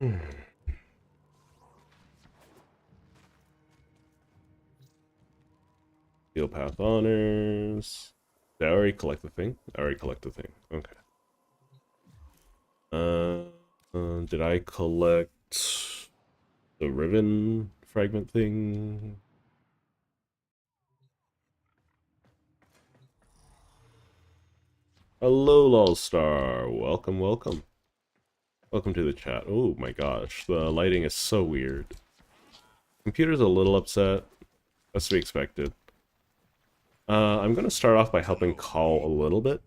Hmm. Field Path Honors. Did I already collect the thing? I already collect the thing. Okay. Did I collect the ribbon fragment thing? Hello, Lolstar. Welcome, welcome. Welcome to the chat. Oh my gosh, the lighting is so weird. Computer's a little upset. That's to be expected. I'm gonna start off by helping Call a little bit.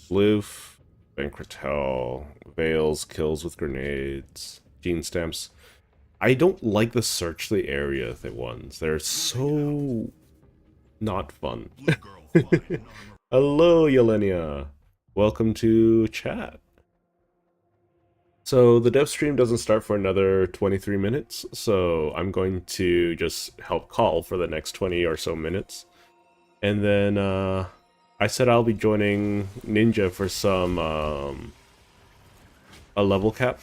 Live, Bankrotel, Veils, kills with grenades, gene stamps. I don't like the search the area ones. They're so not fun. Hello, Yelenia. Welcome to chat. So the dev stream doesn't start for another 23 minutes, so I'm going to just help Call for the next 20 or so minutes. And then I said I'll be joining Ninja for some a level cap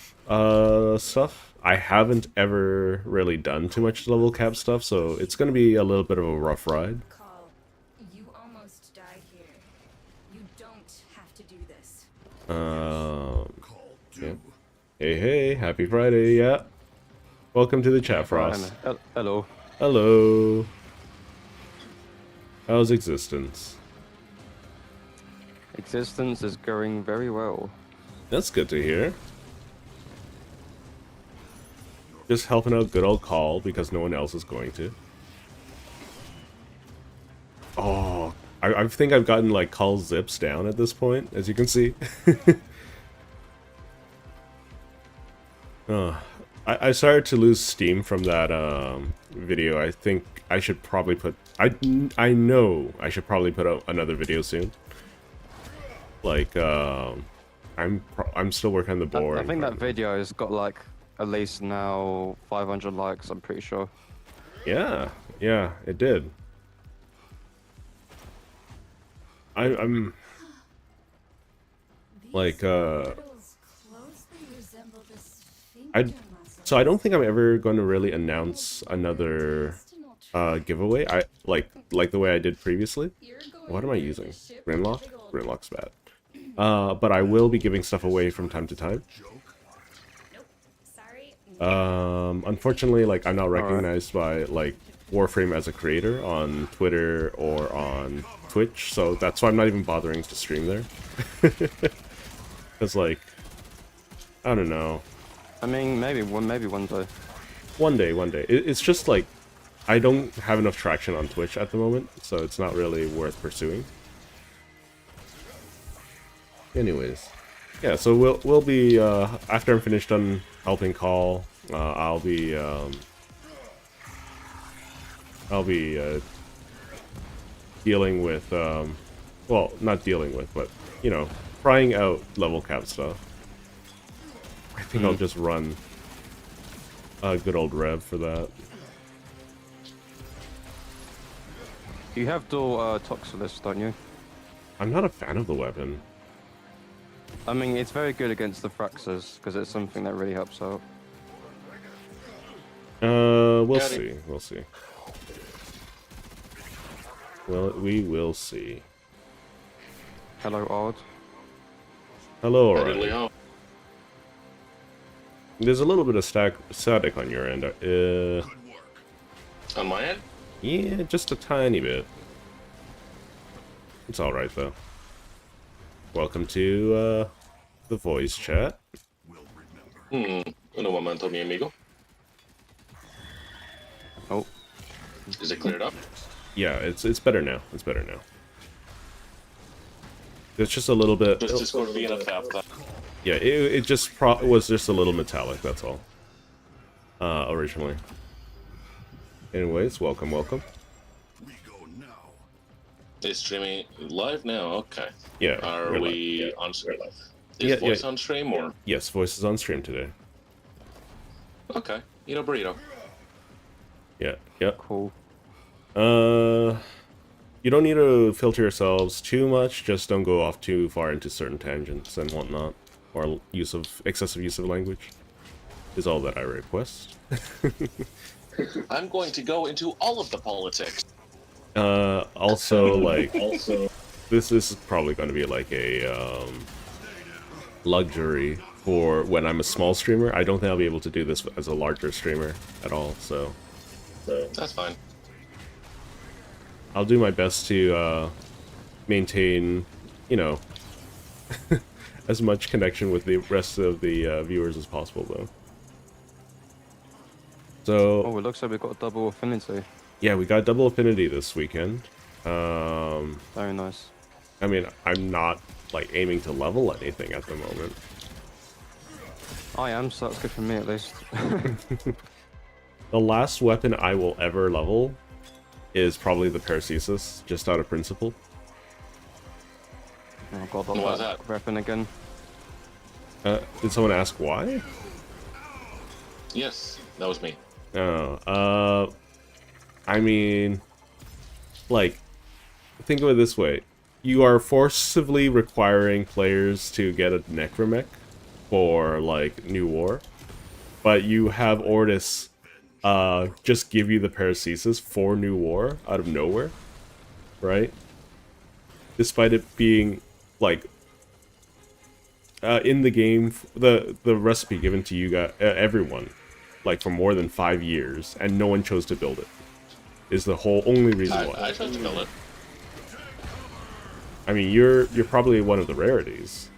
stuff. I haven't ever really done too much level cap stuff, so it's going to be a little bit of a rough ride. Call. You almost died here. You don't have to do this. Yeah. Hey, happy Friday, yeah. Welcome to the chat, Frost. Hello. Hello. How's existence? Existence is going very well. That's good to hear. Just helping out good old Call because no one else is going to. Oh, I think I've gotten like Call zips down at this point, as you can see. I started to lose steam from that video. I think I should probably put... I know I should probably put out another video soon. Like, I'm still working on the board. I think that video has got like at least now 500 likes, I'm pretty sure. Yeah, it did. I'm like so I don't think I'm ever going to really announce another giveaway. I like the way I did previously. What am I using? Grimlock? Grimlock's bad. But I will be giving stuff away from time to time. Unfortunately, like I'm not recognized by like Warframe as a creator on Twitter or on Twitch, so that's why I'm not even bothering to stream there. Cause like, I don't know. I mean, maybe one day. One day. It's just like, I don't have enough traction on Twitch at the moment, so it's not really worth pursuing. Anyways, yeah. So we'll be after I'm finished on helping Call, I'll be dealing with well, not dealing with, but you know, trying out level cap stuff. I think I'll just run a good old Rev for that. You have dual Toxilus, don't you? I'm not a fan of the weapon. I mean, it's very good against the Fraxes, because it's something that really helps out. We'll see. Well, we will see. Hello, Odd. Hello, alright. There's a little bit of static on your end. On my end? Yeah, just a tiny bit. It's alright, though. Welcome to, the voice chat. Un momento, mi amigo. Oh. Is it cleared up? Yeah, it's better now. It's better now. It's just a little bit... Just Discord being a tap. Yeah, it just was just a little metallic, that's all. Originally. Anyways, welcome. Is streaming live now? Okay. Yeah. Are we on stream? Is voice on stream or? Yes, voice is on stream today. Okay. Eat a burrito. Yeah. Cool. You don't need to filter yourselves too much, just don't go off too far into certain tangents and whatnot. or excessive use of language is all that I request. I'm going to go into all of the politics. Also, like, this is probably going to be like a luxury for when I'm a small streamer. I don't think I'll be able to do this as a larger streamer at all, so That's fine. I'll do my best to maintain, you know, as much connection with the rest of the viewers as possible, though. So, Oh, it looks like we've got a double affinity. yeah, we got double affinity this weekend. Very nice. I mean, I'm not, like, aiming to level anything at the moment. I am, so that's good for me at least. The last weapon I will ever level is probably the Paracesis, just out of principle. Oh god, What was that that? weapon again. Did someone ask why? Yes, that was me. Oh, I mean, like, think of it this way. You are forcibly requiring players to get a Necromech for, like, New War, but you have Ortis just give you the Paracesis for New War out of nowhere, right? Despite it being, like, in the game, the recipe given to you guys, everyone, like, for more than 5 years, and no one chose to build it, is the whole only reason why. I chose to build it. I mean, you're probably one of the rarities.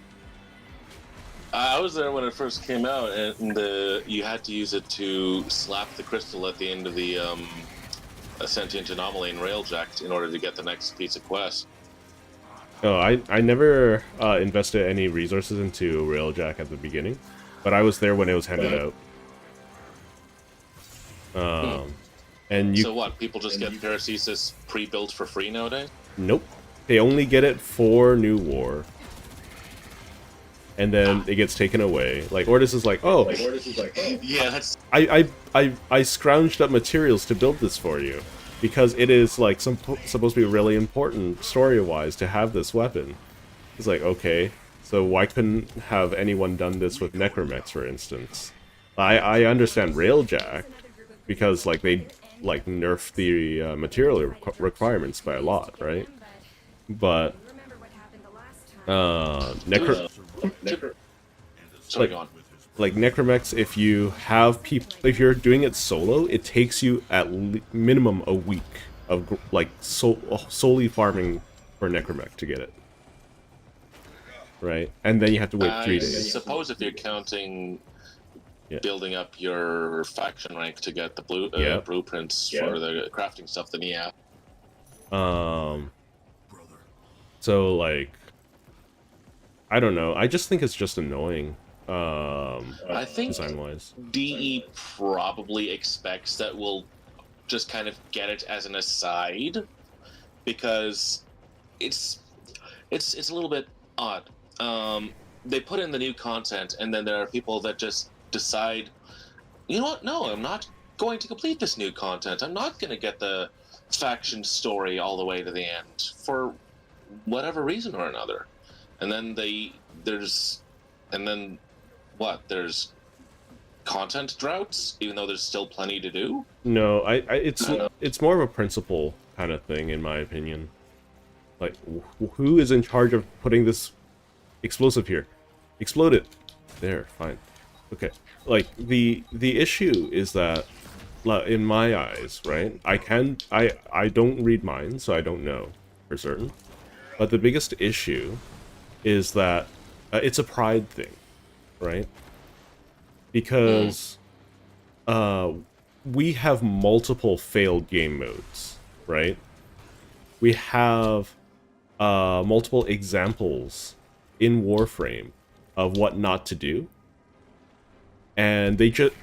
I was there when it first came out, and you had to use it to slap the crystal at the end of the Sentient Anomaly in Railjack in order to get the next piece of quest. Oh, I never invested any resources into Railjack at the beginning, but I was there when it was handed out. And you... So what, people just get Paracesis pre-built for free nowadays? Nope. They only get it for New War. And then it gets taken away. Like, Ortis is like, oh, Yeah, that's... I scrounged up materials to build this for you. Because it is, like, supposed to be really important, story-wise, to have this weapon. It's like, okay, so why couldn't have anyone done this with Necromechs, for instance? I understand Railjack, because, like, they, like, nerfed the material requirements by a lot, right? But, Sorry, go on. like Necromechs, if you have if you're doing it solo, it takes you at minimum a week of like solely farming for Necromech to get it, right? And then you have to wait 3 days. I suppose if you're counting building up your faction rank to get the blueprints for the crafting stuff, then yeah. So like, I don't know. I just think it's just annoying. I think design-wise, DE probably expects that we'll just kind of get it as an aside, because it's a little bit odd. They put in the new content, and then there are people that just decide, you know what? No, I'm not going to complete this new content. I'm not going to get the faction story all the way to the end for whatever reason or another. And then there's content droughts, even though there's still plenty to do. No, it's more of a principle kind of thing, in my opinion. Like, who is in charge of putting this explosive here? Explode it. There, fine. Okay. Like, the issue is that, in my eyes, right? I don't read minds, so I don't know for certain. But the biggest issue is that it's a pride thing, right? Because we have multiple failed game modes, right? We have multiple examples in Warframe of what not to do. And they just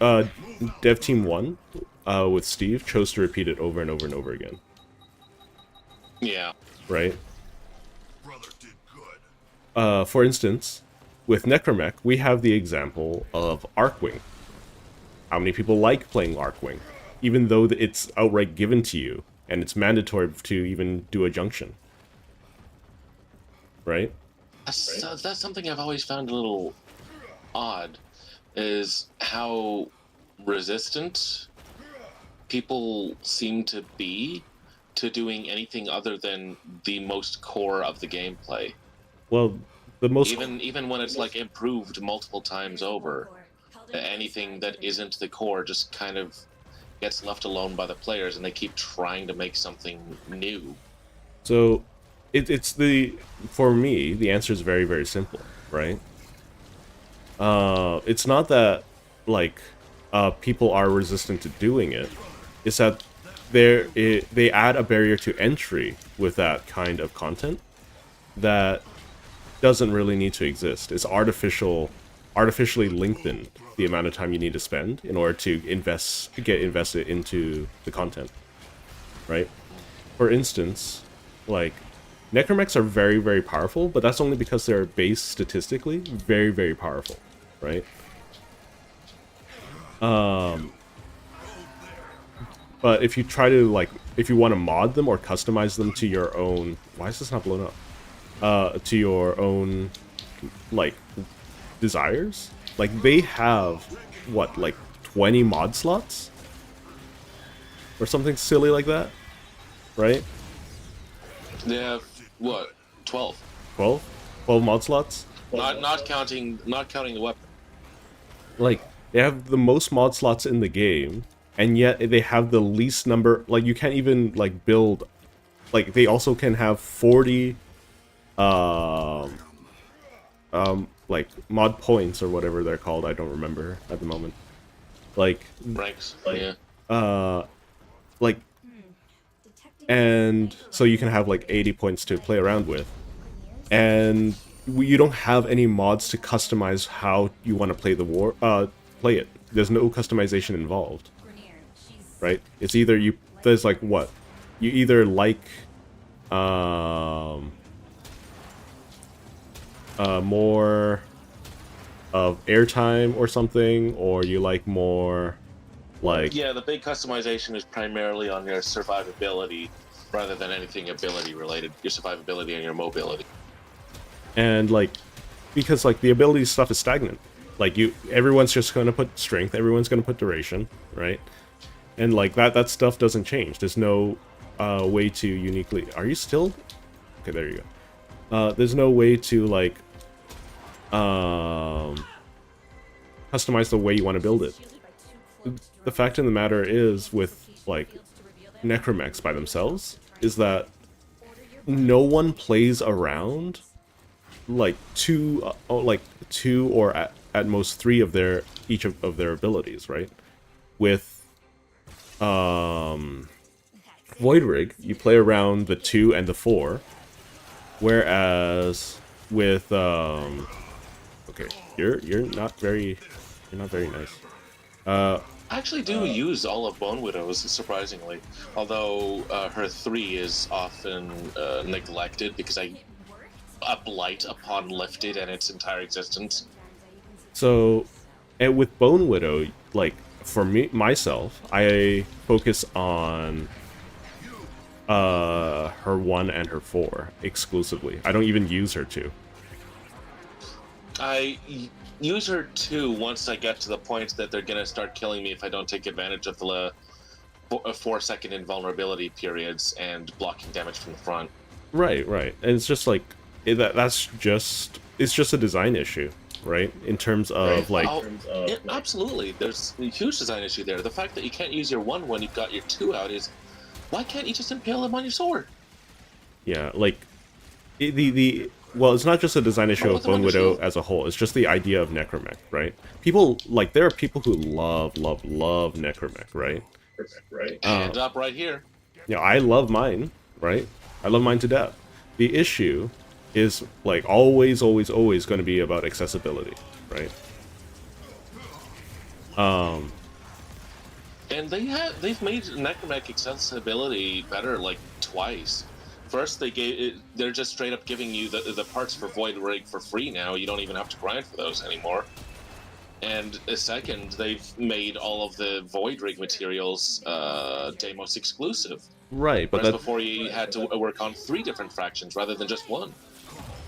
Dev Team 1 with Steve chose to repeat it over and over and over again. Yeah. Right? For instance, with Necromech, we have the example of Arcwing. How many people like playing Arcwing? Even though it's outright given to you, and it's mandatory to even do a junction. Right? That's something I've always found a little odd is how resistant people seem to be to doing anything other than the most core of the gameplay. Well, the most Even when it's like improved multiple times over, anything that isn't the core just kind of gets left alone by the players, and they keep trying to make something new. so it's the for me the answer is very very simple, right? It's not that like people are resistant to doing it. It's that they add a barrier to entry with that kind of content that doesn't really need to exist. It's artificially lengthened the amount of time you need to spend in order to get invested into the content, right? For instance, like necromechs are very very powerful, but that's only because they're base statistically very very powerful, right? But if you try to if you want to mod them or customize them to your own, why is this not blown up? To your own like desires, like they have what, like 20 mod slots or something silly like that, right? They have what, 12? 12 mod slots. Not counting the weapon. Like they have the most mod slots in the game, and yet they have the least number. Like you can't even like build. Like they also can have 40 like mod points or whatever they're called. I don't remember at the moment. Like Ranks. Yeah. like and so you can have like 80 points to play around with, and you don't have any mods to customize how you want to play play it. There's no customization involved, right? It's either there's like what you either like more of airtime or something, or you like more like Yeah, the big customization is primarily on your survivability rather than anything ability related. Your survivability and your mobility. and like because like the ability stuff is stagnant. Like everyone's just going to put strength, everyone's going to put duration, right? And like that stuff doesn't change. There's no way to uniquely. Are you still? Okay, there you go. There's no way to like customize the way you want to build it. The fact of the matter is, with like necromechs by themselves, is that no one plays around like two or at most three of each of their abilities, right? With Void Rig, you play around the 2 and the 4, whereas with okay, you're not very nice. I actually do use all of Bone Widow's, surprisingly. Although her 3 is often neglected because a blight upon lifted and its entire existence. So, and with Bone Widow, like for myself, I focus on her 1 and her 4 exclusively. I don't even use her 2. I use her 2 once I get to the point that they're gonna start killing me if I don't take advantage of the 4-second invulnerability periods and blocking damage from the front. Right. And it's just like it's just a design issue, right? In terms of like absolutely, there's a huge design issue there. The fact that you can't use your 1 when you've got your 2 out is, why can't you just impale him on your sword? yeah, like well, it's not just a design issue of Bone Widow as a whole. It's just the idea of necromech, right? People like there are people who love necromech, right? Hand up right here. Yeah, I love mine, right? I love mine to death. The issue is like always going to be about accessibility, right? And they've made necromech accessibility better like twice. First, they're just straight up giving you the parts for Void Rig for free now. You don't even have to grind for those anymore. And second, they've made all of the Void Rig materials Deimos exclusive. Right, but before you had to work on 3 different fractions rather than just 1.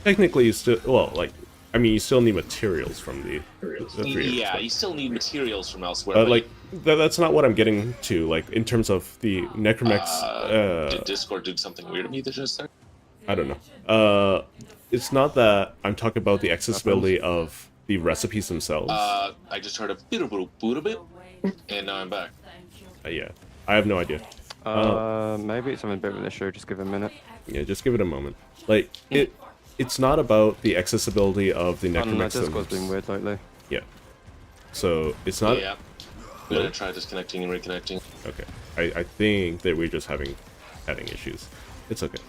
Technically, still, well, like I mean, you still need materials from the 3 inch. Yeah, you still need materials from elsewhere. But like, that's not what I'm getting to. Like, in terms of the necromex, did Discord do something weird to me just there? I don't know. It's not that I'm talking about the accessibility of the recipes themselves. I just heard a bit, and now I'm back. Yeah, I have no idea. Maybe it's something a bit of an issue. Just give it a minute. Yeah, just give it a moment. Like, it's not about the accessibility of the necromex. Discord's been weird lately. Yeah. So, it's not... Yeah. I'm gonna try disconnecting and reconnecting. Okay. I think that we're just having issues. It's okay.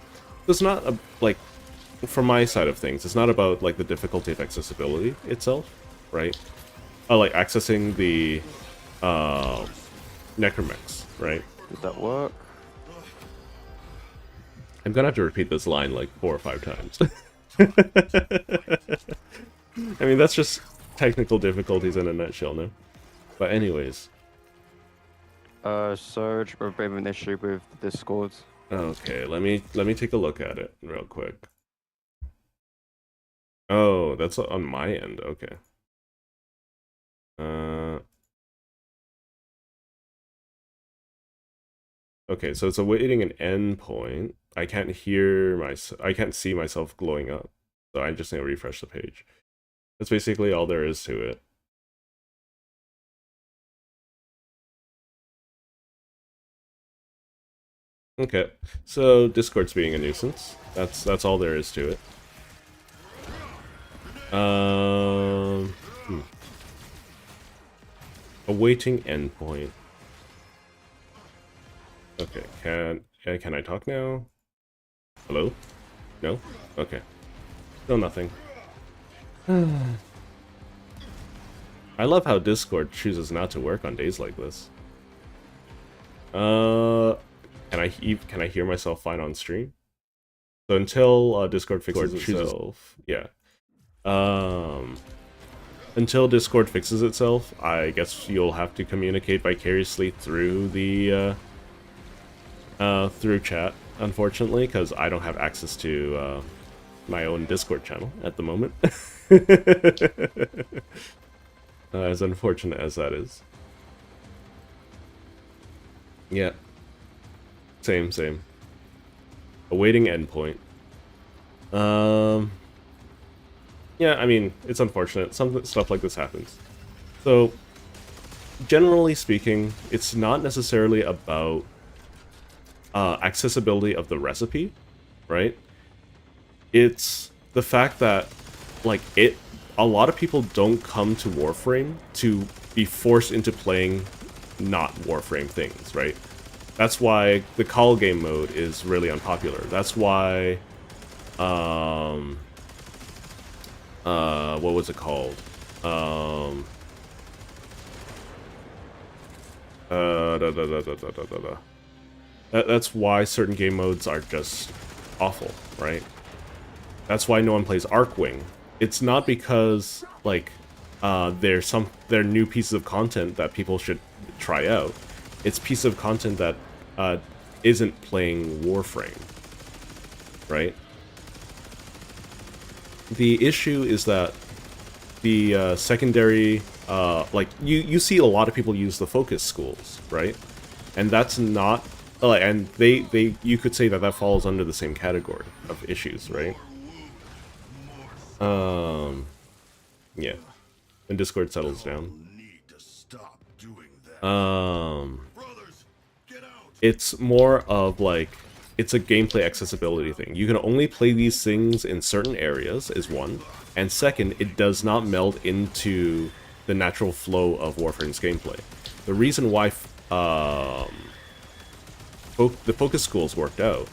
It's not, like, from my side of things, it's not about, like, the difficulty of accessibility itself, right? Like, accessing the, necromex, right? Did that work? I'm gonna have to repeat this line, like, 4 or 5 times. I mean, that's just technical difficulties in a nutshell, no? But anyways. Surge, we're a bit of an issue with the Discord. Okay, let me take a look at it real quick. Oh, that's on my end. Okay. Okay, so it's awaiting an endpoint. I can't I can't see myself glowing up. So I just need to refresh the page. That's basically all there is to it. Okay, so Discord's being a nuisance. That's all there is to it. Awaiting endpoint. Okay, can I talk now? Hello? No? Okay. Still nothing. I love how Discord chooses not to work on days like this. Can I hear myself fine on stream? So until Discord fixes itself, yeah. Until Discord fixes itself, I guess you'll have to communicate vicariously through the through chat, unfortunately, because I don't have access to my own Discord channel at the moment. As unfortunate as that is. Yeah. Same. Awaiting endpoint. Yeah, I mean, it's unfortunate. Stuff like this happens. So, generally speaking, it's not necessarily about accessibility of the recipe, right? It's the fact that, like, a lot of people don't come to Warframe to be forced into playing not Warframe things, right? That's why the call game mode is really unpopular. That's why, what was it called? That's why certain game modes are just awful, right? That's why no one plays Arcwing. It's not because, like, they're new pieces of content that people should try out. It's piece of content that isn't playing Warframe, right? The issue is that the secondary, like, you see a lot of people use the focus schools, right? And that's not, and you could say that falls under the same category of issues, right? Yeah. When Discord settles down. It's more of, like, it's a gameplay accessibility thing. You can only play these things in certain areas, is one. And second, it does not meld into the natural flow of Warframe's gameplay. The reason why the focus schools worked out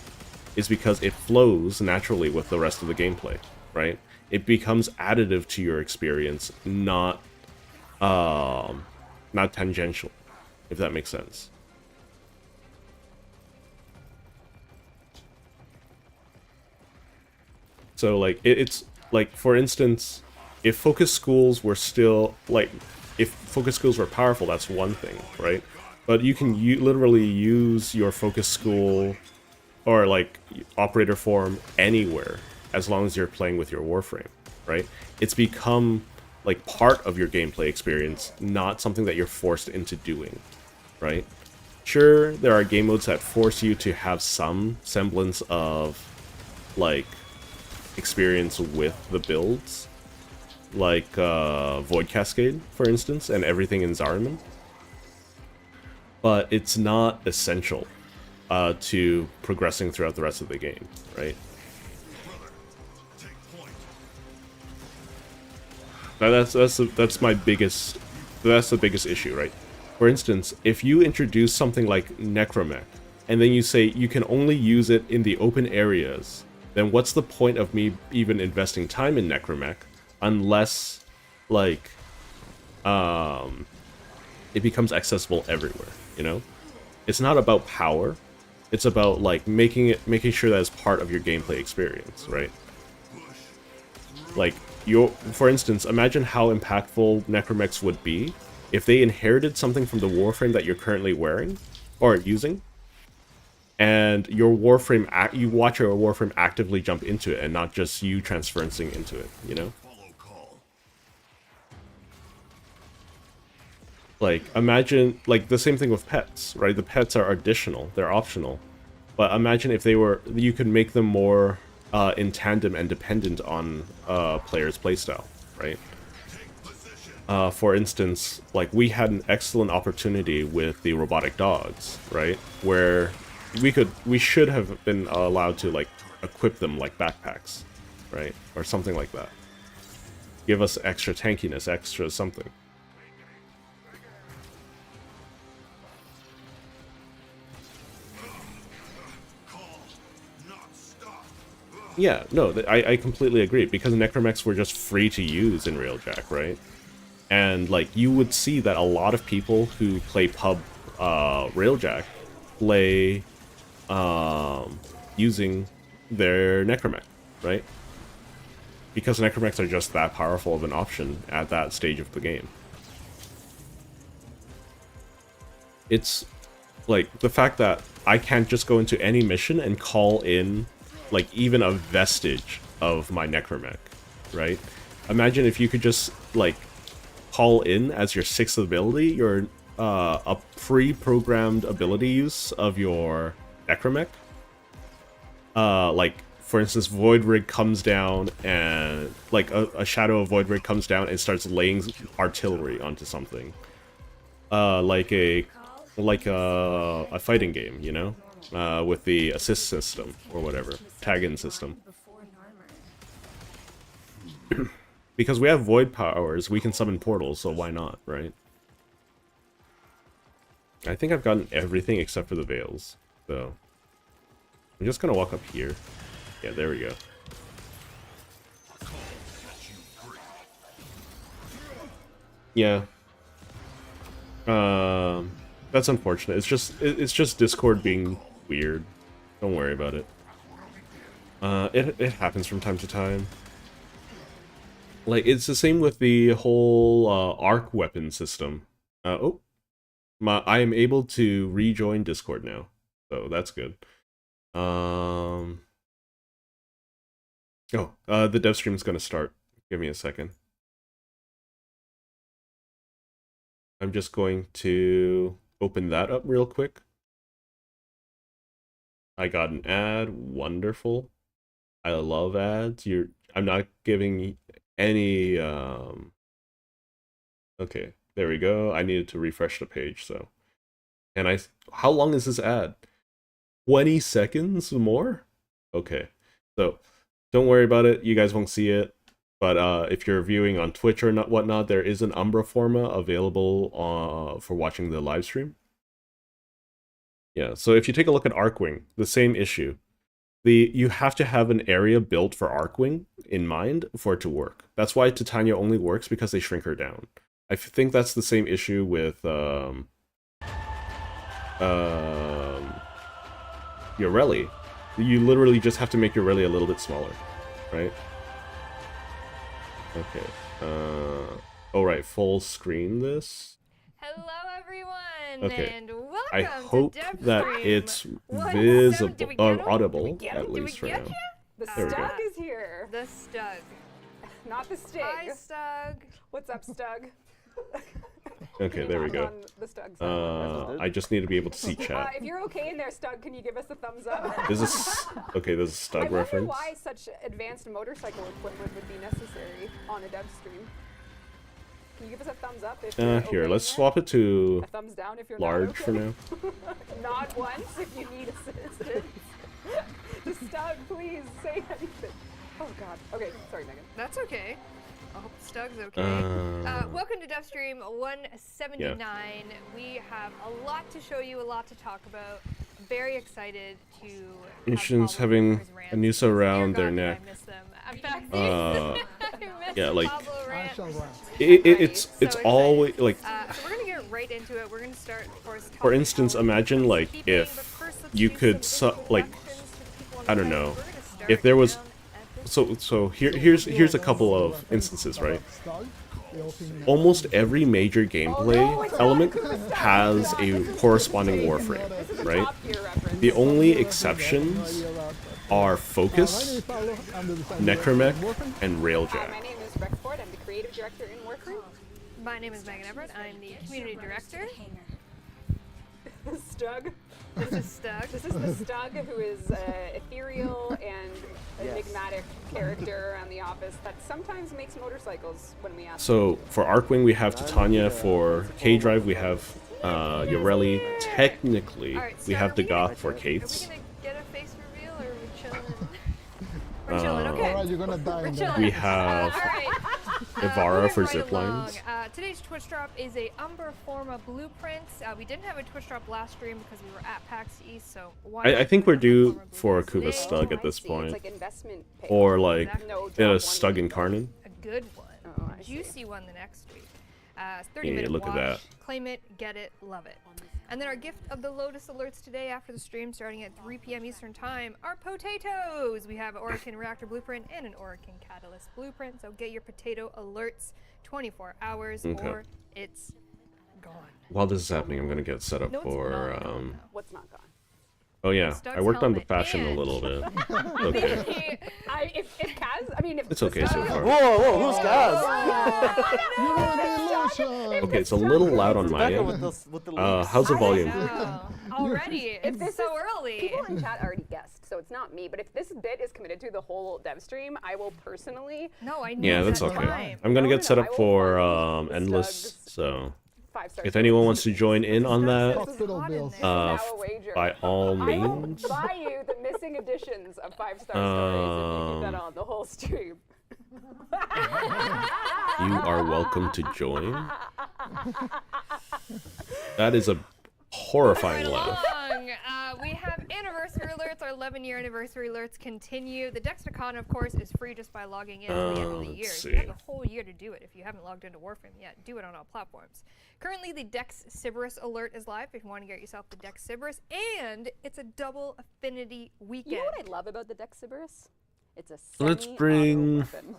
is because it flows naturally with the rest of the gameplay, right? It becomes additive to your experience, not tangential, if that makes sense. So, like, it's like, for instance, if focus schools were still, like, if focus schools were powerful, that's one thing, right? But you can literally use your focus school or, like, operator form anywhere as long as you're playing with your Warframe, right? It's become like part of your gameplay experience, not something that you're forced into doing, right? Sure, there are game modes that force you to have some semblance of like experience with the builds, like Void Cascade, for instance, and everything in Zariman. But it's not essential to progressing throughout the rest of the game, right? Now that's my biggest, that's the biggest issue, right? For instance, if you introduce something like Necromech, and then you say you can only use it in the open areas, then what's the point of me even investing time in Necromech unless, like, it becomes accessible everywhere, you know? It's not about power, it's about, like, making sure that it's part of your gameplay experience, right? Like, for instance, imagine how impactful Necromechs would be if they inherited something from the Warframe that you're currently wearing, or using, and your Warframe, you watch your Warframe actively jump into it, and not just you transferencing into it, you know? Like, imagine, like, the same thing with pets, right? The pets are additional, they're optional. But imagine if they were, you could make them more in tandem and dependent on player's playstyle, right? For instance, like, we had an excellent opportunity with the robotic dogs, right? Where we should have been allowed to, like, equip them like backpacks, right? Or something like that. Give us extra tankiness, extra something. Yeah, no, I completely agree, because Necromechs were just free to use in Railjack, right? And, like, you would see that a lot of people who play pub Railjack play using their Necromech, right? Because Necromechs are just that powerful of an option at that stage of the game. It's, like, the fact that I can't just go into any mission and call in, like, even a vestige of my Necromech, right? Imagine if you could just, like, call in as your 6th ability, your a pre-programmed ability use of your Necromech. Like, for instance, Void Rig comes down and, like, a shadow of Void Rig comes down and starts laying artillery onto something. Like a fighting game, you know? With the assist system, or whatever. Tag-in system. Because we have void powers, we can summon portals, so why not, right? I think I've gotten everything except for the veils, so... I'm just gonna walk up here. Yeah, there we go. Yeah. That's unfortunate. It's just Discord being weird. Don't worry about it. It happens from time to time. Like, it's the same with the whole arc weapon system. I am able to rejoin Discord now, so that's good. The dev stream is gonna start. Give me a second. I'm just going to open that up real quick. I got an ad. Wonderful. I love ads. I'm not giving any okay, there we go. I needed to refresh the page, so. And how long is this ad? 20 seconds more? Okay. So, don't worry about it. You guys won't see it. But if you're viewing on Twitch or whatnot, there is an Umbra Forma available for watching the live stream. Yeah, so if you take a look at Arcwing, the same issue. You have to have an area built for Arcwing in mind for it to work. That's why Titania only works, because they shrink her down. I think that's the same issue with Yoreli. You literally just have to make Yoreli a little bit smaller, right? Okay. Alright, full screen this. Hello everyone, Okay. and welcome I hope to Dev that Stream. it's What's visible, up? Did we get him? audible, Did we get him? at Did we least for get now. ya? The There we stug go. is here. The Stug. not the Stig. Hi, Stug. What's up, Stug? Okay, there we go. On the Stug side. I just need to be able to see chat. If you're okay in there, Stug, can you give us a thumbs up? This is okay. This is I Stug wonder reference. why such advanced motorcycle equipment would be necessary on a dev stream. Can you give us a thumbs up if you're Here, okay let's in swap it there? to A thumbs down if you're large not okay. for now. Not once if you need assistance. Just Stug, please say anything. Oh God. Okay, sorry, Megan. That's okay. I hope Stug's okay. Welcome to DevStream 179. We have a lot to show you, a lot to talk about. Very excited to. Missions having a noose around their neck. I miss them. In fact, Yeah, like Pablo rant. it's So always like. So we're gonna get right into it. We're gonna start, of course. For instance, imagine like if you could like, I don't know, if there was. So here's a couple of instances, right? Almost every major gameplay element has a corresponding Warframe, right? The only exceptions are Focus, Necromech, and Railjack. My name is Rex Ford. I'm the creative director in Warframe. My name is Megan Everett. I'm the community director. Stug. This is Stug. This is the Stug who is ethereal and enigmatic character on The Office that sometimes makes motorcycles when we ask. So for Arkwing we have Titania. For K-Drive we have Yoreli. Technically we have the Goth for Kates. Are we gonna get a face reveal or are we chilling? We're chilling, okay. Alright, you're gonna die. We're in chilling. there. We have Alright. Ivara Moving for right zip along. lines. Today's Twitch drop is a Umber Forma blueprints. We didn't have a Twitch drop last stream because we were at PAX East, so why I not think do we're Umber due Forma for a blueprints Kuva today? Stug at this It's point, like investment pay. or like Exactly. No, a Stug Incarnate. A good one. Oh, I see. Juicy one the next week. 30-minute Yeah, look at watch. that. Claim it, get it, love it. And then our gift of the Lotus alerts today after the stream starting at 3 p.m. Eastern Time are potatoes. We have an Oracle Reactor Blueprint and an Oracle Catalyst Blueprint. So get your potato alerts 24 hours Okay. or it's gone. While this is happening, I'm gonna get set up No, it's for not gone, though. What's not gone? Oh yeah, Stug's I worked on the helmet fashion a and- little bit. Okay, If Kaz, I mean, if it's okay so far. Whoa, who's Gaz? You ruined the illusion. Okay, it's a little loud on my end. With the How's the volume? Wow. Already, it's this so early. People in chat already guessed, so it's not me. But if this bit is committed to the whole dev stream, I will personally No, I know Yeah, that's that okay. time. I'm gonna No, get set no, up I will for fund the Endless, Stugs. so 5-star. if anyone wants to join in on that, Hospital hot in bills. there. now a wager. by all I will means. buy you the missing editions of 5-star stories if you keep that on the whole stream. You are welcome to join. That is a horrifying Right laugh. along. We have anniversary alerts. Our 11-year anniversary alerts continue. The Dexicon, of course, is free just by logging in at the end of the let's year. see. You have the whole year to do it. If you haven't logged into Warframe yet, do it on all platforms. Currently, the Dex Sybaris alert is live if you want to get yourself the Dex Sybaris, and it's a double affinity weekend. You know what I love about the Dex Sybaris? It's a Let's semi-auto bring- weapon.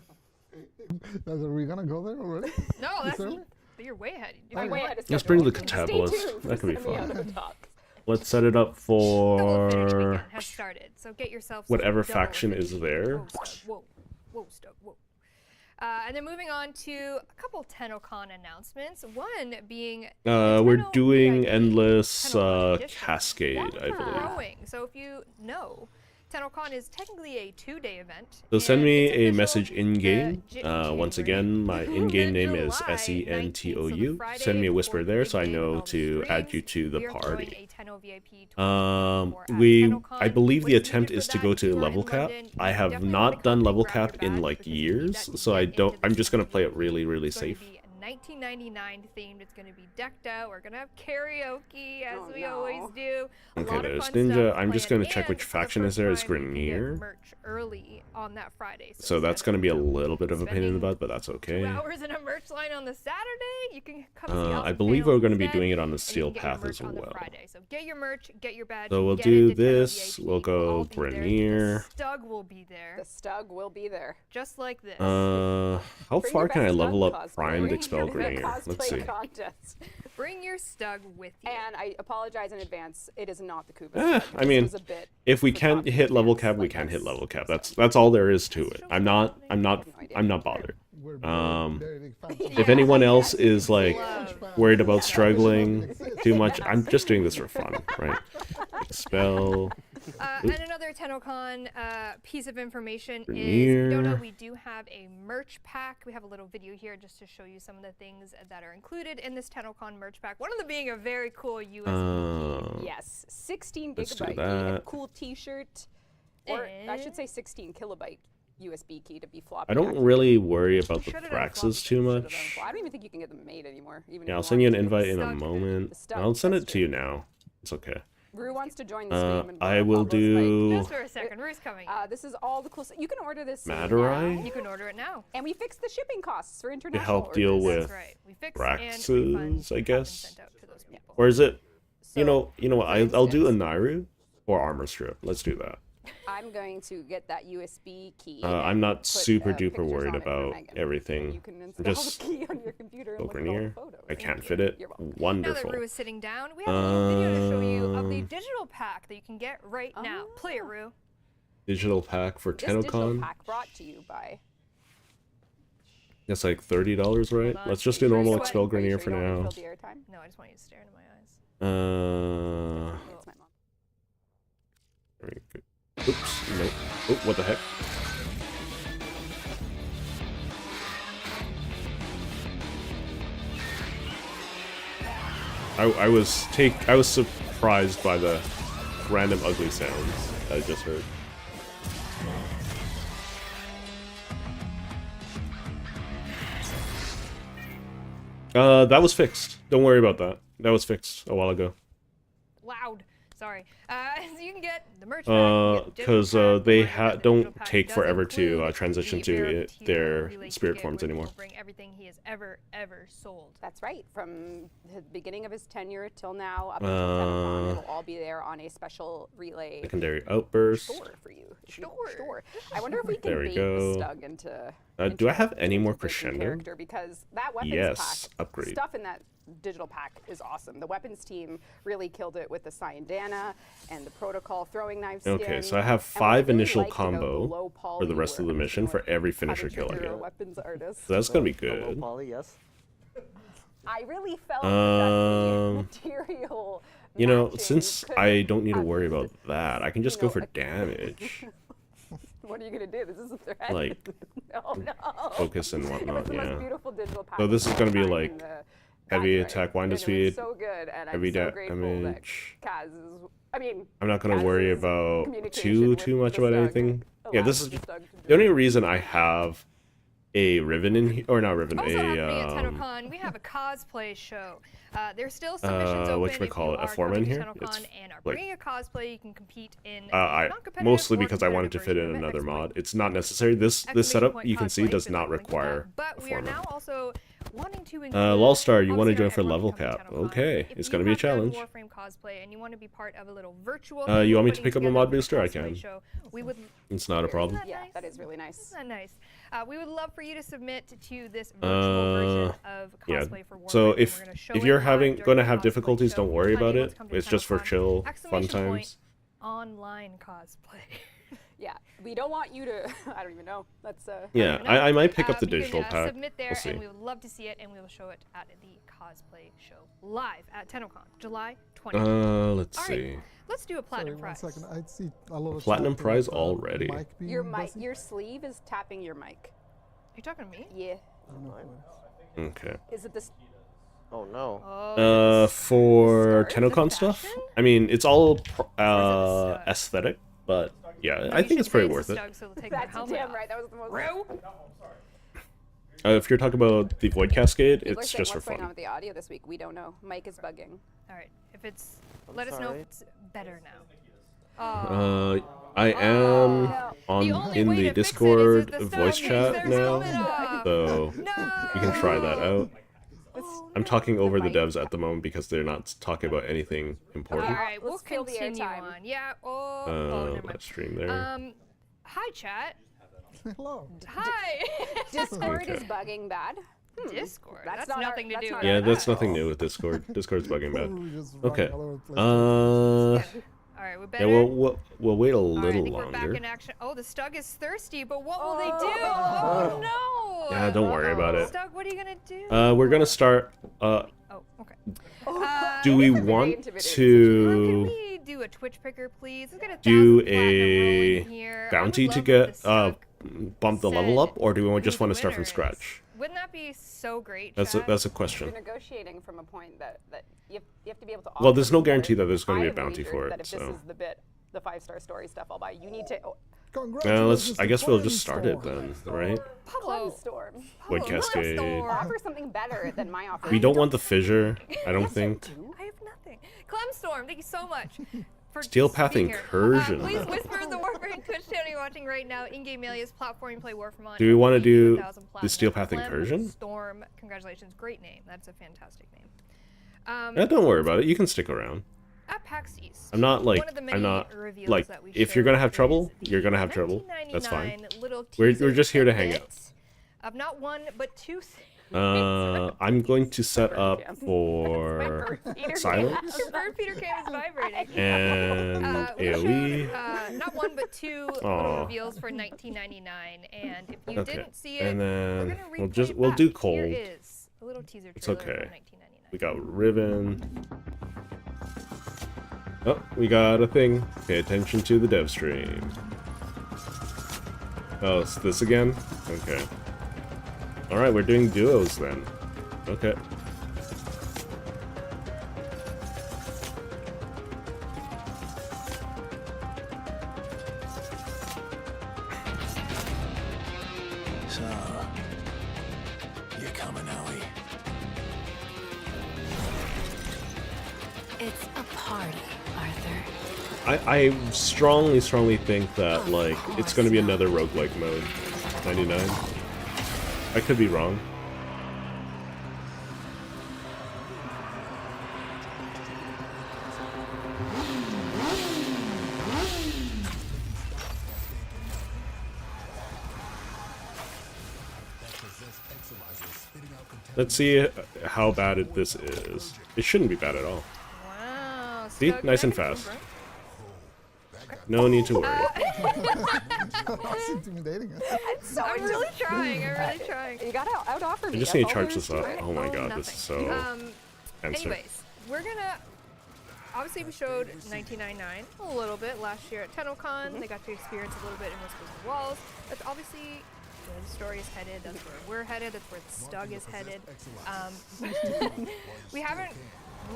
Are we gonna go there already? No, that's Sorry? you're way ahead. I'm way ahead of Let's schedule. bring the Stay Catabolist. tuned That for could be semi-auto fun. talk. Let's set it up Double affinity for weekend has started, so get yourself some whatever double faction affinity. is there. Whoa, Stug, whoa, Stug, whoa. And then moving on to a couple TennoCon announcements. One being We're Tenno doing VIP Endless TennoCon edition. Cascade, I believe. growing. So if you know, TennoCon is technically a 2-day event. So send and me it's a official message in-game. Once January. again, my in-game name is July 19th, so the SENTOU. Friday Send me a before whisper the there big so I game know called to add you Streams. to the We are throwing party. a Tenno VIP 2024 at We, TennoCon. I believe the What's attempt needed is for to that? go If to you are level in cap. London, I you have definitely not wanna done come level and grab cap your in badge like because you need years, that so to I get don't. into I'm the just gonna city. play it really, really It's going safe. to be 1999 themed. It's going to be decked out. We're going to have karaoke as Oh, we no. always do. A Okay, lot of there's fun Ninja. stuff I'm just planned. gonna check which And for the faction is first there. It's time, you can get Grenier. merch early on that Friday. So that's instead gonna of, be a you know, little bit of a pain in the spending butt, but that's 2 okay. hours in a merch line on the Saturday. You can come see I awesome believe panels we're gonna be instead, doing it on the and you Steel can get your Path merch as on the well. Friday. So get your merch, get your badge. So we'll get do into Tenno this. VIP. We'll go all be there. Grenier. The Stug will be there, The Stug will be there. just like this. How Bring far your can I best level Stug up cosplay. Primed Bring Expel your Grenier? cosplay Let's see. contest. Bring your Stug with you. And I apologize in advance. It is not the Kuba. I mean, was a bit if we for can't top hit level advanced, cap, we like, can't hit that's- level cap. That's all there is to it. I'm not bothered. We're Um, very big fans of If that. anyone else is like Love. worried about struggling too much, I'm just doing this for fun, right? Expel. And another TennoCon piece of information is, Premiere. don't know, we do have a merch pack. We have a little video here just to show you some of the things that are included in this TennoCon merch pack. One of them being a very cool USB. Yes, 16 Let's do gigabyte key, that. a cool T-shirt, or I should say 16 kilobyte USB key to be floppy. I don't accurate. really worry about the Shut it down, Thraxes floppy. too Should've done much. it. Well, I don't even think you can get them made anymore. Even if Yeah, I'll you send you an wanted to. invite in a Stug. moment. The Stug, I'll send that's it to you true. now. It's okay. Rue wants to join the stream. And I borrow will Pablo's mic. do Just for a second, Rue's coming. This is all the cool stuff. You can order this Madurai? now. You can order it now. And we fixed the shipping costs for to international help deal orders. with That's right. We fix and Thraxes, refunds I have been guess. sent out to those people. Or is it? So, You know what? I'll do a instance- Nairu or armor strip. Let's do that. I'm going to get that USB key. I'm and not put, super pictures duper worried on it for about Megan. everything. You can install Just the key on your computer and Go look at all the near. photos. I can't Thank fit you. it. You're welcome. Now that Wonderful. Rue is sitting down, we have a little video to show you of the Um, digital pack that you can get right now. Play it, Rue. Digital pack for This digital TennoCon. pack brought to you by. That's like $30, right? Hold on. Let's just do Are you normal sure Expel Are you Grenier sure for you don't now. want to fill the airtime? No, I just want you to stare into my eyes. It's my mom. Very good. Oops, nope. Oh, what the heck? I was surprised by the random ugly sounds I just heard. That was fixed. Don't worry about that. That was fixed a while ago. Loud. Sorry. So you can get the merch pack. you can get the digital Because pack. Don't they worry about the don't digital pack. take It does forever to include transition the to Bear their Relay spirit ticket, forms which anymore. will bring everything he has ever sold. That's right. From the beginning of his tenure till now, up until TennoCon, it'll all be there on a special relay Secondary outburst. store for you. Store. I wonder if we can There we bait go. the Stug into. Do I have into any more a different crescendo? character, because that weapons Yes, pack upgrade. stuff in that digital pack is awesome. The weapons team really killed it with the Cyan and the protocol throwing knife skin. Okay, so I have And what 5 really initial liked about combo the low for the poly rest of the work, mission you know, for every having finisher kill I you're a get. weapons artist. So that's gonna be The low good. poly, yes. I really felt that the Um, material. You know, matching since could I don't need to have worry used, about that, I can just you go know, for a- damage. What are you gonna do? This is a threat. Like, no. focus and It was whatnot, the most yeah. beautiful digital pack So this is of gonna be all time like in the heavy Madurai, attack, wind and to it was speed, so good, and heavy I'm so grateful damage. that Kaz is. I mean, I'm not gonna worry Kaz's about communication too with much the about Stug anything. Yeah, this is allowed the Stug to the do only it. reason I have a Riven in here, or not Riven, Also happening at a TennoCon, we have a cosplay show. There's still submissions open if you whatchamacallit, a are foreman coming to here? TennoCon It's and are like- bringing a cosplay. You can compete in I non-competitive mostly or because I wanted to fit in competitive version another of it. mod. It's not necessary. This Exclamation setup point you can see cosplay does for not the link to that. require But a we are foreman. now also wanting to include. Lolstar, you want to obviously join our for level everyone cap? coming to TennoCon. Okay, If it's you gonna be a have done challenge. Warframe cosplay and you want to be part of a little virtual. You want me to putting pick up a together mod for the booster? I cosplay can. show, we would. It's not a problem. Isn't that Yeah, nice? that is really nice. Isn't that nice? We would love for you to submit to this virtual version of Yeah. cosplay for Warframe. So and if we're gonna show if it you're live having during gonna the have cosplay difficulties, show. don't worry Honey about wants it. to come to It's just for TennoCon. chill, fun Exclamation point, times. online cosplay. Yeah, we don't want you to. I don't even know. That's Yeah, know. I might pick up the You can, digital pack. Submit there, We'll see. and we would love to see it, and we will show it at the cosplay show live at TennoCon, July 20th. Let's All right, see. let's do a Sorry, platinum 1 prize. second. I see a lot of Platinum chat prize about, already. mic being your mic. busy. Your sleeve is tapping your mic. You talking to me? Yeah. I don't know who it is. Okay. Is it this? Oh no. Oh, For Stars of TennoCon stuff, fashion? I mean, it's all Stug? aesthetic, but yeah, no, I you think it's should pretty say worth it. Stug, so they'll take my That's helmet damn off. right. That was the most. Rue? If you're talking about the Void Cascade, People are it's saying, just for what's going on fun. with the audio this week? We don't know. Mike is bugging. All right, if it's, I'm let us know sorry. if it's better now. Oh. I am The on only in way the to fix it is Discord if the voice Stug chat takes their now, helmet off. so No. you can try that out. Oh, I'm no. talking over the mic. devs at the moment because they're not talking about anything All important. right, we'll Let's fill the continue airtime. on. Yeah. Oh, never mind. Let's stream there. Hi, chat. Hello. Hi. Discord Okay. is bugging bad. Discord. That's That's not our- nothing to that's do not with Yeah, our that's bag. nothing new with Discord. Discord's bugging bad. Ooh, just running Okay. all over the place. All right, we Yeah, better. we'll wait a All right, I little think we're back longer. in action. Oh, the Stug is thirsty, but what will they do? Oh no! Yeah, don't worry about it. Stug, what are you gonna do? We're gonna start. Oh, okay. Do we This is a very want intimidating Can to we do a Twitch picker, please? Let's get a do 1,000 platinum a rolling here. I would bounty to love if get the Stug bump the level up, said or do we who just the want to start from winner is. scratch? Wouldn't that be so great? That's a chat? question. You're negotiating from a point that you have to be able to. Well, there's offer no more. guarantee that there's going to be I a have bounty wagered for that it. if this So is the 5-star story stuff I'll buy, you need to. Congratulations I to guess we'll Flame just start it Storm. then, right? Pablo, Storm. Wood Pablo, Cascade. Storm. Offer something better than my offer. We don't want the fissure. I don't think. I have nothing. Clemstorm, thank you so much for Steel Path being here. Incursion. Please whisper the Warframe Twitch channel you're watching right now. In-game alias platform you play Warframe on. Do we wanna do 1,000 the platinum. Steel Path Incursion? Storm, congratulations, great name. That's a fantastic name. Don't worry about it. You can stick around. At PAX East. I'm not like one of the I'm many not reveals like that we if you're showed gonna have is trouble, the you're gonna have trouble. That's fine. 1999 little We're teaser just here to hang snippet out. Of not one but two. I'm going to set up for silence Your bird Peter Cam is vibrating. and We AoE. showed, not one but two Aw. little reveals for 1999, and if you Okay, didn't see it, and we're then gonna we'll replay we'll back. do Here cold. is a little teaser It's trailer okay. from 1999. We got Riven. Oh, we got a thing. Pay attention to the dev stream. Oh, it's this again? Okay. Alright, we're doing duos then. Okay. So, you coming, Ellie? It's a party, Arthur. I strongly think that, like, it's gonna be another roguelike mode. 99. I could be wrong. Let's see how bad this is. It shouldn't be bad at all. Wow. See? Stug, Nice and can I fast. confirm? No need to worry. That's intimidating. I'm really trying. I'm really trying. You gotta out-offer me. I just that's need to all charge there is this up. to it. Oh my god, this is so answer. Anyways, we're gonna. Obviously, we showed 1999 a little bit last year at TennoCon. They got to experience a little bit in Whispers of Walls. That's obviously where the story is headed. That's where we're headed. That's where the Stug is headed. We haven't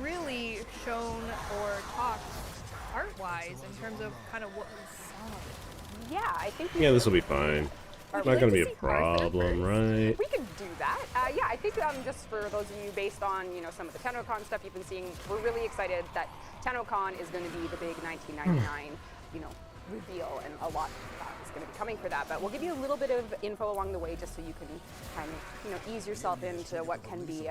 really shown or talked art-wise in terms of kind of what we saw. Yeah, I think. Yeah, this will be fine. Are Not we gonna going be to a see Arthur problem, first? right? We could do that. Yeah, I think just for those of you based on some of the TennoCon stuff you've been seeing, we're really excited that TennoCon is going to be the big 1999, reveal, and a lot is going to be coming for that. But we'll give you a little bit of info along the way, just so you can kind of ease yourself into what can be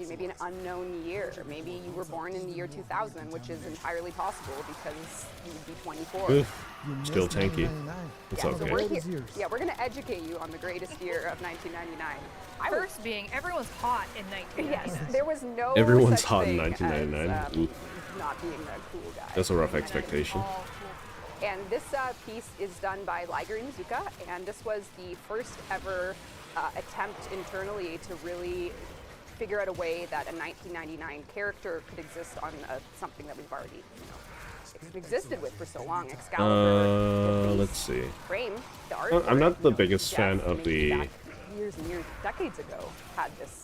maybe an unknown year. Maybe you were born in the year 2000, which is entirely possible because you'd be 24. Oof. You missed Still tanky. 1999. It's Yeah, okay. so we're here. Greatest years. Yeah, we're gonna educate you on the greatest year of 1999. First being everyone's hot in 1999. Yes, there was no. Everyone's such hot in thing 1999. as, Oof. not being the cool guy. That's a rough expectation. All cool. And this piece is done by Liger Inuzuka, and this was the first ever attempt internally to really figure out a way that a 1999 character could exist on something that we've already existed with for so long. Excalibur. the base Let's see. Frame, the art. I'm not the you know, biggest Jeff, fan of maybe the- back years and years, decades ago, had this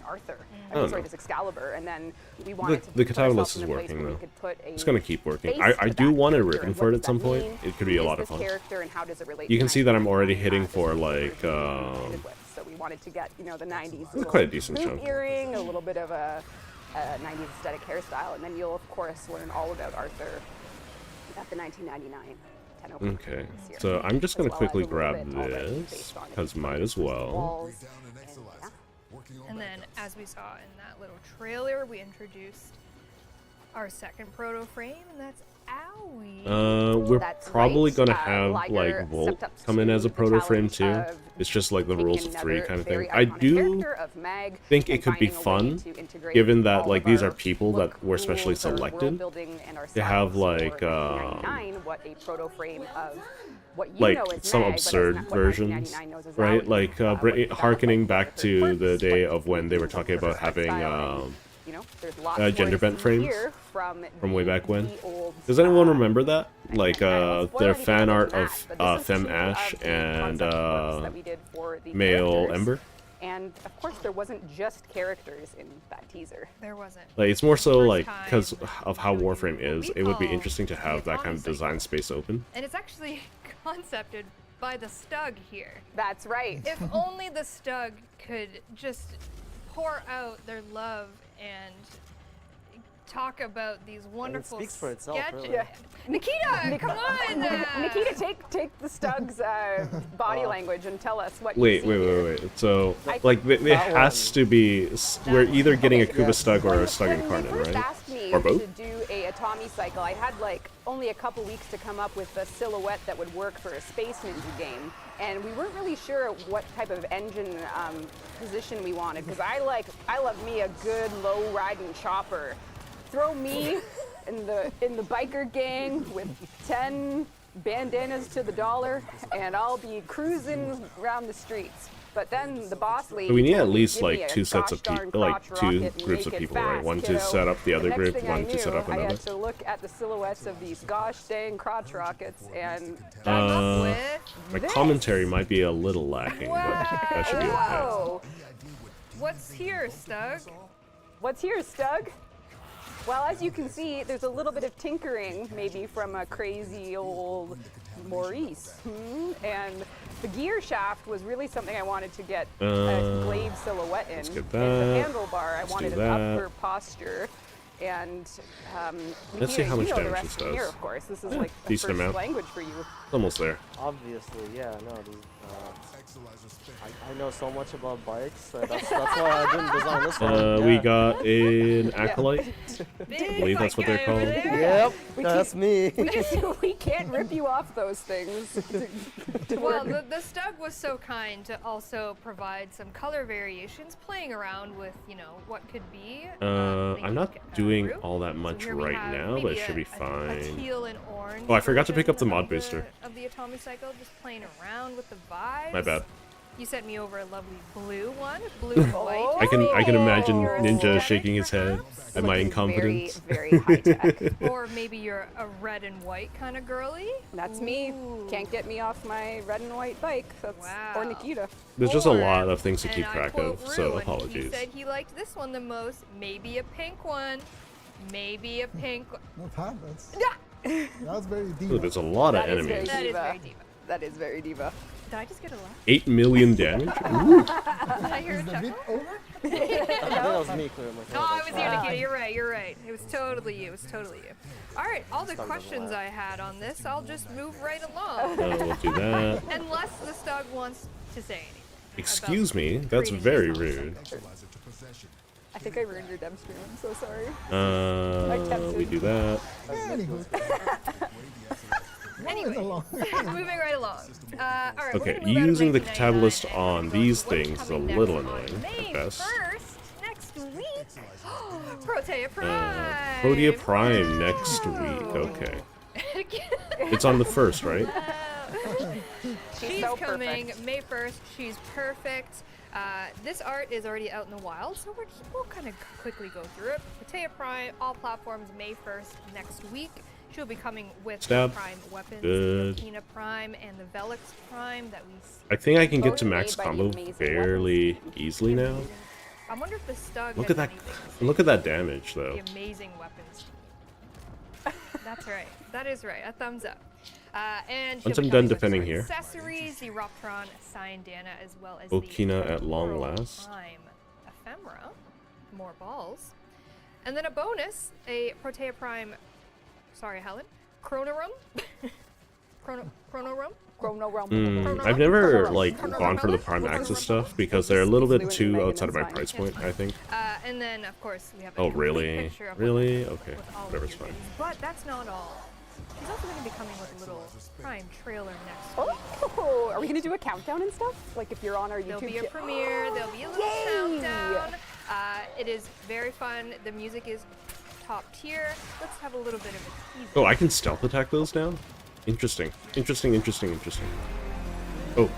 Arthur. Oh, Sorry, no. this Excalibur, and then we wanted to The put ourselves catalyst in is a place working, where we though. could put a It's gonna keep working. face I to do that want a character, ribbon and for what it does at some that point. mean? It could be a Who lot is of this fun. character and how does it relate You to can see that I'm already 1999 hitting as for, a like, character created with. So we wanted to get the 90s. It's quite a decent hoop chunk. earring, a little bit of a 90s aesthetic hairstyle, and then you'll of course learn all about Arthur at the 1999 TennoCon Okay, this year, so I'm just as gonna well as quickly a little grab bit already this, based on because it. might as well. Walls, and, yeah. And then, as we saw in that little trailer, we introduced our second proto frame, and that's Owie. We're That's probably right. gonna have Liger like Volt stepped up come in to as a the proto frame challenge too. of It's just like the picking rules of 3 another kind of very thing. I iconic do character of Mag think it and could be finding a way fun, to integrate given that all like of these our are people look, that were specially rules, our world selected building, and our to have styles like for 1999, what a proto frame of what you like know as some Mag, but as absurd what versions, 1999 knows as right? Audi, Like what did that look harkening like, back what are her to the quirks, day what of when they were was her talking about art having style, and, you know, there's lots more gender to bent see frames here from way the back when. old, Does anyone remember that? Like I won't spoil their anything fan about art that, of but this is Femme two Ash of the and concept works that we did for the Male characters. Ember? And of course, there wasn't just characters in that teaser. There wasn't. Like it's more so First like time because of how showing you Warframe what is, we it would be call interesting to have the that kind of autonomy design cycle. space open. And it's actually concepted by the Stug here. That's right. If only the Stug could just pour out their love and talk about these wonderful speaks for itself, sketches. really. Yeah. Nikita, come on! Nikita, take the Stug's body language and tell us what you Wait, see wait, here. wait, wait. So I- like it That has to be we're either getting a Okay. Kuba Stug or a When Stug they Incarnate, first right? asked me Or both? to do a Atomi cycle, I had like only a couple weeks to come up with a silhouette that would work for a Space Ninja game, and we weren't really sure what type of engine position we wanted, because I love me a good low riding chopper. Throw me in the biker gang with 10 bandanas to the dollar, and I'll be cruising around the streets. But then the boss lady. So we need told at me, least "Give me like a 2 sets of gosh darn people, like crotch 2 rocket and groups make of it people, right? fast, One to kiddo." set up the other next group, thing one I to set knew, up I another. had to look at the silhouettes of these gosh dang crotch rockets, and Come up Uh, with My commentary might be a little lacking, but that should be okay. whoa! what's here, Stug? What's here, Stug? Well, as you can see, there's a little bit of tinkering, maybe from a crazy old Maurice. And the gear shaft was really something I wanted to get a glaive silhouette in. let's get And the that. handlebar, I Let's wanted do an that. upper posture. And Let's see Nikita, how much you know the damage rest this from here, does. of course. This is like the Decent first amount. language for you. It's almost there. Obviously, yeah, no. I know so much about bikes. That's why I didn't design this one. We yeah. got an acolyte. I believe that's what they're called. Yep, We that's me. We can't rip you off those things. Well, the Stug was so kind to also provide some color variations, playing around with, you know, what could be. the I'm not unique, doing route. all that So much here we right have now, but maybe it should be a fine. teal and orange. Oh, I forgot to pick up the version mod of booster. Of the Atomi cycle, just playing around with the vibes. My bad. You sent me over a lovely blue one, blue and white. I can imagine Your Ninja aesthetic, shaking his head perhaps? at my Looking incompetence. Very, very high tech. Or maybe you're a red and white kind of girly. That's me. Ooh. Can't get me off my red and white bike. That's or Wow. Nikita. There's just a Or, lot of things to and keep I track quote of, so Ruin, apologies. He said he liked this one the most. Maybe a pink one. Maybe a pink one. Not hard. That's very deep. Ooh, there's a lot of That is very enemies. That is Diva. very diva. That is very diva. Did I just get a laugh? 8 million damage? Ooh. Did I hear a Is the chuckle? bit over? I think that was me clearing my Oh, throat. I was you, Nikita. You're right. You're right. It was totally you. It was totally you. All right. All the Stug doesn't questions laugh. I had on this, I'll just move right along. We'll do that. Unless the Stug wants to say anything. Excuse about me, that's creating very this rude. I think I ruined your dem stream. I'm so sorry. We do that. Anywho. Anyway, along. moving right along. All right, we're Okay, gonna move out of using the 1999 catalyst and on go to these what's things is a coming little next on annoying May at best. 1st, next week. Protea Prime. Protea Prime next week, okay. It's on the 1st, right? She's so coming perfect. May 1st. She's perfect. This art is already out in the wild, so we'll kind of quickly go through it. Protea Prime, all platforms, May 1st next week. She'll be coming with Stab. the Prime weapons, Good. the Kina Prime, and the Velix Prime that we see. I think I can get to Both max made by the combo amazing fairly easily now. I wonder if the Stug Look has at that! anything to say Look at that damage, though. the amazing weapons. That's right. That is right. A thumbs up. And she'll Once I'm be done coming with defending her here. accessories, the Roptron Cyandana, as well as Okina the at long Temporal last. Prime Ephemera, more balls, and then a bonus, a Protea Prime. Sorry, Helen. Chronorum. Chronorum. Chrono Realm. I've never like gone for the Prime Access stuff because they're a little bit too outside of my price point, I think. And then, of course, we have a Oh, complete really? picture of Really? what- Okay, with all of whatever, it's your fine. goodies. But that's not all. She's also going to be coming with a little Prime trailer next week. Oh, are we gonna do a countdown and stuff? Like if you're on our There'll YouTube be a channel? premiere, there'll be a little Yay! countdown. It is very fun. The music is top tier. Let's have a little bit of a teaser. Oh, I can stealth attack those now? Interesting. Interesting. Oh,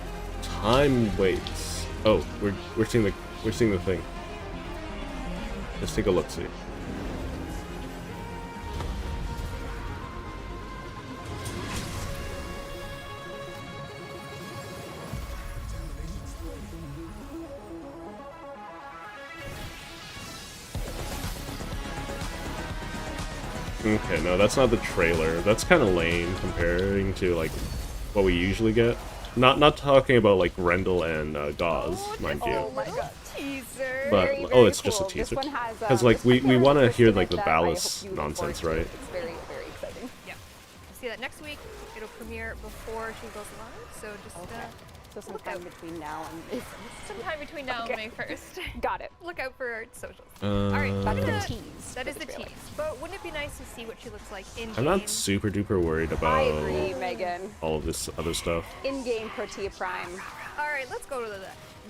time waits. Oh, we're seeing the thing. Let's take a look see. Okay, no, that's not the trailer. That's kind of lame comparing to like what we usually get. Not talking about like Rendell and Gauze, mind you. Oh my god. Teaser. But Very, oh, very it's just a cool. This teaser. one has, Because like this we one want to has a hear twist like in the it that I hope ballast you look nonsense, forward to. right? It's very, very exciting. Yeah. We'll see that next week. It'll premiere before she goes live, so just So look sometime out. between now and sometime between now and May 1st. got it. Look out for our socials. Alright, That's the gonna- tease. that for is the trailer. tease. But wouldn't it be nice to see what she looks like in I'm not super duper worried I agree, about Megan. all of this other stuff. In-game Protea Prime. Alright, let's go to the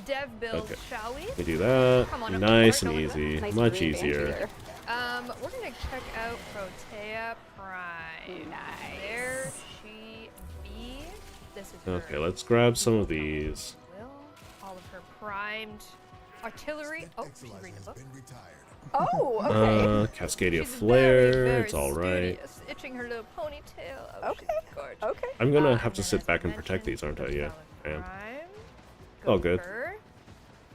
dev build, Okay. shall we? We do that. Come on up, Nice Mark, and go with easy. Nice Much green banshee easier. there. We're gonna check out Protea Prime. Nice. There she be. This is Okay, her let's grab some of these. will. All of her primed artillery. Oh, she's reading a book. Oh, okay. Cascadia She's Flare. very It's all right. studious, itching her little ponytail. Oh, Okay. she's gorgeous. Okay. I'm gonna And have to then sit as back we and protect these, aren't I? mentioned, Yeah, I am. Prime. Oh, Go good. her.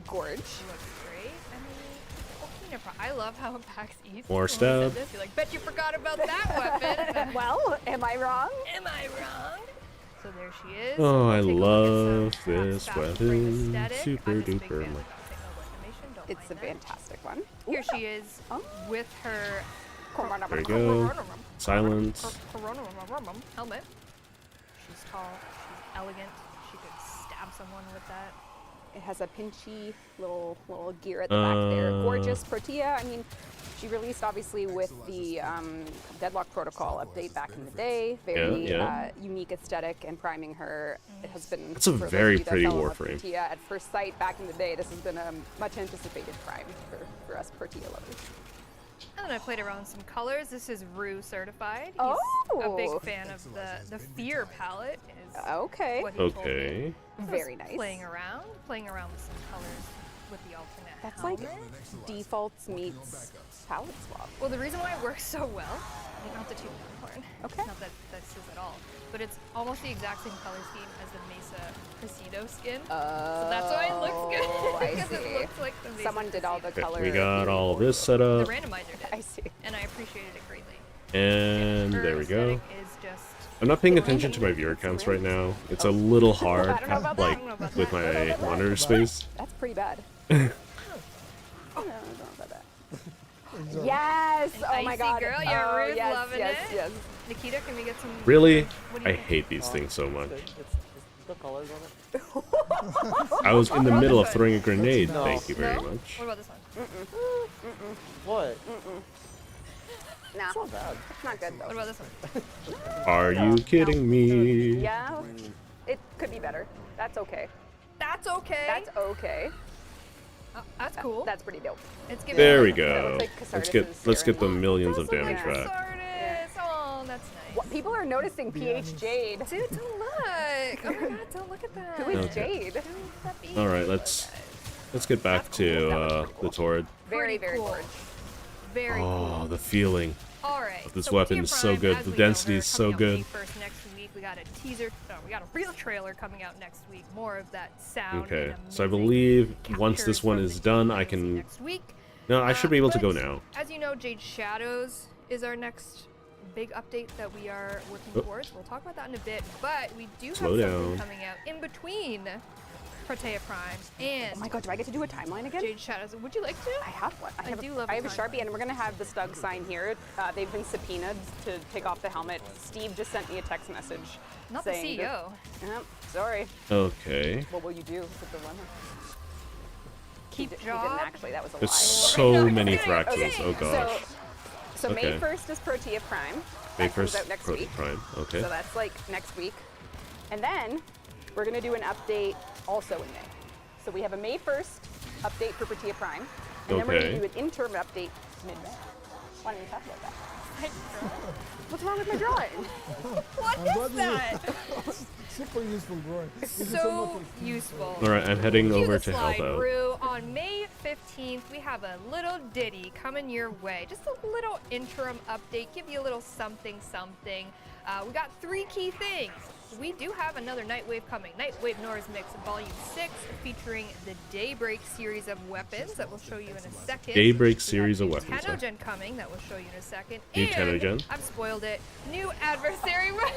Gorge. She looks great. I mean, I love how it packs east. More When we said stab. this, you're like, bet you forgot about that weapon. Well, am I wrong? Am I wrong? So there she is. Oh, I We'll take a love look at some this fast frame weapon. aesthetic. Super I'm just a big duper. fan I'm of like, the animation, don't It's a mind that. fantastic one. Here she is Oh. with her there you go. Silence. helmet. She's tall, she's elegant, she could stab someone with that. It has a pinchy little gear at the back there. Gorgeous Protea. I mean, she released obviously with the Deadlock Protocol update back in the day. Very Yeah. unique aesthetic, and priming her it has been. That's a for those very of you that pretty follow Warframe. Protea at first sight back in the day. This has been a much anticipated prime for us Protea lovers. And then I played around with some colors. This is Rue certified. He's a Oh. big fan of the Fear palette. Is Okay. what he told me. Okay. So I was Very nice. Playing around with some colors with the alternate That's helmet. like defaults meets palette swap. Well, the reason why it works so well, not to toot my horn, Okay. not that this is at all, but it's almost the exact same color scheme as the Mesa Presido skin. So that's why it looks good, Oh, I because it see. looks like the Mesa Someone did all the Presido. color. We got theory all for this you. set The up. randomizer did, I see. and I appreciated it greatly. And Her there we go. aesthetic is just I'm not paying attention to my viewer counts right now. It's a little hard, I don't know about that. like, I don't know about with that. my monitor space. That's pretty bad. No, I don't know about that. Yes! An Oh my icy god. girl, yeah, oh, Rue's yes, loving yes, it. yes. Nikita, can we get some? Really? What do you I think? hate these things so much. It's the colors on it. I was in the Oh, middle of that's throwing a grenade. No. Thank you very No? much. What about this one? What? Nah, It's not bad. it's not good What though. about this one? Are you kidding me? Yeah, it could be better. That's okay. That's okay. That's okay. Oh, that's cool. That's pretty dope. It's giving There we me- go. like Let's Casardis's get the Serenade. millions Does of look damage like back. Sardis. Oh, that's nice. What, people are noticing PH Jade. Dude, don't look. Oh my god, don't look at that. Who is Okay. Jade? All right, let's get back to the Tord. Very, Pretty very cool. gorge. Very Oh, cool. the feeling. All right. this so weapon Protea is so Prime, good. as The we know density her, is so coming out good. May 1st next week. We got a teaser. No, we got a real trailer coming out next week. More of that sound. Okay, and so I amazing believe once captures this one from is the done, team I you'll see can. next week. No, I should be able to go But now. As you know, Jade Shadows is our next big update that we are working Oh. towards. We'll talk about that in a bit, but we do Slow have something down. coming out in between Protea Prime and Oh my god, do I get to do a timeline again? Jade Shadows. Would you like to? I have one. I do love I have a the Sharpie, timeline. and we're gonna have the Stug sign here. They've been subpoenaed to take off the helmet. Steve just sent me a text message Not the E saying CEO. That, sorry. Okay. What will you do? It's a dilemma. Keep He didn't job. actually. That was a There's lie. so many Thraxes. Oh gosh. So May Okay. 1st is Protea Prime. May That comes 1st, out next Proto week. Prime. Okay. So that's like next week. And then we're going to do an update also in May. So we have a May 1st update for Protea Prime. And then we're going Okay. to do an interim update mid-May. Why don't we talk about that? What's wrong with my drawing? What I'm is glad that? Super useful drawing. Thank you So much. useful. All right, I'm heading Cue over the to slide, help out. Rue. On May 15th, we have a little ditty coming your way. Just a little interim update, give you a little something, something. We got 3 key things. We do have another Nightwave coming. Nightwave Nora's Mix Volume 6, featuring the Daybreak series of weapons that we'll show you in a second. Daybreak We have series of new weapons, huh? Tenogen coming that we'll show you in a second. New And Tenogen? I've spoiled it. New adversary weapons.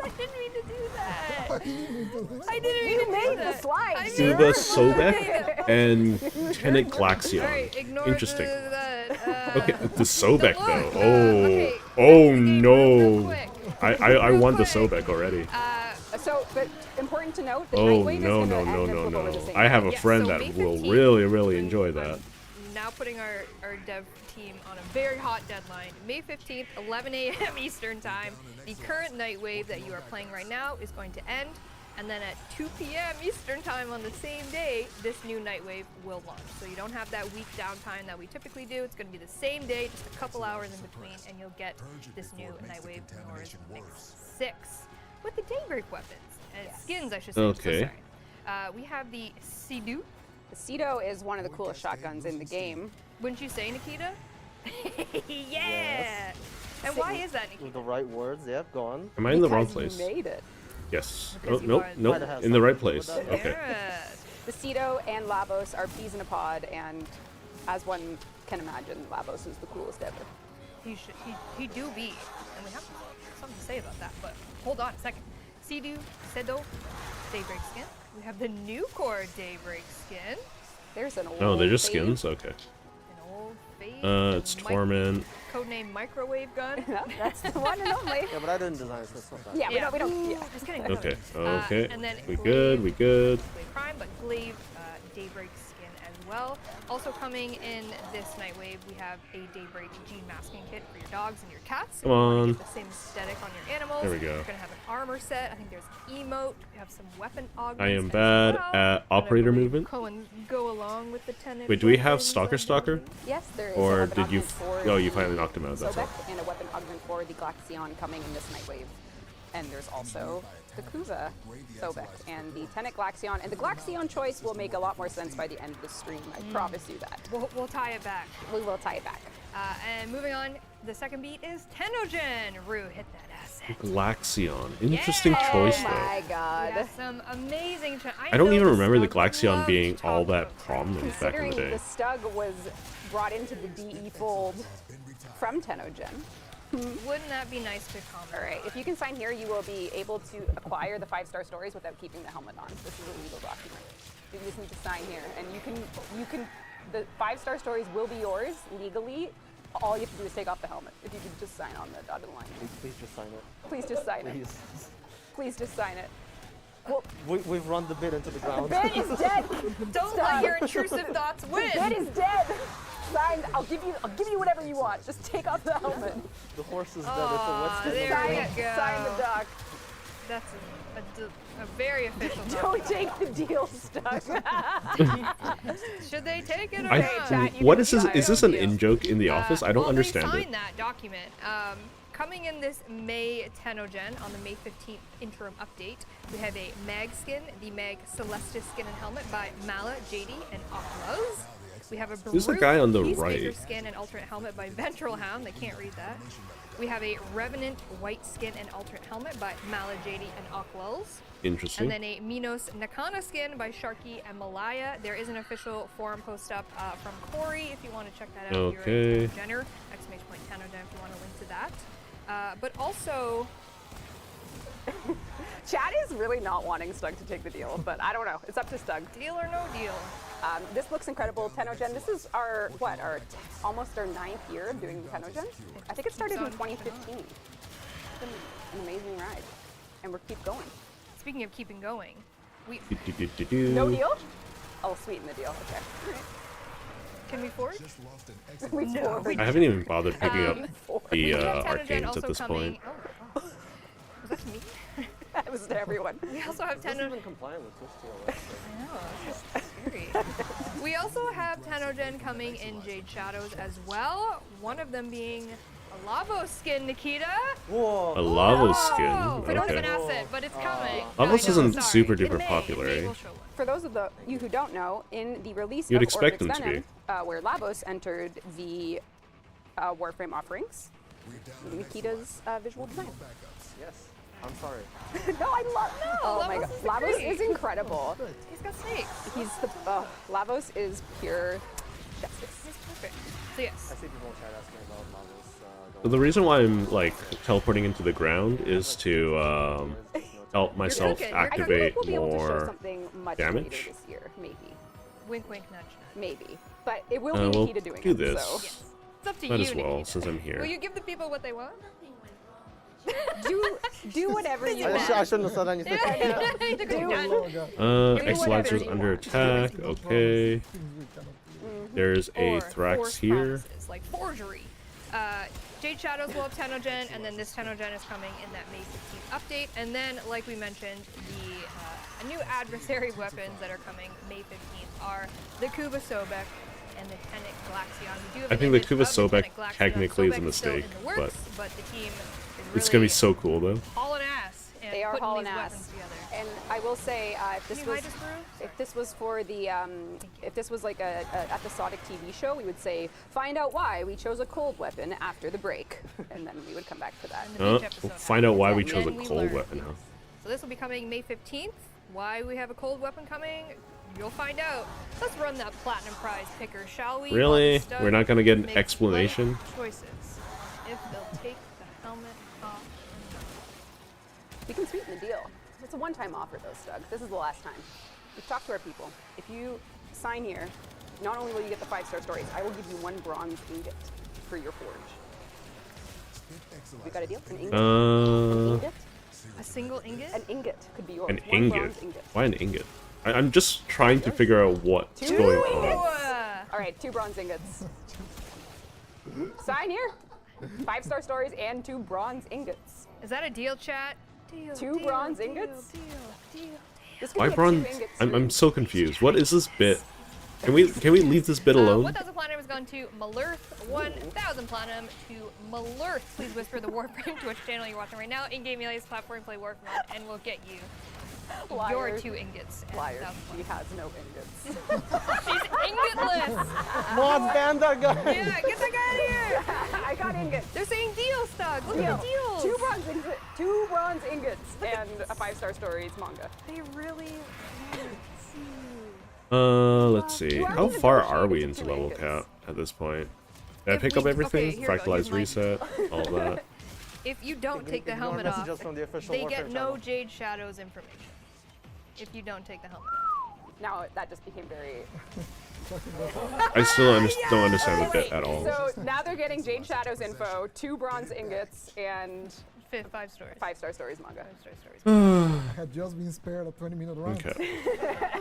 I didn't mean to do that. I didn't mean to do made the that. slide, I sir. made Suba the slide. Sobek and Tenet All right, Glaxion. ignore Interesting. Okay, Okay, the Sobek look, though. okay, Oh back to the game real no. quick. I Real want the quick. Sobek already. But important to note, the Oh Nightwave no is no going to no end and no flip over the no. same I have a Yeah, friend so that May will 15th, really enjoy that. Now putting our dev team on a very hot deadline. May 15th, 11 a.m. Eastern Time. The current Nightwave that you are playing right now is going to end. And then at 2 p.m. Eastern Time on the same day, this new Nightwave will launch. So you don't have that week downtime that we typically do. It's going to be the same day, just a couple hours in between, and you'll get this new Nightwave Nora's Mix 6 with the Daybreak weapons. Skins, I should say. I'm so Okay. sorry. We have the Sea-Doo. The Cedo is one of the coolest shotguns in the game. Wouldn't you say, Nikita? Yeah! And why is that, With Nikita? the right words, yeah, go on. Am I in the wrong Because place? you made it. Yes. Because Oh, you nope, are- nope. Might have In the right something to place. do with that. Okay. Yes. The Cedo and Lavos are peas in a pod, and as one can imagine, Lavos is the coolest ever. He do be. And we have something to say about that, but hold on a second. Sea-Doo, Cedo, Daybreak skin. We have the new core Daybreak skin. There's an old Oh, they're just fade. skins? Okay. An old fade. It's Torment. Codename Microwave Gun. Yeah, that's the one and only. Yeah, but I didn't design it, so it's not bad. Yeah, we don't. Yeah. Just kidding. Okay. Okay. And then We good. We good. Glaive Prime, but Glaive Daybreak skin as well. Also coming in this Nightwave, we have a Daybreak gene masking kit for your dogs and your cats. Come If you wanna on. get the same aesthetic on your animals. There we go. We're gonna have an armor set. I think there's an emote. We have some weapon augments. I am as bad well. at operator movement. Go along with the tenant. Wait, do we have weapons, Stalker I Stalker? believe. Yes, there is. a Or weapon did you? augment for Oh, you the finally knocked him out. That's all. Sobek and a weapon augment for the Glaxion coming in this Nightwave. And there's also the Kuza Sobek and the Tenet Glaxion. And the Glaxion choice will make a lot more sense by the end of the stream. I promise you that. We'll tie it back. We will tie it back. And moving on, the second beat is Tenogen. Rue, hit that asset. Glaxion. Interesting choice Oh though. my We god. have some amazing. I don't know even the remember the Stug Glaxion loves being to all talk that about prominent back in Considering the day. the Stug was brought into the DE fold from Tenogen. Wouldn't that be nice to comment? All right, if you can sign here, you will be able to acquire the 5-star stories without keeping the helmet on. This is a legal document. You just need to sign here, and you can. The 5-star stories will be yours legally. All you have to do is take off the helmet. If you could just sign on the dotted line. Please just sign it. Please just sign it. Please. Please just sign it. Well, We've run the bid into the ground. Ben is dead. Don't Stop. let your intrusive thoughts win. Ben is dead. Signed. I'll give you whatever you want. Just take off the helmet. The horse is dead. Aw, It's a there wet we skin. go. Sign the doc. That's a very official. Don't take the deal, Stug. Should they take it or I, not? Chat, you what can is this? try Is it. this an in joke in the office? I don't well, understand they it. signed that document. Coming in this May Tenogen on the May 15th interim update, we have a Mag skin, the Mag Celestis skin and helmet by Mala, JD, and Aquas. We have a Who's the Baruch guy on the Peacemaker right? skin and alternate helmet by Ventral Hound. They can't read that. We have a Revenant white skin and alternate helmet by Mala, JD, and Aquas. Interesting. And then a Minos Nakana skin by Sharky and Malaya. There is an official forum post up from Corey if you want to check that out. If Okay. you're a Jenner, exclamation point Tenogen if you want to link to that. But also, Chad is really not wanting Stug to take the deal, but I don't know. It's up to Stug. deal or no deal? This looks incredible. Tenogen, this is our almost our 9th year of doing Tenogen. I think it started in 2015. It's been an amazing ride, and we'll keep going. Speaking of keeping going, we No deal? I'll sweeten the deal. Okay. Can we forge? We forward. I haven't even bothered picking up We the have Tenogen arcanes also at this coming. point. Oh. Was that to me? That was to everyone. We also have This Tenogen. isn't compliant with Twitch TLS. I know, it's just scary. We also have Tenogen coming in Jade Shadows as well. One of them being a Lavos skin, Nikita. Whoa. A Lavos Oh, skin. we don't have an Okay. asset, but it's coming. Lavos I know, isn't sorry. super In duper May, popular, in May eh? we'll show one. For those of you who don't know, in the release You'd of expect Oryx them to be. Venom, where Lavos entered the Warframe offerings, Nikita's visual design. Yes. I'm sorry. No, I love. No, Oh my Lavos god, is Lavos great. is incredible. He's got snakes. He's the Lavos is pure justice. He's perfect. So yes. I see people in chat asking about Lavos. So the reason why I'm like teleporting into the ground is to help myself okay. I feel like activate we'll be able to show more. something much damage? later this year, maybe, Wink, wink, nudge, nudge. maybe. But it will be We'll Nikita doing do it. this. So Yes. It's up to Might you, as well, Nikita. since I'm Will here. you give the people what they want? do whatever you I want. shouldn't have said anything. He took a nudge. Oh my god. X Lancers under attack. Okay. There's a Or Thrax force here. promises, like forgery. Jade Shadows will have Tenogen, and then this Tenogen is coming in that May 15th update. And then, like we mentioned, a new adversary weapons that are coming May 15th are the Kuva Sobek and the Tenet Glaxion. We do have I an think the image Kuva of the Sobek Tenet Glaxion. technically is a Sobek still mistake, in the works, but the team is It's gonna be really so cool though. hauling ass and They are putting hauling these ass. weapons together. And I will say, if Can this you was hide us, Brew? if this was for the if this was like a episodic TV show, we would say find out why we chose a cold weapon after the break, and then we would come back to that. In the beach episode Find out why we afterwards. chose a Then we cold learn. weapon, huh? So this will be coming May 15th. Why we have a cold weapon coming, you'll find out. Let's run that platinum prize picker, shall we? Really? While the stud We're not gonna get an makes explanation? life choices. If they'll take the helmet off or not. We can sweeten the deal. It's a one-time offer, though, Stug. This is the last time. We've talked to our people. If you sign here, not only will you get the 5-star stories, I will give you 1 bronze ingot for your forge. We got a deal? An ingot? An ingot? A single ingot? An ingot could be yours. An 1 ingot. bronze ingot. Why an ingot? I'm just trying to figure out what's Two going ingots. on. All right, 2 bronze ingots. Sign here. 5-star stories and 2 bronze ingots. Is that a deal, chat? Deal, 2 bronze ingots? Deal. This could Why be a 2 bronze? ingot I'm stream. so confused. What is this bit? Can we leave this bit alone? 1,000 platinum has gone to Malurth. 1,000 platinum to Malurth. Please whisper the Warframe Twitch channel you're watching right now. In-game alias platform, play Warframe, and we'll get you your Liar. 2 ingots. and Liar. 1,000 She platinum. has no ingots. She's ingotless. Mods ban that guy! Yeah, get that guy out of here. I got ingots. They're saying deal, Stug. Look at the deals. 2 bronze ingots, 2 bronze ingots, and a 5-star stories manga. They really. Let's see. You How already far are we negotiated into two level ingots. cap at this point? Did I If pick we- up everything? okay, here we go. Fractalized Here's reset, all that. If you don't Ignore take the helmet off, messages from the official they get Warframe no channel. Jade Shadows information. If you don't take the helmet off. Now that just became very. I still don't understand the bit at all. So now they're getting Jade Shadows info, 2 bronze ingots, and 5 stories. 5-star stories manga. 5-star stories. I had just been spared a 20-minute round. Okay.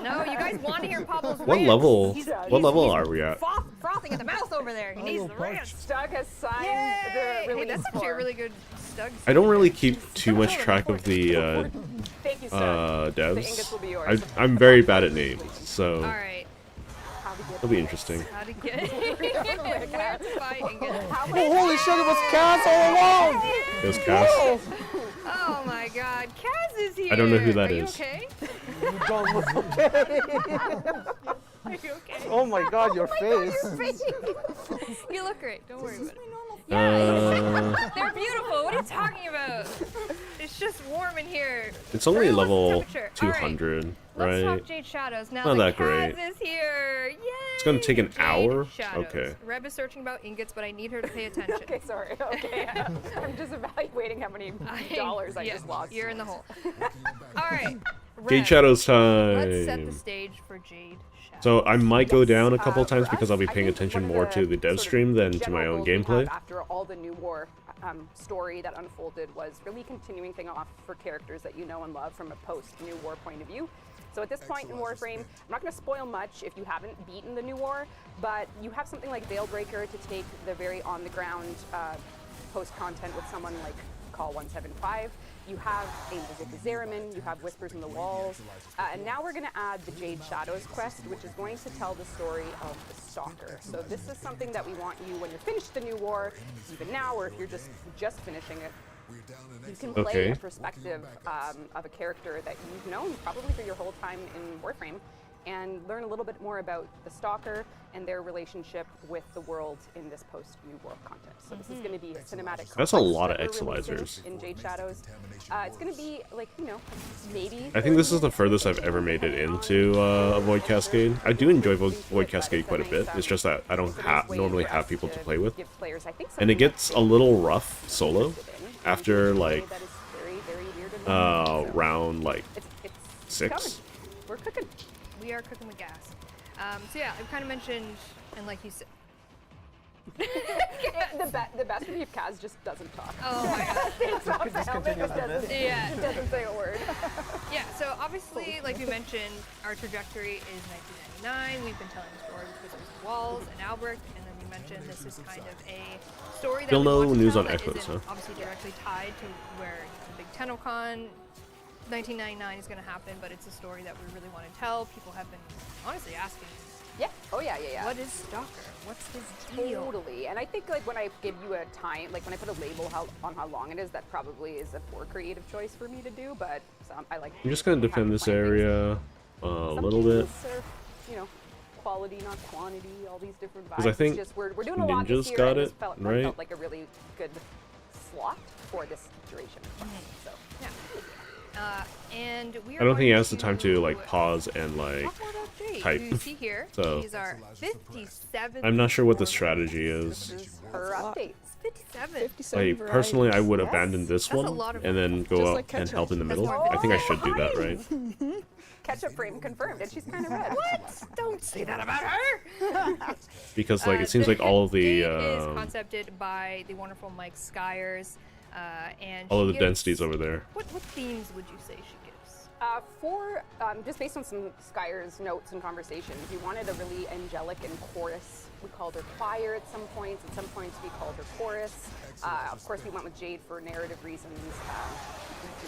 No, you guys want to hear Pablo's What rants. level? He's What level are we at? frothing at the mouth over there. He needs the rants. Stug has signed Yay! the Hey, release that's actually a form. really good Stug. I don't really keep too much track of the Thank you, Stug. The ingots devs. will be yours. I'm very bad at names, All so right. How to get it'll be interesting. How to get where to buy ingots. How Oh, holy shit, it was Cass all along! It was Cass. Oh my God, Kaz is here. I don't know who that Are you is. okay? You don't look okay. Are you okay? Oh my god, your face. You look great. Don't worry about it. They're beautiful. What are you talking about? It's just warm in here. It's only What's the level temperature? All right, 200, Let's right? talk Jade Shadows. Now Not that that great. Kaz is here. Yay! It's gonna take an Jade hour? Shadows. Okay. Reb is searching about ingots, but I need her to pay attention. Okay, sorry. Okay, I'm just evaluating how many dollars I yeah, just lost. You're in the hole. All right. Jade Reb, Shadows Let's set the time. stage for Jade Shadows. So I might go down a couple For times because I'll be us, I paying think attention one of more to the dev sort of stream than to my general own goals we have gameplay. After all the new war story that unfolded was really continuing things off for characters that you know and love from a post-new war point of view. So at this point in Warframe, I'm not going to spoil much if you haven't beaten the new war, but you have something like Veilbreaker to take the very on-the-ground post-content with someone like Call 175. You have a Zeramin, you have Whispers in the Walls, and now we're going to add the Jade Shadows quest, which is going to tell the story of the Stalker. So this is something that we want you, when you're finished the new war, even now, or if you're just finishing it, you can play a perspective of a character that you've known probably for your whole time in Warframe, and learn a little bit more about the Stalker and their relationship with the world in this post-New World content. So this is going to be a cinematic. That's a lot of complex that we're releasing Exilizers. in Jade Shadows. It's going to be like, you know, maybe. I think this is the furthest I've ever made it into Void Cascade. I do enjoy Void Cascade quite a bit. It's just that I don't normally have people to play with. And it gets a little rough solo after like round like It's 6. coming. We're cooking. We are cooking with gas. So yeah, I've kind of mentioned, and like you said, The best would be if Kaz just doesn't talk. oh my god. Takes off the helmet and doesn't, Yeah. doesn't say a word. Yeah, so obviously, like we mentioned, our trajectory is 1999. We've been telling the story with Whispers of Walls and Albrecht, and then we mentioned this is kind of a story that Still we no want to news tell on that Echoes, isn't huh? obviously directly tied to where the big TennoCon 1999 is going to happen, but it's a story that we really want to tell. People have been honestly asking, Yeah. Oh yeah. what is Stalker? What's his deal? Totally. And I think like when I give you a time, like when I put a label on how long it is, that probably is a poor creative choice for me to do. But I like. I'm just gonna defend this area a little bit. You know, quality, not quantity. All these different vibes. 'Cause I think it's just, we're doing a lot this Ninjas year, got and this it, felt right? like a really good slot for this duration. So. Yeah. And we are I don't think he going has the time to like pause and like talk more about Jade. type. You see here, So, these are 57. I'm not sure what the strategy is. This is her updates. 57. Like personally, I would Yes. abandon this That's a one lot of and then go Just up like and ketchup. help in the That's middle. more I think I should do that, right? Ketchup frame confirmed, and she's kind of red. Don't say that about her. Because like it seems like all of the Jade is concepted by the wonderful Mike Skyers, and all of she the gives- densities over there. What themes would you say she gives? For just based on some Skyers notes and conversations, we wanted a really angelic and chorus. We called her choir at some points. At some points, we called her chorus. Of course, we went with Jade for narrative reasons.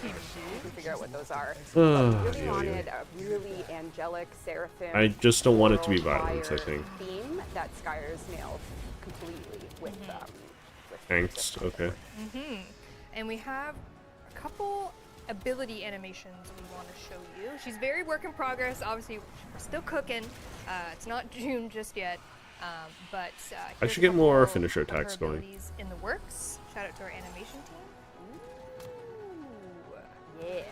You can figure out what those are. But we really wanted a really angelic seraphim. I just don't want it to be choral violence, I choir think. Theme that Skyers nailed completely with Angst, okay. And we have a couple ability animations we want to show you. She's very work in progress. Obviously, we're still cooking. It's not June just yet, but here's should a get more couple finisher of her attacks going. abilities in the works. Shout out to our animation team. Yeah.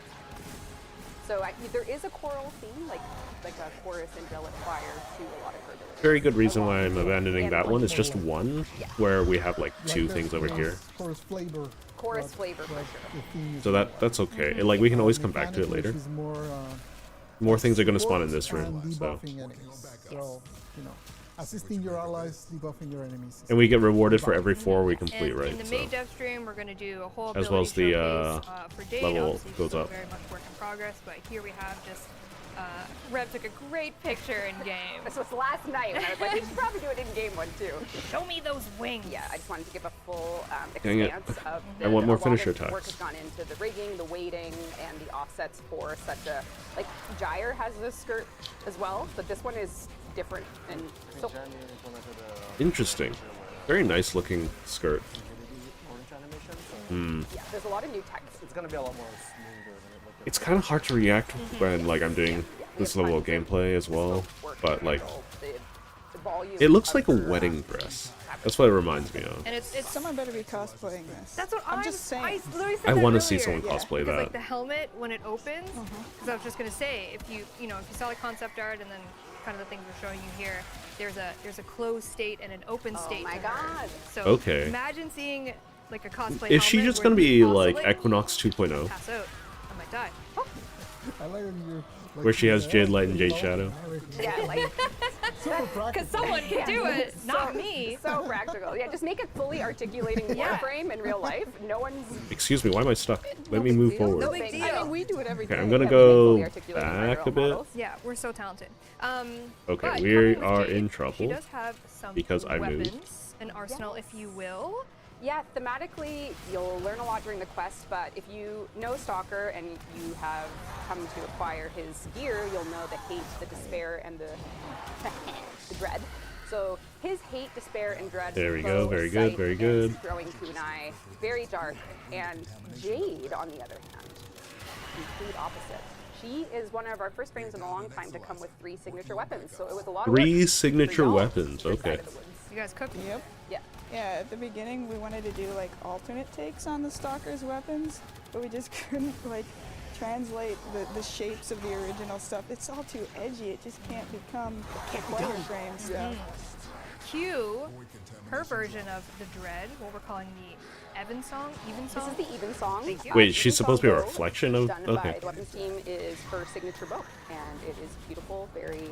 So there is a choral theme, like a chorus angelic choir to a lot of her abilities. Very good reason why I'm abandoning that one. It's just one where we have like two things over here. Chorus flavor. Chorus flavor for but sure. the theme is So that's okay. And, like we can always come back to it later. Which is more, More things are gonna spawn in support this room. and So debuffing enemies. So, you know, assisting your allies, debuffing your enemies. and we get rewarded for every 4 we complete, And right? in the So May Dev stream, we're going to do a whole As well as the, ability showcase, for Jade. level Obviously, goes still up. very much work in progress, but here we have just Rev took a great picture in game. This was last night, and I was like, we should probably do it in game one too. Show me those wings. Yeah, I just wanted to give a full Dang it. expanse of I want more a lot finisher of work attacks. has gone into the rigging, the weighting, and the offsets for such a like Gyre has this skirt as well, but this one is different and so interesting. Very nice looking skirt. yeah, there's a lot of new tech. It's gonna be a lot more smoother than it looked. It's kind of hard to react when like I'm doing this level of gameplay as well, but like The volume it looks of like a her, wedding dress. That's what it reminds me of. And it's Someone better be cosplaying this. that's what I'm just saying. I literally said I that want to see earlier. someone cosplay Because like that. the helmet when it opens, because I was just gonna say if you know if you saw the concept art and then kind of the things we're showing you here, there's a closed state and an open state. my to her. God. So Okay. imagine seeing like a cosplay. Is she helmet just where gonna you be like oscillate, Equinox 2.0, pass out. I might die. I like when you, like, where she has yeah, Jade Light and Jade low Shadow? narrative. Yeah, like Super practical. Because someone can do it, not me. So practical. Yeah, just make it fully articulating Yeah. Warframe in real life. No one's. Excuse me, why am I stuck? Let me move forward. No big deal. I mean, we do it every day. Okay, I'm gonna Yeah, we go fully articulate back our a bit. models. Yeah, we're so talented. Okay, but we coming with are Jade, in She trouble does have some because I moved. weapons, an arsenal, if you will. Yeah, thematically, you'll learn a lot during the quest, but if you know Stalker and you have come to acquire his gear, you'll know the hate, the despair, and the dread. So his hate, despair, and dread. There we go, bow, very good, sight, very and good. Throwing kunai, very dark. And Jade, on the other hand, complete opposite. She is one of our first frames in a long time to come with 3 signature weapons. So it was a lot of work 3 for signature y'all, weapons, your side okay. of the woods. You guys cook? Yep. Yeah. Yeah, at the beginning we wanted to do like alternate takes on the Stalker's weapons, but we just couldn't like translate the shapes of the original stuff. It's all too edgy. It just can't become Warframe stuff. Q, her version of the Dread, what we're calling the Even song. This is the Even song. Thank you. Wait, Even she's supposed to be a song bow, reflection of... done by Okay. the weapons team is her signature bow, and it is beautiful, very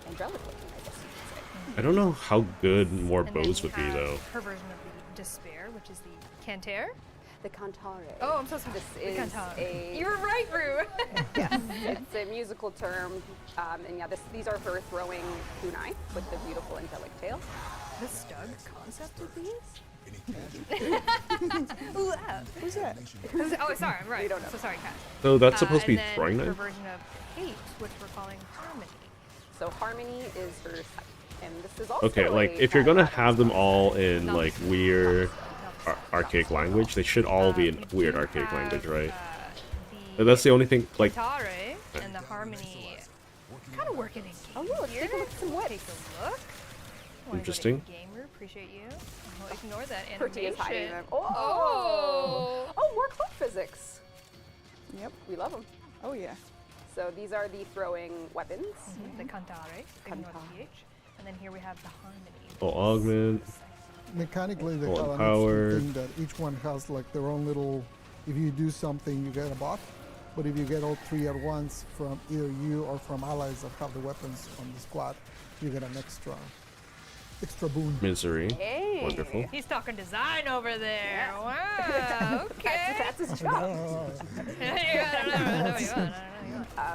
angelic looking, I guess you could say. I don't know how good more And then bows you would be, have though. her version of the Despair, which is the Canter. The Cantare. Oh, I'm so sorry. This The is Cantare. a You were right, Rue. yes, it's a musical term, and yeah, these are her throwing kunai with the beautiful angelic tail. The Stug concept of these? Ooh, Who's that? oh, sorry, I'm right. We don't know. So sorry, Kat. So that's supposed to be and then throwing her knife? version of Hate, which we're calling Harmony. So Harmony is her sight, and this is also Okay, like, a if you're bad gonna weapon. have them all in, Not like, the- weird not the- archaic language, they should all be in you weird do archaic have, language, right? The But that's the only thing, like... Tare and the Harmony kind of working in game. Oh yeah, let's take a look at some Take whips. a look. Interesting. Gamer, appreciate you. I'll ignore that Pretty animation. is hiding them. Oh. Oh, more cloak physics. Yep. We love them. Oh yeah. So these are the throwing weapons. The Cantare, ignore the PH. And then here we have the Harmony. Oh, augment. Mechanically, they Full have an power. interesting thing that each one has like their own little. If you do something, you get a buff. But if you get all 3 at once from either you or from allies that have the weapons on the squad, you get an extra boon. Misery. Hey. Wonderful. He's talking design over there. Yeah. Wow. Okay. That's his job.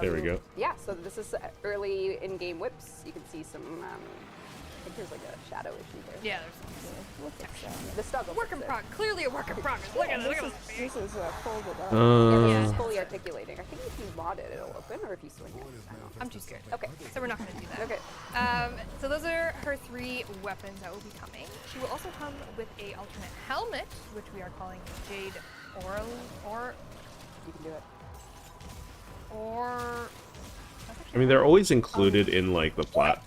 There we go. Yeah, so this is early in-game whips. You can see some, I think there's like a shadow issue there. Yeah, there's We'll fix that. The stug will work fix in it. progress. Clearly a work in progress. Look at it. Look at This is folded up. Yeah, this is Uh, fully articulating. I think if you mod it, it'll open, or if you swing it. I don't know. I'm too scared. Okay. So we're not going to do that. Okay. So those are her 3 weapons that will be coming. She will also come with a alternate helmet, which we are calling Jade Oral or You can do it. I mean, they're always included in, like, the plat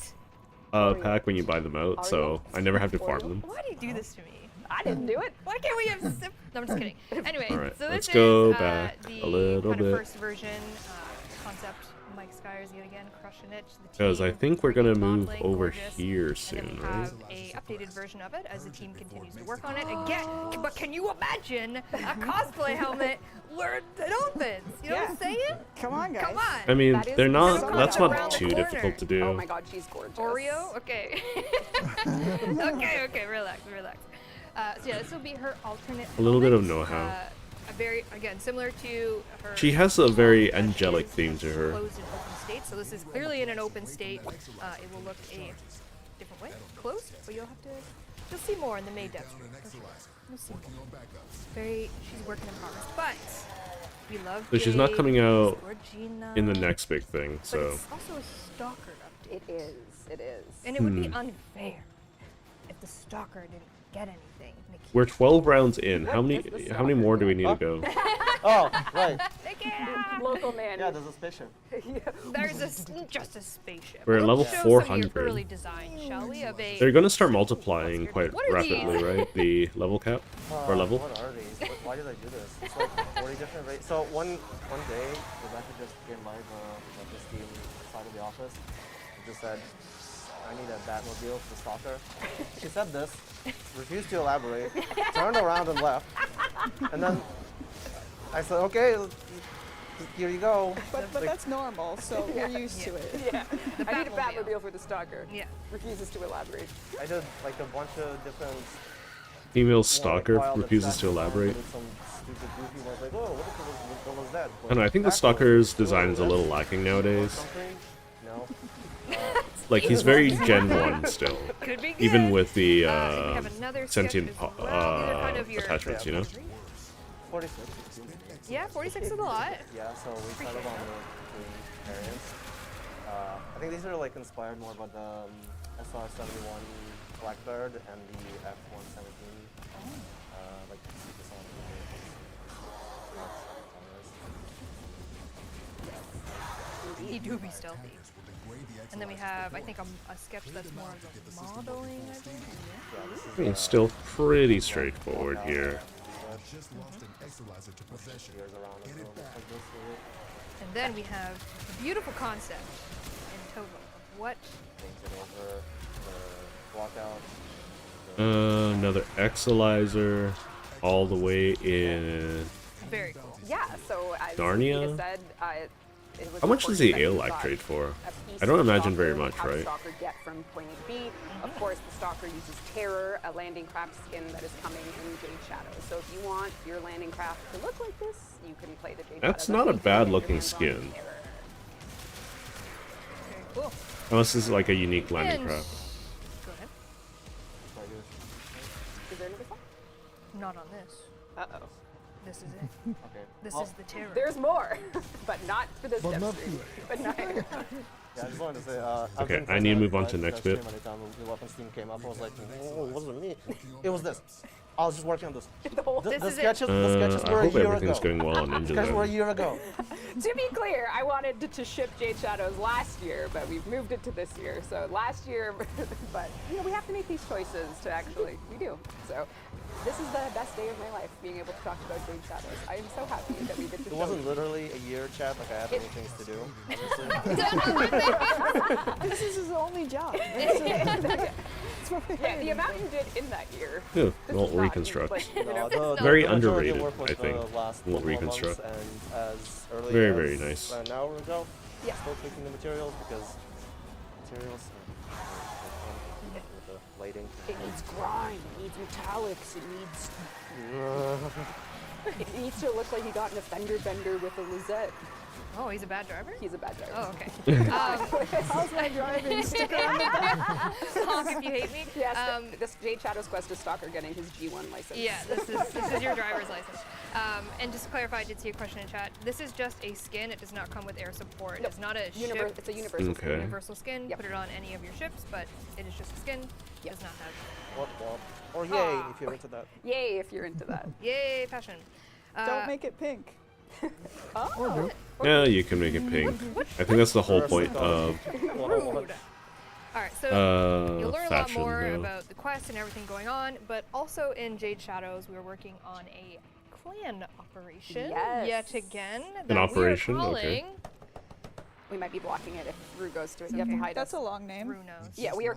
pack when you buy them out, so I never have to farm them. Why do you do this to me? I didn't do it. Why can't we have no, I'm just kidding. Anyway, Alright, so let's this go is back the a little kind of bit. first version concept. Mike Skyers yet again crushing it. Because I think we're gonna move modeling, over gorgeous. here And soon, then we right? have a updated version of it as the team continues to work on it again. But can you imagine a cosplay helmet where it opens? You know what I'm saying? Come on, guys. Come on. I mean, That is they're not... so That's around not the too corner. difficult to do. Oh my god, she's gorgeous. Oreo? Okay. okay, relax. So yeah, this will be her alternate A little bit of helmet. know-how. A very, again, similar to her... She has a very that angelic is theme to her. Closed in open state, so this is clearly in an open state. It will look a different way, closed, but you'll see more in the May depth. You'll see more. She's working in progress, but we love So she's not Jade, coming out Georgina, in the next big thing, but so... it's also a stalker update. It is. And it would be unfair if the stalker didn't get anything. Nikki. We're 12 rounds in. How many more do we need to go? Oh, right. Local man. Yeah, there's a spaceship. There's just a spaceship. We're at level Show some of your 400. early design, shall we? Of a They're gonna start multiplying quite What are rapidly, these? right? The level cap? Or level? What are these? Why did I do this? It's like 40 different rates. So one day, Rebecca just came by the Steam side of the office and just said, I need a Batmobile for Stalker. She said this, refused to elaborate, turned around and left. And then I said, okay, Here you go. But that's normal, so we're used to it. Yeah. The I need a Batmobile. Batmobile for the stalker. Yeah. Refuses to elaborate. I did like a bunch of different. Female stalker wild refuses to abstractions around elaborate. with some stupid goofy ones like, oh, what was that? I don't know, I think the Backwards. stalker's design Oh, is a little that's- lacking nowadays. something? No. Like, he's very Gen 1 still. Could be good. Even with the and we have another sketch sentient as well. These are kind of your- attachments, you know? 46. Yeah, 46 is a lot. Yeah, so we started on the green variants. I think these are like inspired more by the SR-71 Blackbird and the F-117. Like supersonic vehicles. He do be stealthy. And then we have, I think, a sketch that's more of the modeling, I think. Yeah, this is I mean, it's still pretty straightforward here. years around it, so it looks like this with it. And then we have a beautiful concept in Tovo of what Painted over the walkout. Another Exalizer all the way in... very cool. Yeah, so as Narnia? Peter said, it was How much does reported the that he AOLAC thought trade for? a piece I don't of imagine Stalker very would much, have right? Stalker get from point A to B. Of course, the Stalker uses Terror, a landing craft skin that is coming in Jade Shadow. So if you want your landing craft to look like this, you can play the Jade That's Shadow. not a Get bad your looking hands on skin. Terror. Very cool. Unless this is like a unique And landing craft. go ahead. Is there another song? Not on this. Uh-oh. This is it. Okay. This Well, is the terror. There's more, but not for this But dev not stream. here. But not here. Yeah, I just wanted to say, I've Okay, been I need to playing move on that to the next stream bit. By the time the weapons team came up, I was like, oh, it wasn't me. It was this. I was just working on this. The whole The, This the is it. sketches, the sketches I were a hope year everything's ago. going well on Ninja Sketches were a then. year ago. To be clear, I wanted to ship Jade Shadows last year, but we've moved it to this year. So last year, but you know, we have to make these choices to actually, we do. So this is the best day of my life, being able to talk about Jade Shadows. I am so happy that we get to It show wasn't literally a year, chat. Like I had many things to do. Obviously. This is his only job. Yeah, the amount you did in that year. Yeah, this we'll is not, reconstruct. like, you know, No, Very the majority of underrated, work was I think. The last We'll couple of months, reconstruct. and as early Very, as very nice. An hour ago, Yeah. still tweaking the materials because materials with the lighting. It needs grime, it needs metallics, it needs it needs to look like he got in a fender bender with a Lizette. Oh, he's a bad driver? He's a bad driver. Oh, okay. How's my driving? Stick around the back. Honk if you hate me. Yes, this Jade Shadow's quest is Stalker getting his G1 license. Yeah, this is your driver's license. And just to clarify, I did see a question in chat. This is just a skin. It does not come with air support. Nope. It's not a ship. It's a universal Okay. skin. Universal skin. Yep. Put it on any of your ships, but it is just a skin. Yep. Does not have. What? Or yay Aw. if you're into that. Yay, if you're into that. Yay, passion. Don't make it pink. Oh. Yeah, you can make it pink. I think that's the whole point of Rude. Alright, so you'll learn a lot fashion, more though. about the quest and everything going on, but also in Jade Shadows, we were working on a clan operation Yes. yet again. An that operation? We are Okay. calling We might be blocking it if Rue goes to it. You have to hide That's us. a long name. Rue knows. Yeah, we are.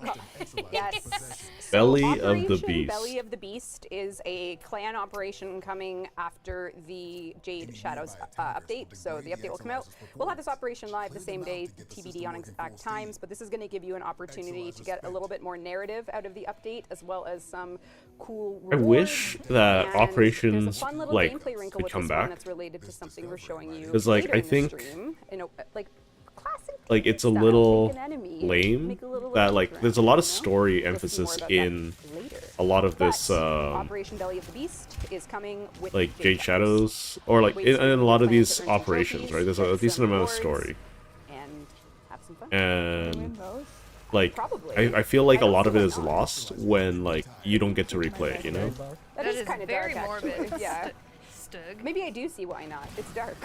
Yes. Belly So of the Operation Beast. Belly of the Beast is a clan operation coming after the Jade Shadows update. So the update will come out. We'll have this operation live the same day, TBD on exact times. But this is going to give you an opportunity to get a little bit more narrative out of the update, as well as some cool I rewards. wish that And operations, there's a fun little like, gameplay wrinkle could with come this back. one that's related to something we're showing you 'Cause, like, later I in the think- stream. You know, like classic. Like, it's a style. little Take an enemy, lame make a little that, event like, around there's a it, lot of you know? story You'll see more emphasis about in that later. a lot of But this, Operation Belly of the Beast is coming with like, Jade Shadows, or, like, in a lot of these operations, right? There's a decent amount of story. And have some fun. Win And, those. like, Probably. I feel like I a don't lot of see it why is not. lost when, like, you don't get to replay it, you know? That is kind of very dark, morbid. actually. Yeah. Stug. Maybe I do see why not. It's dark.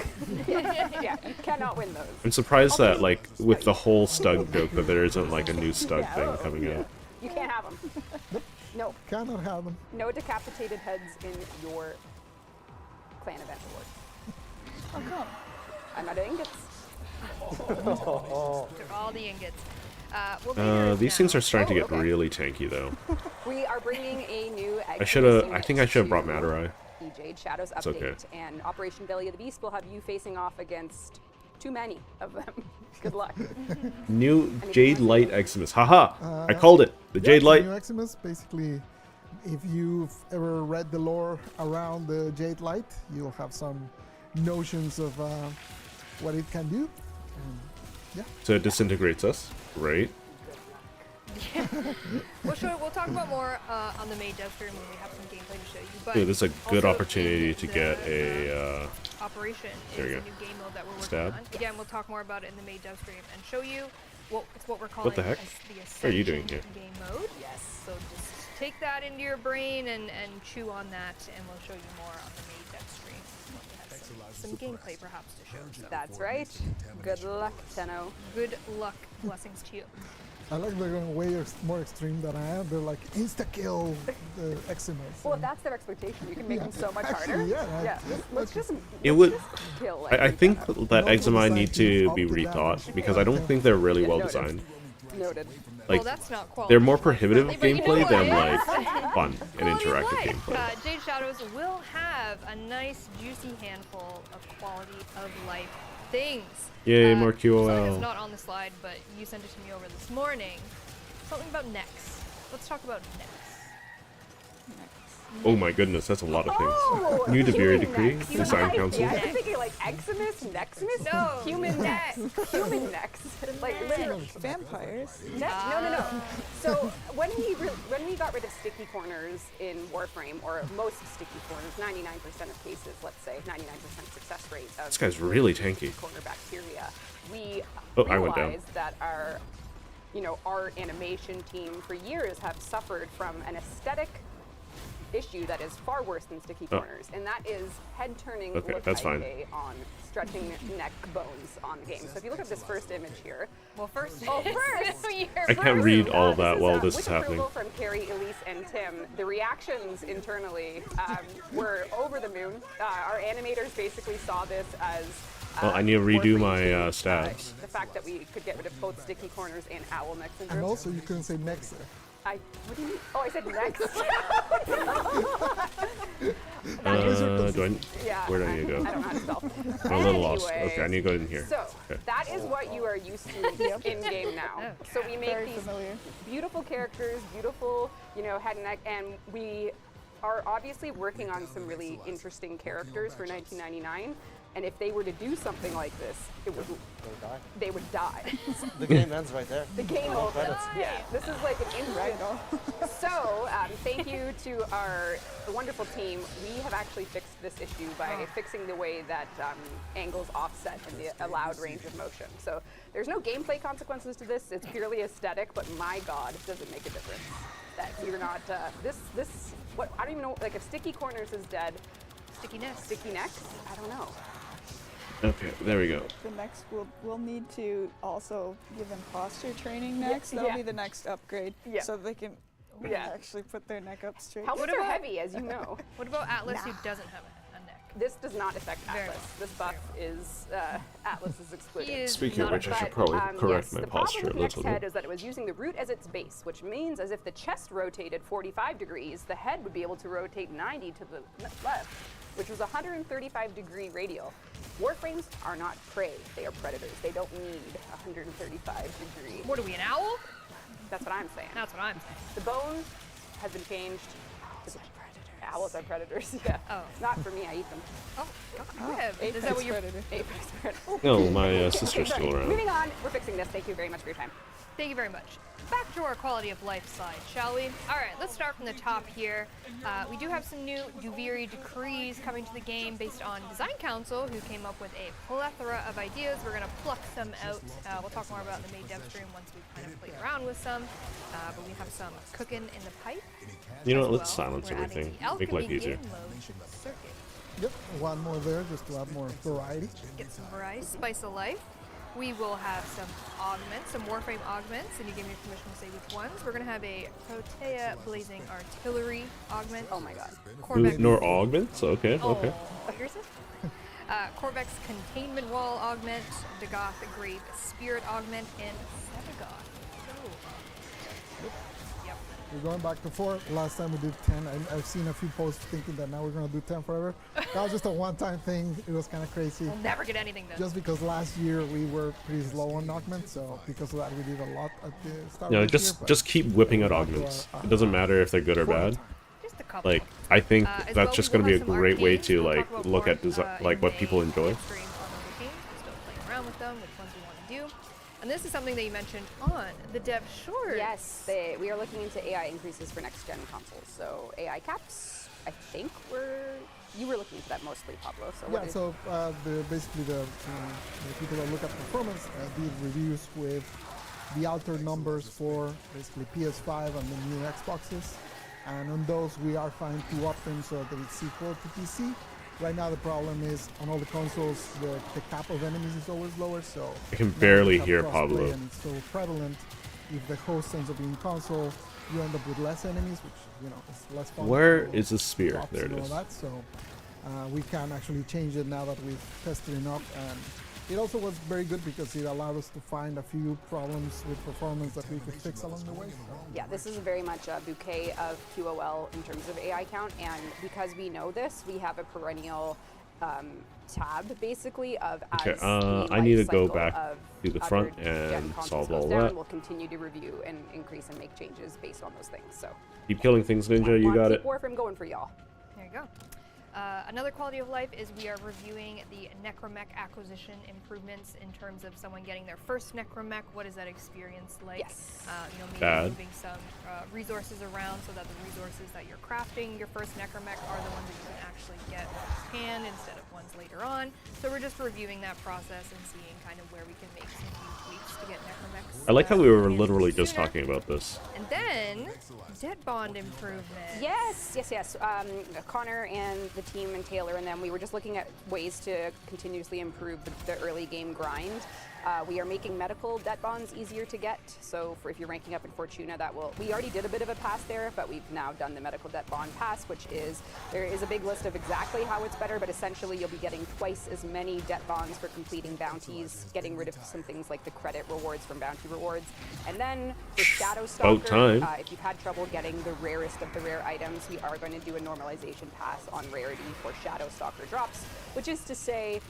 Yeah, you cannot win those. I'm surprised that, like, with the whole Stug joke, that there isn't, like, a new Stug Yeah. thing coming out. You can't have them. No, Cannot have them. no decapitated heads in your clan event award. How come? I'm out of ingots. They're all the ingots. Well, later These now. things are starting to Oh, get okay. really tanky, though. We are bringing a new egg. I think I should have brought Matarai. the Jade Shadows It's update, okay. and Operation Belly of the Beast will have you facing off against too many of them. Good luck. New Jade Light Eximus. Haha! I called it. The Jade New Light. Eximus, basically, if you've ever read the lore around the Jade Light, you'll have some notions of what it can do. And yeah. So it disintegrates us, right? We'll talk about more on the May dev stream when we have some gameplay to show you. But Dude, this is a good also opportunity in to the, get a. Operation there is you a go. new game mode that we're working Stab. on. Again, we'll talk more about it in the May dev stream and show you it's what we're calling the heck? as the What are you doing Ascension here? game mode. Yes. So just take that into your brain and chew on that, and we'll show you more on the May dev stream. We have some gameplay perhaps to show. So That's right. Good luck, Tenno. good luck. Blessings to you. I like they're going way more extreme than I am. They're like insta-kill the Eximus. Well, if that's their expectation, you can make them so much harder. Actually, yeah, Let's just It would. kill. I think everything. that No Eczema design need teams to be up to that. rethought because I don't think they're really Yeah, well noted. designed. Noted. Like well, that's not quality. they're more prohibitive But you know gameplay than what? like fun and Quality of interactive life. gameplay. Jade Shadows will have a nice, juicy handful of quality of life things. Yay, more Something that's QOL. not on the slide, but you sent it to me over this morning. Something about necks. Let's talk about necks. Oh my goodness, that's a lot of things. Oh, New Debiri human Decree, necks. Design Human Council. necks. Yeah, I was thinking like Eximus, Neximus. No, Human necks. Human necks. Like literally. Vampires. No. So when we got rid of sticky corners in Warframe, or most sticky corners, 99% of cases, let's say 99% success rate of This guy's really tanky. corner bacteria, we Oh, I went down. realized that our animation team for years have suffered from an aesthetic issue that is far worse than sticky corners, and that is head turning Okay, look that's fine. on stretching neck bones on the game. So if you look at this first image here, Well, first. I can't read all of that while this with is happening. approval from Carrie, Elise, and Tim, the reactions internally were over the moon. Our animators basically saw this as Well, I need to redo Warframe my to, stabs. the fact that we could get rid of both sticky corners and owl neck syndrome. And also, you couldn't say next. What do you mean? Oh, I said next. Do I? Yeah. Where do I need to go? I don't know how to spell. I'm a little lost. Anyways, Okay, I need to go in here. So Okay. that is what you are used to in game now. So we make Very these familiar. beautiful characters, beautiful, head and neck, and we are obviously working on some really interesting characters for 1999. And if they were to do something like this, they would die. The game ends right there. The game No opens. credits. Yeah, this is like an instant. So, thank you to our wonderful team. We have actually fixed this issue by fixing the way that angles offset in the allowed range of motion. So there's no gameplay consequences to this. It's purely aesthetic, but my God, does it make a difference that you're not I don't even know. Like if Sticky Corners is dead, Sticky necks. Sticky Necks. I don't know. Okay, there we go. The next we'll need to also give them posture training next. That'll yeah. be the next upgrade. Yeah. So they can actually put their neck up straight. Helmets are heavy, as you know. What about Atlas, who doesn't have a neck? This does not affect Very Atlas. well. This buff is Atlas is excluded. He is Speaking of not which, I should But, probably correct yes, my the posture a problem with little Next head bit. is that it was using the root as its base, which means as if the chest rotated 45 degrees, the head would be able to rotate 90 to the left, which was 135-degree radial. Warframes are not prey; they are predators. They don't need 135-degree. What are we, an owl? That's what I'm saying. That's what I'm saying. The bone has been changed. Owls are predators. Yeah. Oh. Not for me. I eat them. Oh, yeah. Is that what you're? Apex predator. No, my sister's Sorry. still around. Moving on. We're fixing this. Thank you very much for your time. Thank you very much. Back to our quality of life side, shall we? All right, let's start from the top here. We do have some new Duviri decrees coming to the game based on Design Council, who came up with a plethora of ideas. We're going to pluck some out. We'll talk more about in the May dev stream once we've kind of played around with some. But we have some cooking in the pipe. You know as what, let's well. silence We're adding everything. the Make life alchemy easier. game mode circuit. Yep, one more there just to add more variety. Get some variety. Spice of life. We will have some augments, some Warframe augments, and you give me permission to say which ones. We're going to have a Protea Blazing Artillery augment. Oh my God. Corvex. Nor augments? Okay, okay. Oh, here's it. Corvex Containment Wall augment, Dagoth Grave Spirit augment, and Sedagoth. Yep. We're going back to 4. Last time we did 10. I've seen a few posts thinking that now we're going to do 10 forever. That was just a one-time thing. It was kind of crazy. We'll never get anything done. Just because last year we were pretty slow on augment, so because of that we did a lot at the start No, of the year. just keep whipping out augments. It doesn't matter if they're good or bad. Just a couple. Like, I think As that's well, just we going will to be a have some great way arcades. to We'll like talk about look more, at design, in like what May. people We enjoy. have streams on those games. We're still playing around with them, which ones we want to do. And this is something that you mentioned on the dev short. Yes, we are looking into AI increases for next gen consoles. So AI caps, I think you were looking into that mostly, Pablo. So what Yeah, is- so basically the people that look at performance did reviews with the altered numbers for basically PS5 and the new Xboxes. And on those we are trying to up them so that it's equal to PC. Right now the problem is on all the consoles the cap of enemies is always lower, so I can now barely we have hear crossplay Pablo. and it's so prevalent. If the host ends up being console, you end up with less enemies, which is less fun. Where So is the spear? drops There it and all is. that, so we can actually change it now that we've tested enough. And it also was very good because it allowed us to find a few problems with performance that we could fix along the way. Yeah, this is very much a bouquet of QOL in terms of AI count, and because we know this, we have a perennial tab basically of as Okay, the I need to life go cycle back of to the other front gen and consoles solve goes all down, that. We'll continue to review and increase and make changes based on those things. So Keep killing things, Ninja. You wanna got keep it. Warframe going for y'all. There you go. Another quality of life is we are reviewing the Necromech acquisition improvements in terms of someone getting their first Necromech. What is that experience like? Yes. Maybe Bad. moving some resources around so that the resources that you're crafting your first Necromech are the ones that you can actually get firsthand instead of ones later on. So we're just reviewing that process and seeing kind of where we can make some few tweaks to get Necromechs. I like how we were in literally just sooner. talking about this. And then debt bond improvement. Yes. Connor and the team and Taylor and them, we were just looking at ways to continuously improve the early game grind. We are making medical debt bonds easier to get. So if you're ranking up in Fortuna, we already did a bit of a pass there, but we've now done the medical debt bond pass, which there is a big list of exactly how it's better, but essentially you'll be getting twice as many debt bonds for completing bounties, getting rid of some things like the credit rewards from bounty rewards. And then for Shadow Stalker, time. if you've had trouble getting the rarest of the rare items, we are going to do a normalization pass on rarity for Shadow Stalker drops, which is to say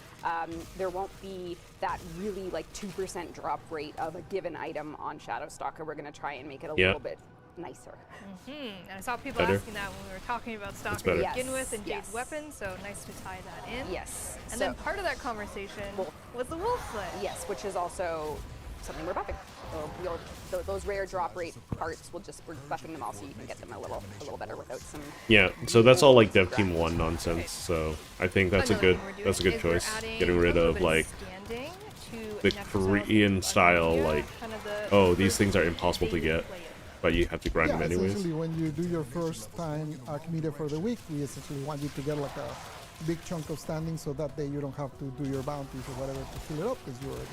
there won't be that really like 2% drop rate of a given item on Shadow Stalker. We're going to try and make it a little bit nicer. And I saw people Better. asking that when we were talking about Stalker better. to begin with and Jade's Yes. weapon, so nice to tie that in. Yes. And then part of that conversation was the wolf fledge. Yes, which is also something we're buffing. So those rare drop rate parts, we're buffing them all so you can get them a little better without some. Yeah, so that's all like Dev Team 1 nonsense. So I think that's a Another good thing we're doing is we're choice. adding Getting a rid little of bit like standing to the Necrozone Korean style, media, like, kind of the oh, these first things are impossible to day you get, play it. but you have to grind Yeah, them anyways. essentially when you do your first time comedian for the week, we essentially want you to get like a big chunk of standing so that day you don't have to do your bounties or whatever to fill it up because you already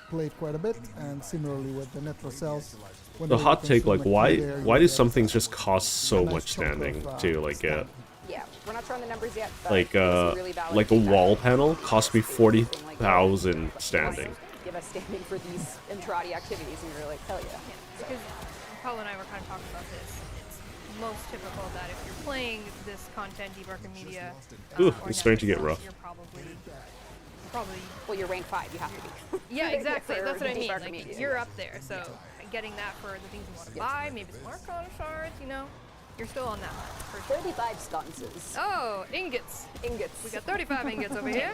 played quite a bit. And similarly with the Netro cells. The hot take, like, why do some things just cost so much standing to like get? Yeah, we're not throwing the numbers yet. But Like this is really valid like a feedback. wall panel cost me 40,000 standing. Give us standing for these Entrati activities, and you're like, hell yeah. Because Paul and I were kind of talking about this. It's most typical that if you're playing this content, Debarker Media, Ooh, or it's starting to get Netflix, rough. You're probably. Well, you're rank 5, you have to be. Yeah, exactly. For That's what I mean. Debarker Like, Media, you're yes. up there, so getting that for the things you want to buy, maybe some Arcana shards, you're still on that line. For sure. 35 sconces. Oh, ingots. Ingots. We got 35 ingots over here.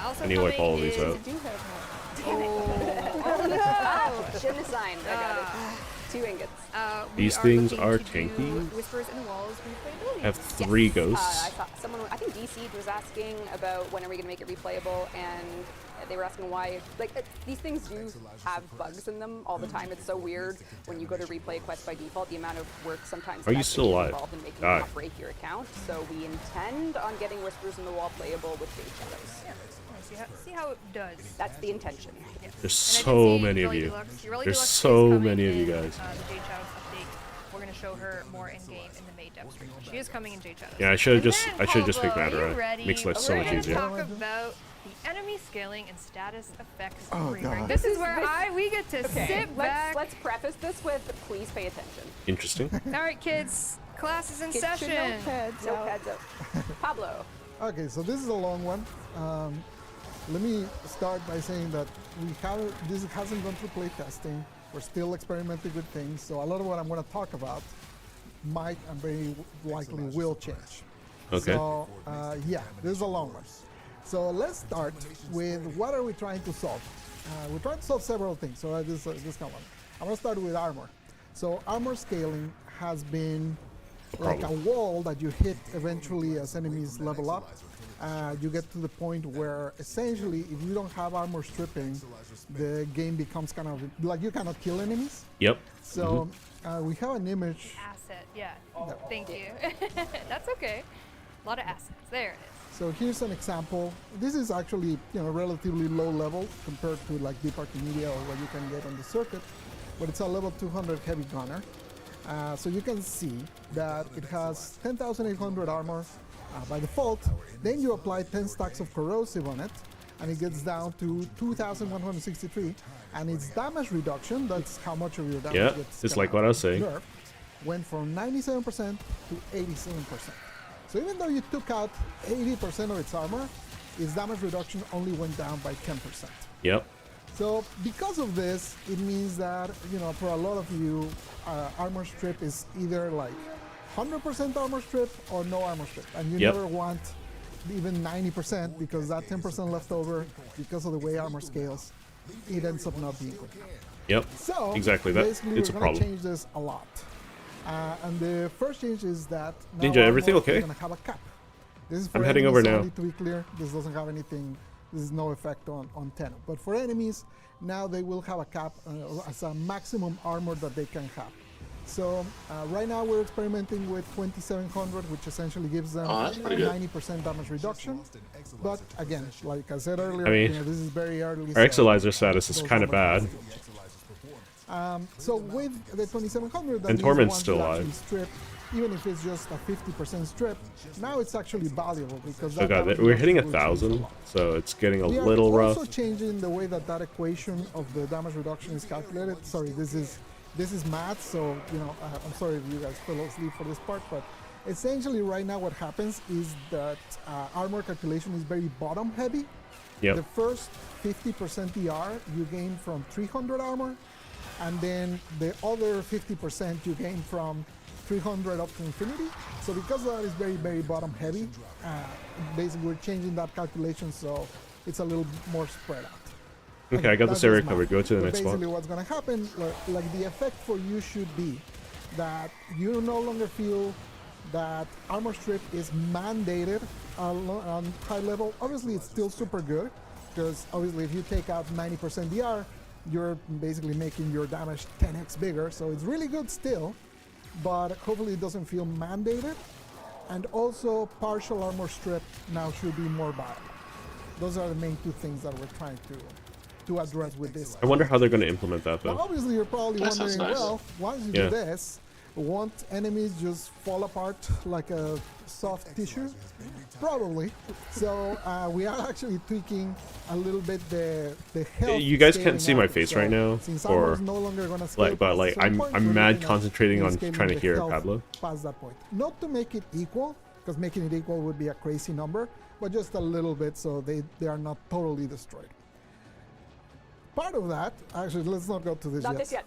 Also I need to wipe all of these coming out. is- Do have more. Oh no! Ah, shouldn't have signed. I got it. 2 ingots. We These are things looking are to do tanky. Whispers in the walls replayability. I have 3 ghosts. I saw someone, I think DC was asking about when are we going to make it replayable, and they were asking why. Like, these things do have bugs in them all the time. It's so weird when you go to replay a quest by default, the amount of work sometimes Are you that still is alive? involved in making Die. it not break your account. So we intend on getting Whispers in the Wall playable with Jade Shadows. Yeah, see how it does. That's the intention. There's And I did so see many of Your you. Deluxe- your Rally There's Deluxe is so coming many of you in, guys. The Jade Shadows update. We're going to show her more in game in the May dev stream. She is coming in J Shadows. Yeah, I should have And just then, picked Pablo, are you Madara. ready? Makes life so We're much gonna easier. talk about the enemy scaling and status effects. Oh, rework. God. This is where we get to sit back. Let's preface this with please pay attention. Interesting. All right, kids, class is in Get your session. notepads No out. heads up. Pablo. Okay, so this is a long one. Let me start by saying that this hasn't gone through play testing. We're still experimenting with things, so a lot of what I'm going to talk about might and very likely will change. Okay. So yeah, this is a long one. So let's start with what are we trying to solve? We're trying to solve several things. So this kind of one. I'm going to start with armor. So armor scaling has been like a wall that you hit eventually as enemies level up. You get to the point where essentially if you don't have armor stripping, the game becomes kind of like you cannot kill enemies. Yep. So we have an image. Asset, yeah. Thank you. That's okay. A lot of assets. There it is. So here's an example. This is actually relatively low level compared to like Deep Archimedia or what you can get on the circuit, but it's a level 200 heavy gunner. So you can see that it has 10,800 armor by default. Then you apply 10 stacks of corrosive on it, and it gets down to 2,163. And its damage reduction, that's how much of your damage gets it's like what I was saying. nerfed, went from 97% to 87%. So even though you took out 80% of its armor, its damage reduction only went down by 10%. Yep. So because of this, it means that, for a lot of you, armor strip is either like 100% armor strip or no armor strip. And you never want even 90% because that 10% left over, because of the way armor scales, it ends up not being good. Yep. So exactly that. basically It's a we're going to problem. change this a lot. And the first change is that now Ninja, everything armor okay? is going to have a cap. This is for I'm heading enemies over now. only, to be clear. This doesn't have anything. This is no effect on Tenno. But for enemies, now they will have a cap as a maximum armor that they can have. So right now we're experimenting with 2700, which essentially gives them that's pretty good. 90% damage reduction. But again, like I said earlier, I mean, this is very early. Our so Exilizer status is those kind of numbers bad. so with the 2700, that And means the Torment's ones still that actually alive. strip, even if it's just a 50% strip, now it's actually valuable because Oh that god, damage we're hitting reduction will change a 1,000, lot. so it's getting a We are little rough. also changing the way that equation of the damage reduction is calculated. Sorry, this is math, so I'm sorry if you guys fell asleep for this part, but essentially right now what happens is that armor calculation is very bottom heavy. Yep. The first 50% DR you gain from 300 armor, and then the other 50% you gain from 300 up to infinity. So because that is very, very bottom heavy, basically we're changing that calculation so it's a little more spread out. Okay, I got this that's area just covered. math. Go to the But next basically spot. what's going to happen, like the effect for you should be that you no longer feel that armor strip is mandated on high level. Obviously it's still super good, because obviously if you take out 90% DR, you're basically making your damage 10x bigger, so it's really good still, but hopefully it doesn't feel mandated. And also partial armor strip now should be more viable. Those are the main two things that we're trying to address with this. I wonder how they're going to implement that Now, though. obviously you're probably That sounds wondering, nice. well, once you Yeah. do this, won't enemies just fall apart like a soft tissue? Probably. So we are actually tweaking a little bit the health. You guys scaling can't see my out. face So right now, since or armor is no longer gonna scale like, but past a like certain point, we're I'm mad looking at concentrating on scaling trying to the hear health Pablo. past that point. Not to make it equal, because making it equal would be a crazy number, but just a little bit so they are not totally destroyed. Part of that, actually, let's not go to this Not yet. this yet.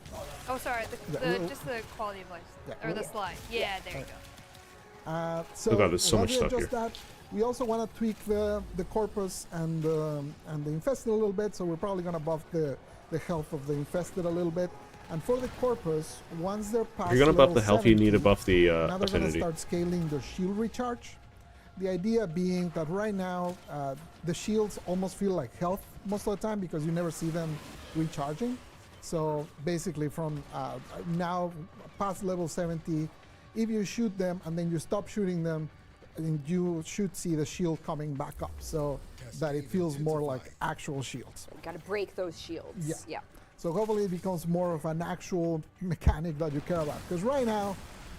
Oh, sorry. Yeah, Just the quality of life. Yeah, Or the yeah. slide. Yeah, there you go. So Oh god, there's so once much we stuff adjust here. that, we also want to tweak the corpus and the infested a little bit. So we're probably going to buff the health of the infested a little bit. And for the corpus, once they're past If you're gonna buff level the health, you need to 70, buff the now they're going to affinity. start scaling the shield recharge. The idea being that right now the shields almost feel like health most of the time because you never see them recharging. So basically from now past level 70, if you shoot them and then you stop shooting them, and you should see the shield coming back up, so that it feels more like actual shields. You got to break those shields. Yeah. Yeah. So hopefully it becomes more of an actual mechanic that you care about. Because right now,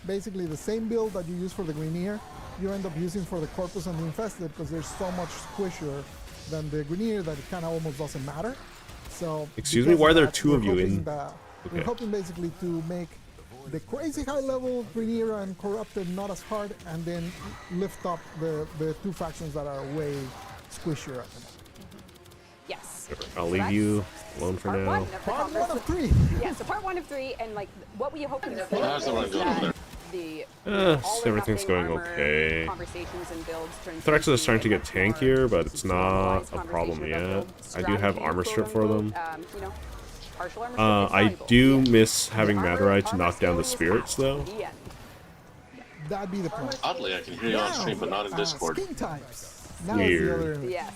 basically the same build that you use for the Grenier, you end up using for the Corpus and the Infested because there's so much squishier than the Grenier that it kind of almost doesn't matter. So Excuse me, why are there two of you in? We're hoping basically to make the crazy high level Grenier and Corrupted not as hard, and then lift up the two factions that are way squishier at the moment. Yes. I'll So leave that's you alone for part now. one of the Part 1 of 3. Yeah, so part 1 of 3, and like what we hope to see How's the one is going over there? that the So everything's going okay. conversations and builds turn Thraxus is starting to into get a much more tankier, but it's not normalized a problem conversation about yet. build I do have strategy, armor strip for them. you know, partial armor strip is I valuable. do Yeah. miss having The Maturite to armor knock down the scaling is spirits, half. though. The end. That'd be the plan. Oddly, I can hear you on stream, but not in Discord. Skin types. Now Weird. is the other image. Yes.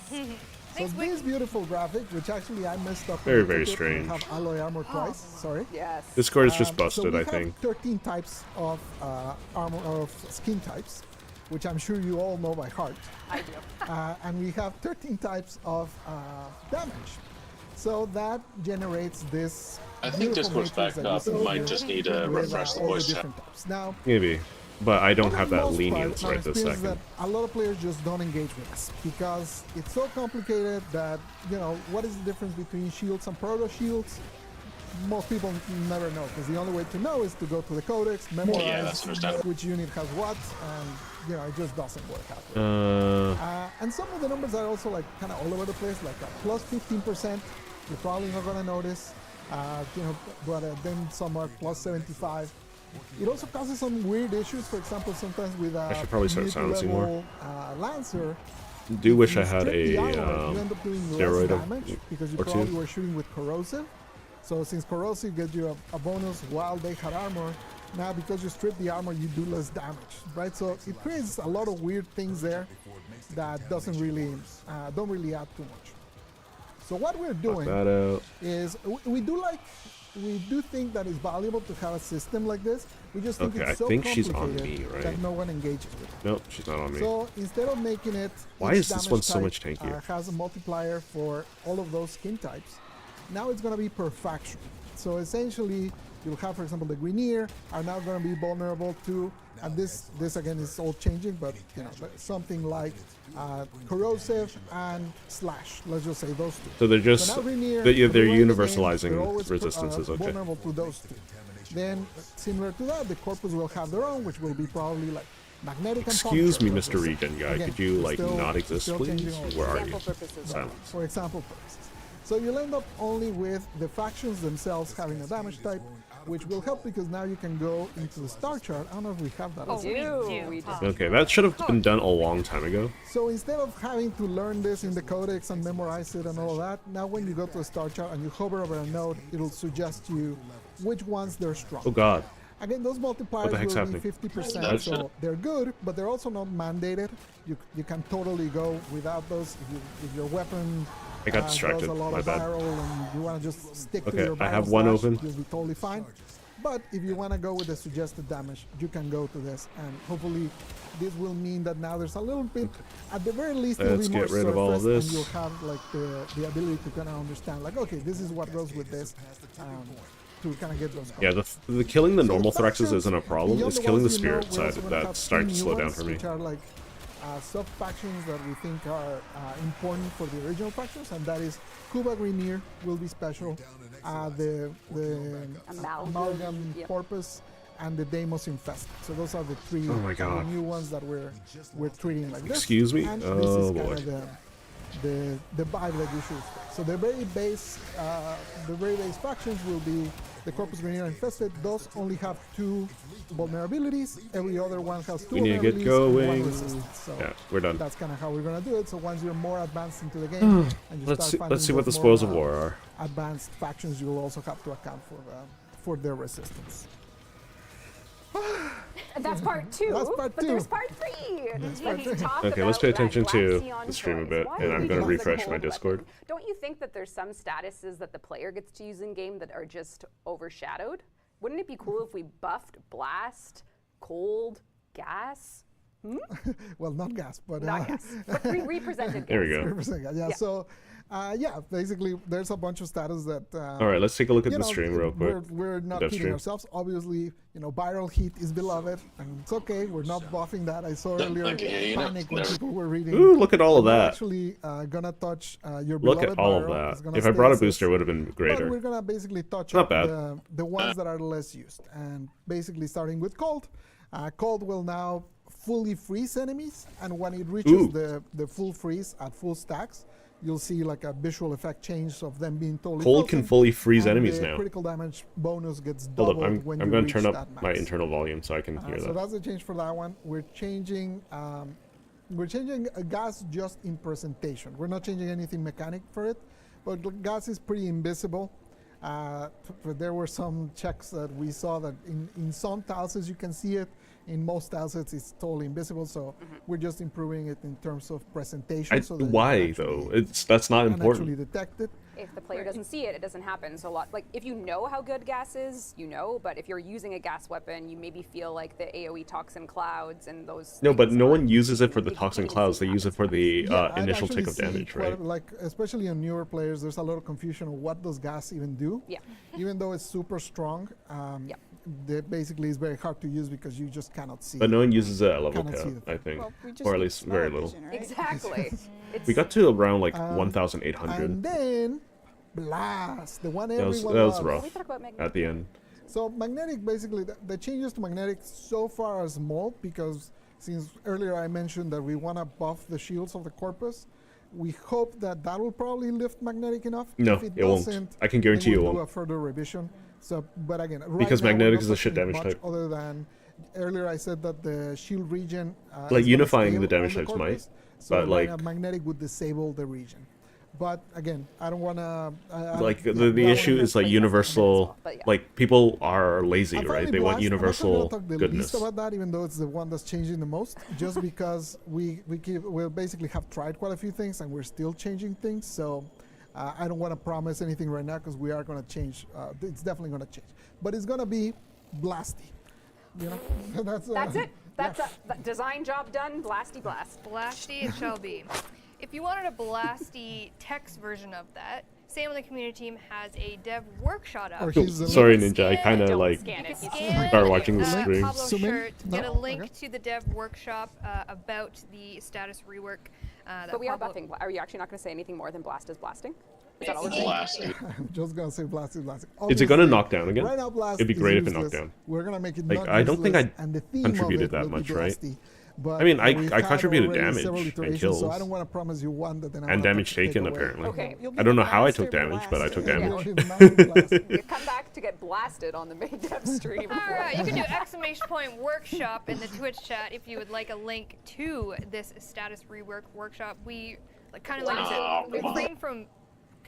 So this beautiful graphic, which actually I messed up. Very, when I very took it, strange. I have alloy armor twice. Sorry. Yes. Discord is just So busted, we I have think. 13 types of armor of skin types, which I'm sure you all know by heart. I do. And we have 13 types of damage. So that generates this. I think beautiful Discord's matrix back that you up. see Might here just need to with, refresh the all voice chat. different types. Now, Maybe. But I don't for have the that most lenience part, my right this experience is second. that a lot of players just don't engage with us because it's so complicated that, you know, what is the difference between shields and proto shields? Most people never know because the only way to know is to go to the codex, memorize that's understandable. which unit has what, and you know it just doesn't work out. And some of the numbers are also like kind of all over the place, like plus 15%. You're probably not gonna notice, you know, but then some are plus 75. It also causes some weird issues. For example, sometimes with I should probably start silencing more. mid-level Lancer, Do wish you I had strip the a armor, you end up doing less steroid damage because you or two. probably were shooting with corrosive. So since corrosive gives you a bonus while they had armor, now because you strip the armor, you do less damage, right? So it creates a lot of weird things there that doesn't really, don't really add too much. So what we're doing that out. is we do think that it's valuable to have a system like this. We just think Okay, it's so I think she's on complicated me, right? that no one engages with it. Nope, she's not on me. So instead of making it, Why each is this damage one so type, much tankier? has a multiplier for all of those skin types. Now it's going to be per faction. So essentially, you'll have, for example, the Grenier are now going to be vulnerable to, and this again is all changing, but you know, something like corrosive and slash. Let's just say those two. So they're just now Grenier, they're everywhere in the game, universalizing they're always, resistances. Okay. vulnerable to those two. Then, similar to that, the Corpus will have their own, which will be probably like magnetic and Excuse me, puncture, Mr. let's Regen guy. Again, Could you we're like still- not exist, still please? changing all Where are Example you? purposes. Silence. for example purposes. So you'll end up only with the factions themselves having a damage type, which will help because now you can go into the star chart. I don't know if we have that. Oh, as we well. do. We do. Okay, that should have been done a long time ago. So instead of having to learn this in the codex and memorize it and all that, now when you go to a star chart and you hover over a node, it'll suggest you which ones they're strong. Oh God. Again, those multipliers the heck's will happening? be 50%, That's so they're good, but they're also not mandated. You can totally go without those if your weapon I got distracted. does a lot My of bad. viral and you want to just stick Okay, to your I have viral one slash, open. You'll be totally fine. But if you want to go with the suggested damage, you can go to this, and hopefully this will mean that now there's a little bit, at the very least, it'll Let's be more get rid of all of surface, this. and you'll have like the ability to kind of understand, like, okay, this is what goes with this, to kind of get those. Yeah, the killing the So normal factions, Thraxes isn't a problem. beyond It's killing the ones you know, spirit we're side also gonna have that's starting to two slow new down ones, for me. which are like sub factions that we think are important for the original factions, and that is Cuba Grenier will be special, the Amalgam Yep. Corpus, and the Deimos Infested. So those are the three Oh my God. new ones that we're treating like this. Excuse me? And this Oh, is boy. kind of the vibe that you should expect. So the very base factions will be the Corpus Grenier Infested. Those only have 2 vulnerabilities. Every other one has 2 We need to get vulnerabilities and 1 going. resistance. So Yeah, we're done. that's kind of how we're gonna do it. So once you're more advanced into the game, and you Let's start see finding what the those spoils of more, war are. advanced factions, you'll also have to account for their resistance. And that's part 2. That's part But 2. there's part 3. part Let's 3. talk Okay, let's about pay that attention to Glaxion the stream a choice. bit, Why and do I'm we gonna choose the refresh my cold Discord. weapon? Don't you think that there's some statuses that the player gets to use in game that are just overshadowed? Wouldn't it be cool if we buffed blast, cold, gas? Well, not gas, but Not gas, but represented gas. There we go. represent gas. Yeah. Yeah. So, yeah, basically, there's a bunch of status that. All right, let's take a look at you the know, stream real quick. We're not Dev kidding stream. ourselves. Obviously, viral heat is beloved, and it's okay. We're not buffing that. I saw earlier Okay, panic when people were reading. Ooh, look at all of We're that. actually gonna touch your Look beloved at all of viral. It's that. gonna If I stay brought a as is. booster, it would have been But greater. we're gonna basically touch Not up bad. the ones that are less used, and basically starting with cold. Cold will now fully freeze enemies, and when it reaches Ooh. the full freeze at full stacks, you'll see like a visual effect change of them being totally Cold can frozen, fully freeze and enemies the now. critical damage bonus gets Hold doubled up, I'm when I'm you going reach to turn that up my max. internal volume so I can hear So that. that's the change for that one. We're changing gas just in presentation. We're not changing anything mechanic for it, but gas is pretty invisible. There were some checks that we saw that in some tiles you can see it. In most tiles it's totally invisible. So we're just improving it in terms of presentation. So that you can Why actually- though? That's not can important. actually detect it. If the player doesn't see it, it doesn't happen. So like if you know how good gas is, but if you're using a gas weapon, you maybe feel like the AoE toxin clouds and those. No, but things no one aren't- uses it for the you toxin can't clouds. They see use it for the Yeah, I'd initial actually tick of see damage, quite- right? Like especially on newer players, there's a lot of confusion on what does gas even do. Yeah. Even though it's super strong, Yeah. basically it's very hard to use because you just cannot see. But no one uses it at level Cannot see cap, the I think, Well, we just or at need least very smell little. vision, right? Exactly. It's, We got to around like Um, 1,800. And then blast, the one That was everyone that was loves. rough we talk about magnetic. at the end. So magnetic, basically, the changes to magnetic so far are small because since earlier I mentioned that we want to buff the shields of the corpus, we hope that that will probably lift magnetic enough. No, If it won't. doesn't, I can then guarantee you it we'll do won't. a further revision. So, but again, right Because now we're magnetic not is a shit touching it damage much type. Other than earlier I said that the shield region Like, is gonna unifying the scale damage on types might, corpus, so but, right like- now magnetic would disable the region. But again, I don't want to. Like the issue is like universal. but yeah. Like people are lazy, I'm right? finally They want blessed. universal I'm not gonna talk the goodness. least about that, even though it's the one that's changing the most. Just because we basically have tried quite a few things and we're still changing things. So I don't want to promise anything right now because we are going to change. It's definitely going to change, but it's going to be blasty. That's it. That's a design job done. Blasty blast. Blasty it shall be. If you wanted a blasty text version of that, Sam on the community team has a dev workshop up. Or Cool. he's the- Sorry, You can Ninja. I scan- kind of Don't like scan it. You He's can scan Start watching the stream. Pablo's Zoom in? shirt, get a No? link Okay. to the dev workshop about the status rework. But we are Pablo- buffing. Are you actually not going to say anything more than blast is blasting? Is that all we're saying? Blasted. I'm just gonna say blasty. Is it gonna Obviously, knock down again? Right now, blast It'd be is great if it knocked useless. down. We're gonna make it Like, not I don't think useless, I and the theme contributed of it that will be much, right? blasty. But I mean, I we've had contributed already damage several and iterations, kills. So I don't want to promise you one that then I and wanna damage take taken away. apparently. Okay. You'll be I don't know the how I blaster took damage, but I took blaster. damage. You'll be massive blast. You come back to get blasted on the main dev stream. All right, you can do exclamation point workshop in the Twitch chat if you would like a link to this status rework workshop. We kind of like I said, we refrain from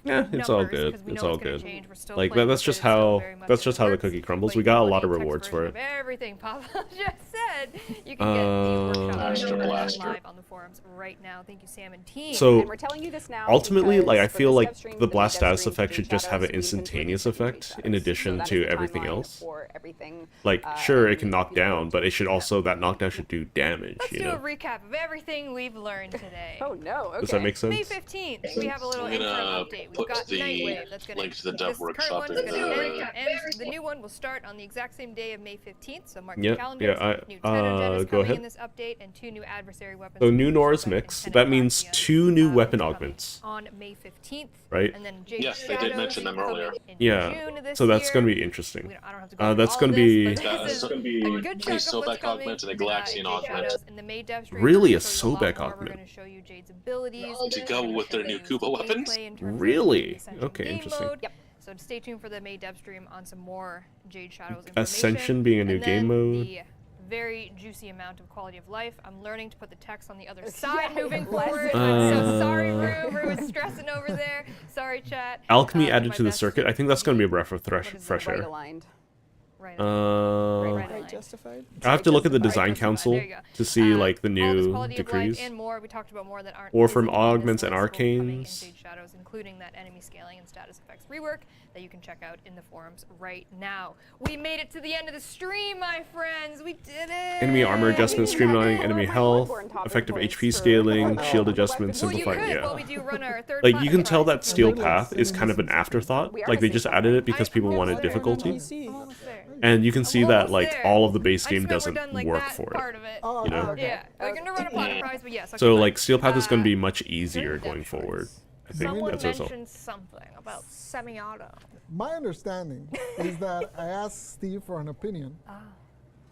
Yeah, it's all numbers, good. 'cause we It's know all gonna good. change. We're still Like playing that's with just it, still how very much that's in just the how the works, cookie crumbles. but We if got you a want lot of text rewards for version it. of everything Pablo just said, you can get the workshop Master version Blaster. live on the forums right now. Thank you, Sam and team. So And we're telling you this now ultimately, like I because for feel this like dev stream, the main blast dev status stream, effect Jade should just have an Shadows, we've been instantaneous putting Jade effect in Shadows. addition So that to is the everything timeline else. for everything. Like sure, it and can knock if you down, want but to it should also that knockdown should do damage. Let's You do a know? recap of everything we've learned today. Oh no. Okay. Does that make May sense? 15th, we have a little I'm interim gonna update. We've put got the Nightwave. That's gonna link to the this dev current workshop one in is gonna the- end. The new one will start on the exact same day of May 15th. So mark Yeah, your calendars. yeah, New Tenogen is go coming ahead. in this update, and 2 new adversary weapons. So will new be Nora's shown back in mix. Tenet That means Glacian, 2 new weapon coming augments, on May 15th. right? And then Jade Yes, they did Shadows mention them coming earlier. in Yeah. June this So that's year. gonna be interesting. I don't have to go through That's all gonna of this, be- but Yeah, this it's is gonna be a good a chunk of what's Sobek coming. augment and a in Galaxian Jade augment. Shadows. In the May dev stream, Really, we're a gonna show you lot Sobek more. augment. We're going to show you Jade's abilities. To go with their new Kuba weapons? Really? Okay, interesting. Yep. So stay tuned for the May dev stream on some more Jade Shadows information. Ascension being a new And game then mode. The very juicy amount of quality of life. I'm learning to put the text on the other side Yeah, moving less forward. and So sorry, Rue. Rue was stressing over there. Sorry, chat. Alchemy Did added my to the best circuit. I think that's gonna be a breath of What is it? fresh Right air. aligned. Right. Right, justified. I have to look at the Right, design justified. council There you go. to see like the All this new quality of life decrees. and more we talked about more that aren't Warframe visible on this augments and list will be coming in arcanes. Jade Shadows, including that enemy scaling and status effects rework that you can check out in the forums right now. We made it to the end of the stream, my friends. We did it. Enemy armor adjustment, streamlining enemy health, effective HP scaling, shield adjustment, Well, you simplifying. could. Well, Yeah. we do run our third Like you can platinum tell prize. that steel path is kind of an afterthought. Like they just added it because people wanted difficulty. Almost there. And you can see that almost like there. all of the base I game just meant doesn't we're done, like, work that for part it. of it. You know? okay. Yeah, we're gonna run a platinum prize, but yes. So like steel path is going to be much easier going forward. I think Someone that's a result. mentioned something about semi-auto. My understanding is that I asked Steve for an opinion.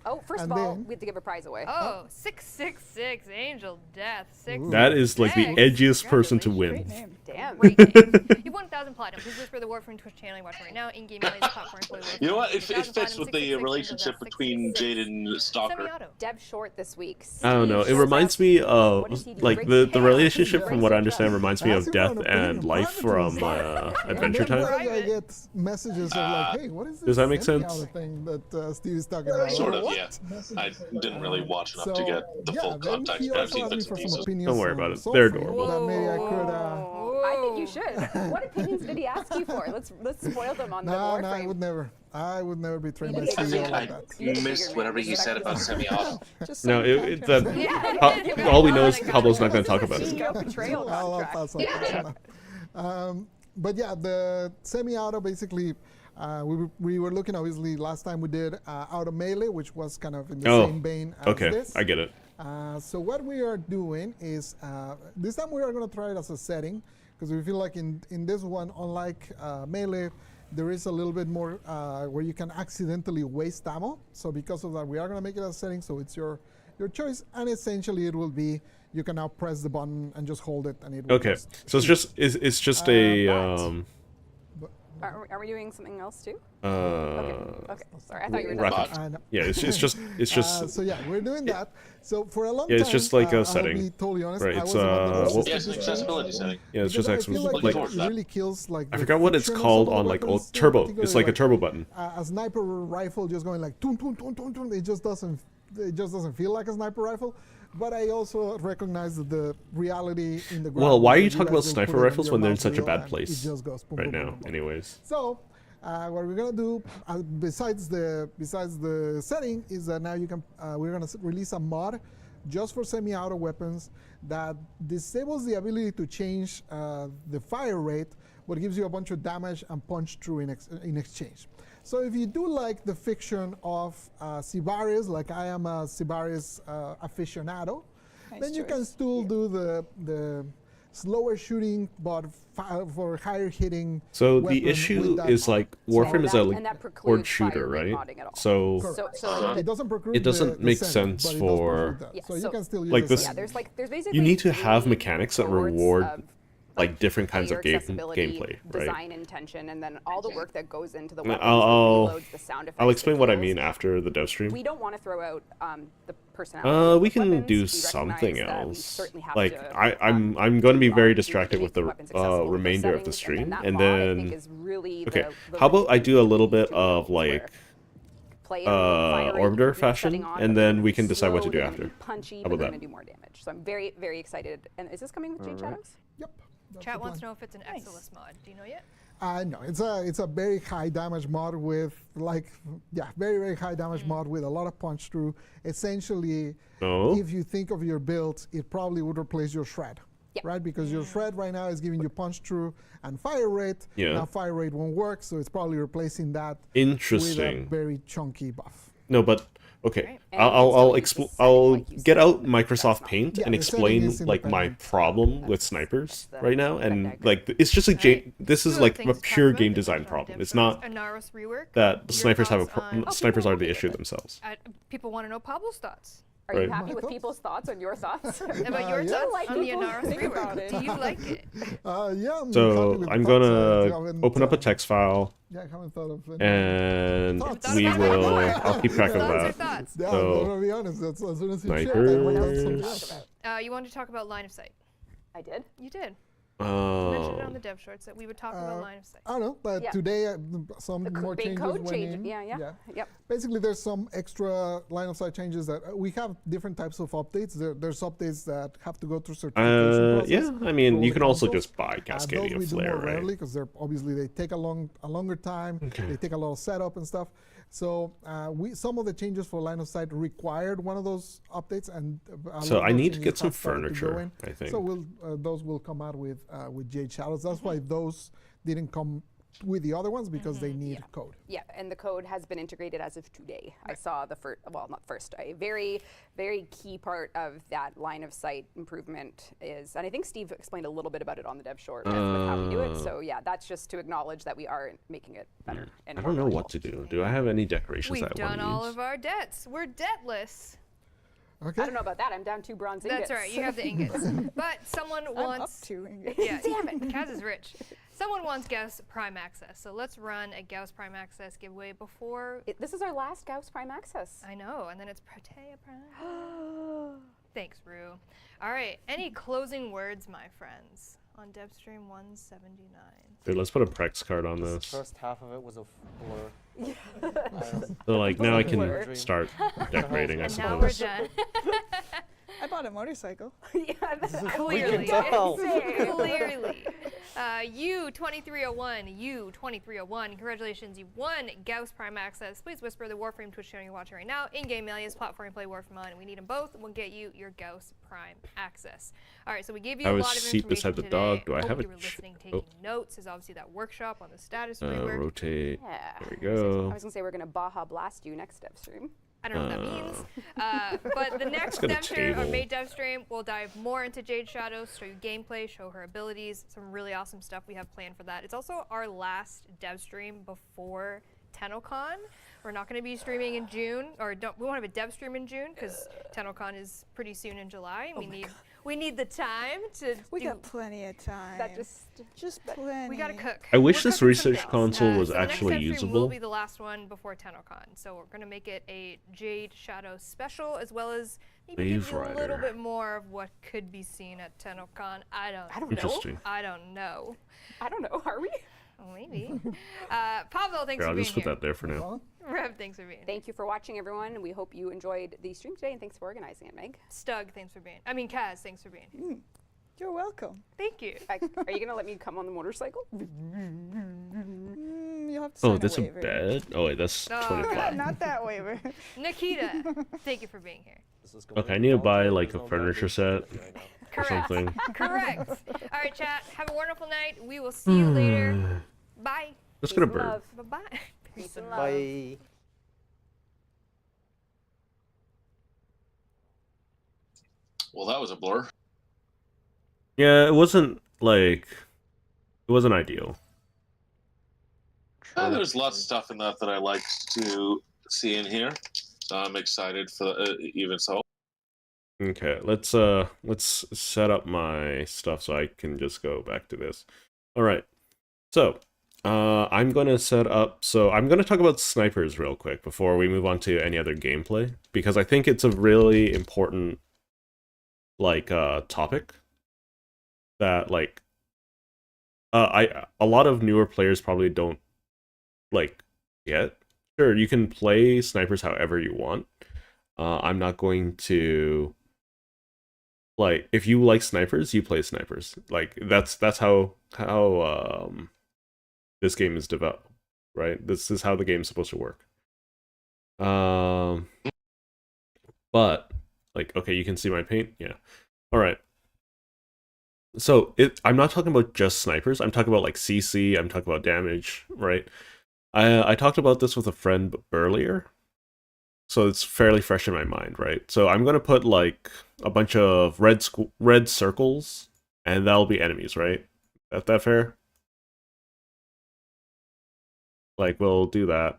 Oh, first And of all, then- we have to give a prize away. Oh, 666 Angel Death. 6. That is like the edgiest person to Great win. name. Damn. Great name. You won 1,000 platinum. Please look for the Warframe Twitch channel you're watching right now. In-game plays, platform employee. You know what? It fits with the relationship between Jade and Stalker. Semi-auto. Dev Short this week. I don't know. It Steve reminds Short me What of does he do? like Breaks the your relationship hands, from breaks what I your understand chest. reminds me of Asking for an Death opinion, and why Life would you from say that? Adventure And then Time. I get messages of like, hey, what is this? Does that make semi-auto sense? thing that Steve is talking about? Sort of, What? yeah. I didn't really watch enough to So, get the yeah, full then context, he but I've also seen asked me bits for and some pieces. opinions Don't worry on about it. Soulframe They're adorable. That maybe I could. I think you should. What opinions did he ask you for? Let's spoil them on the No, Warframe. I would never. I would never betray my I I CEO think like I that. missed whatever he said about semi-auto. Just No, sign it, contract. that all we know is Pablo's not going to talk about it. CEO betrayal I'll contract. pass on that one. But yeah, the semi-auto basically, we were looking obviously last time we did auto melee, which was kind of in the Oh, same vein as okay, this. I get it. So what we are doing is this time we are going to try it as a setting because we feel like in this one, unlike melee, there is a little bit more where you can accidentally waste ammo. So because of that, we are going to make it as a setting. So it's your choice, and essentially it will be you can now press the button and just hold it, and it will Okay, just so it's just a Are we doing something else too? uh, Okay. Sorry, I thought you were done. rapid. Yeah, it's just so yeah, we're doing that. So for a long Yeah, time, it's just like a I'll setting. be totally honest, Right, I it's, wasn't on the most well- Yeah, it's an accessibility setting. Yeah, it's just because I feel excellent. like, Like, towards it that. really kills like. I the forgot what it's friction of called some of on the like weapons, turbo. particularly, It's like a turbo button. A sniper rifle just going like toon toon toon toon toon. It just doesn't feel like a sniper rifle. But I also recognize that the reality in the ground. Well, why are you is that talking about guys will sniper put it in rifles your when they're in mouth such a real bad and place It just goes boom, right boom, boom, now? boom, boom. Anyways. So, what we're gonna do besides the setting is that now you can we're gonna release a mod just for semi-auto weapons that disables the ability to change the fire rate, but gives you a bunch of damage and punch through in exchange. So if you do like the fiction of Sibaris, like I am a Sibaris aficionado, Nice then you can choice. still do the slower shooting, but for higher hitting. So weapon the issue with that is mod. like Warframe is a and that horde precludes shooter, fire rate right? modding at all. So So It doesn't preclude It doesn't the make setting, sense but it does for- preclude that. Yeah, so you so- can still use Like the this- setting. there's basically you need to have three mechanics that cohorts reward of like different kinds of player accessibility, gameplay, right? design intention, and then all the work that goes into the I mean, weapons, I'll- the reloads, the sound effects. I'll explain the what I kills. mean after the dev stream. We don't want to throw out the personality. We of can weapons. do We something recognize that we else. certainly have Like to, I'm going to be very do distracted with the weapons accessible with those remainder of the settings, stream, that and mod, I think, then is really okay. the How about I do a little key bit to of where like play it, fire it, orbiter keep fashion, shutting on, and but then they're we gonna can be decide what to slow, do they're gonna after. be punchy, How but about they're that? going to do more damage. So I'm very, very excited. And is this coming with Jade Shadows? Yep. that's Chat the wants to plan. know if it's an Exilus mod. Do you know yet? No, it's a very high damage mod with very high damage mod with a lot of punch through. Essentially, No. if you think of your build, it probably would replace your shred, Yep. right? Because your shred right now is giving you punch through and fire rate. Yeah. Now fire rate won't work, so it's probably replacing that with a Interesting. very chunky buff. No, but okay. Right. And I'll it's still use the setting, I'll like you get said. out Microsoft not- Paint Yeah, and the setting explain is like my independent. problem with That's snipers the right now, Venn and diagram. like it's just like Right. this is Two like other a things to talk pure about. game They design mentioned problem. Dev It's Shroud's not Anaris rework. that the Your snipers have a thoughts on- snipers are the okay issue with it. themselves. People want to know Pablo's thoughts. Are you Right. happy My with thoughts? people's thoughts on your thoughts? About your yeah. thoughts Like on the people Anaris think about rework. it. Do you like it? Yeah. I'm happy So with I'm the thoughts. I gonna haven't, open up a text file Yeah, I haven't thought of any. and Thoughts. we Thoughts will. about it? I'll keep track of Thoughts or that. thoughts? Yeah, So- I'm gonna be honest. That's as soon as you shared, Snipers. I What went else on did something you else. talk about? You wanted to talk about line of sight. I did. You did. Mentioned it on the dev shorts that we would talk about line of sight. I don't know, but Yeah. today some The more big changes code went change. in. Yeah. Yep. Basically, there's some extra line of sight changes that we have different types of updates. There's updates that have to go through certification process. Yeah, I for mean, all you the can also consoles. just buy Those Cascadia we do Flare, more right? rarely because they're obviously they take a longer time. Okay. They take a lot of setup and stuff. So some of the changes for line of sight required one of those updates, and a So lot of I those need to changes get some have started to go furniture, in. I think. So those will come out with Jade Shadows. That's why those didn't come with the other ones because they need code. Yeah, and the code has been integrated as of today. I saw the first, well, not first, a very, very key part of that line of sight improvement is, and I think Steve explained a little bit about it on the dev short with how we do it. So yeah, that's just to acknowledge that we are making it better. And I more don't know valuable. what to do. Do I have any decorations We've that I want done to all use? of our debts. We're debtless. Okay. I don't know about that. I'm down 2 bronze ingots. That's right. You have the ingots. But someone I'm wants. up to ingots. Yeah, damn it. Kaz is rich. Someone wants Gauss Prime Access. So let's run a Gauss Prime Access giveaway before. This is our last Gauss Prime Access. I know. And then it's Protea Prime. Thanks, Rue. All right. Any closing words, my friends, on DevStream 179? Dude, let's put a Prex card on The this. first half of it was a blur. So like now I can Blur. start decorating, I And now we're suppose. done. I bought a motorcycle. Yeah, Clearly. tell. Clearly. U2301, congratulations, you won Gauss Prime Access. Please whisper the Warframe Twitch channel you're watching right now. In-game alias, platform play Warframe on. We need them both. We'll get you your Gauss Prime Access. All right, so we gave you I a was lot of seat information beside the today. dog. Do I Hope have a you were listening, oh. taking notes. There's obviously that workshop on the status rework. Rotate. Yeah. There we I go. was gonna say we're gonna Baja Blast you next dev stream. I don't know what that means. But the next got a dev stream, or table. May dev stream, we'll dive more into Jade Shadows, show you gameplay, show her abilities, some really awesome stuff we have planned for that. It's also our last dev stream before TennoCon. We're not going to be streaming in June, or we won't have a dev stream in June because TennoCon is pretty soon in July. We need the time to We do. got plenty of time. That just plenty. We gotta cook. I wish We're this cooking some research things. console was so the next actually dev stream usable. will be the last one before TennoCon. So we're gonna make it a Jade Shadow special, as well as maybe give Wave you a little Rider. bit more of what could be seen at TennoCon. I don't know. Interesting. I don't know. I don't know. Are we? Oh, maybe. Pavel, thanks Here, for I'll being just put here. that there for now. Rev, thanks for being here. Thank you for watching, everyone. We hope you enjoyed the stream today, and thanks for organizing it, Meg. Stug, thanks for being. I mean, Kaz, thanks for being here. You're welcome. Thank you. Are you gonna let me come on the motorcycle? You'll have to sign Oh, that's a waiver. bed? Oh wait, that's Oh, 25. God. Not that waiver. Nikita, thank you for being here. This is going Okay, I need to well. buy There's like a no furniture boundary set right now. or Correct. something. Correct. All right, chat. Have a wonderful night. We will see you later. Bye. Let's get a Peace and bird. love. Bye-bye. Peace and love. Bye. Well, that was a blur. Yeah, it wasn't ideal. There's lots of stuff in that I liked to see in here. So I'm excited for even so. Okay, let's set up my stuff so I can just go back to this. All right. So, I'm going to set up, so I'm going to talk about snipers real quick before we move on to any other gameplay, because I think it's a really important, topic that, a lot of newer players probably don't, get. Sure, you can play snipers however you want. I'm not going to, if you like snipers, you play snipers. That's how this game is developed, right? This is how the game's supposed to work. But okay, you can see my paint. Yeah. All right. So I'm not talking about just snipers. I'm talking about CC. I'm talking about damage, right? I talked about this with a friend earlier, so it's fairly fresh in my mind, right? So I'm gonna put a bunch of red circles, and that'll be enemies, right? That fair? We'll do that.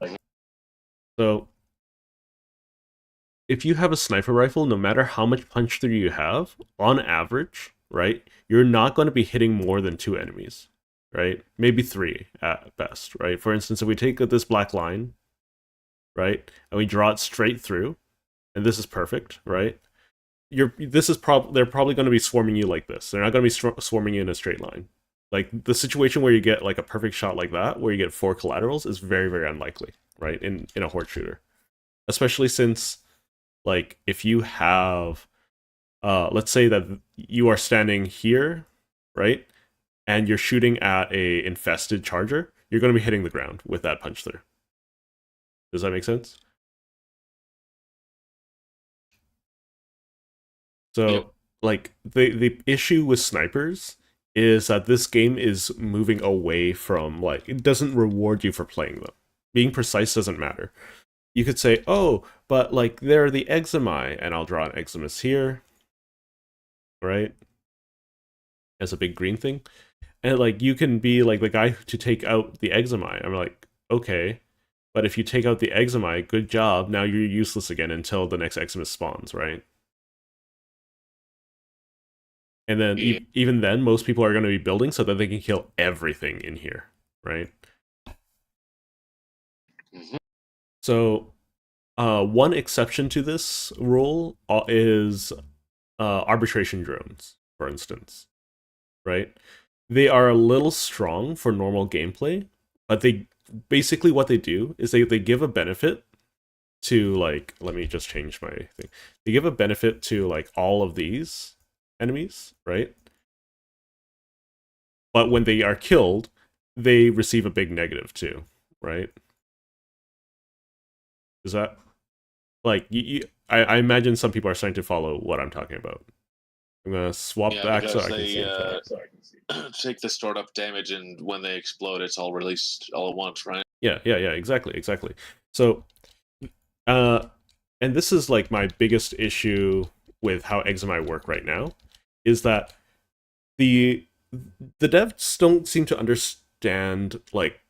So if you have a sniper rifle, no matter how much punch through you have, on average, right, you're not going to be hitting more than 2 enemies, right? Maybe 3 at best, right? For instance, if we take this black line, right, and we draw it straight through, and this is perfect, right? they're probably going to be swarming you like this. They're not going to be swarming you in a straight line. Like the situation where you get like a perfect shot like that, where you get 4 collaterals, is very, very unlikely, right? In a horde shooter, especially since like if you have, let's say that you are standing here, right, and you're shooting at a infested charger, you're going to be hitting the ground with that punch through. Does that make sense? So, Yep. like, the issue with snipers is that this game is moving away from, like, it doesn't reward you for playing them. Being precise doesn't matter. You could say, oh, but, like, they're the Exami, and I'll draw an Eximus here, right? As a big green thing. And, like, you can be, like, the guy to take out the Exami. I'm like, okay, but if you take out the Exami, good job, now you're useless again until the next Eximus spawns, right? And then Yeah. even then, most people are going to be building so that they can kill everything in here, right? Mhm. So, one exception to this rule is arbitration drones, for instance, right? They are a little strong for normal gameplay, but they basically what they do is they give a benefit to, like, let me just change my thing. They give a benefit to like all of these enemies, right? But when they are killed, they receive a big negative too, right? Is that like I imagine some people are starting to follow what I'm talking about. I'm gonna swap Yeah, back so because I can see. they take the stored up damage, and when they explode, it's all released all at once, right? Yeah, exactly. So, and this is like my biggest issue with how Exami work right now, is that the devs don't seem to understand like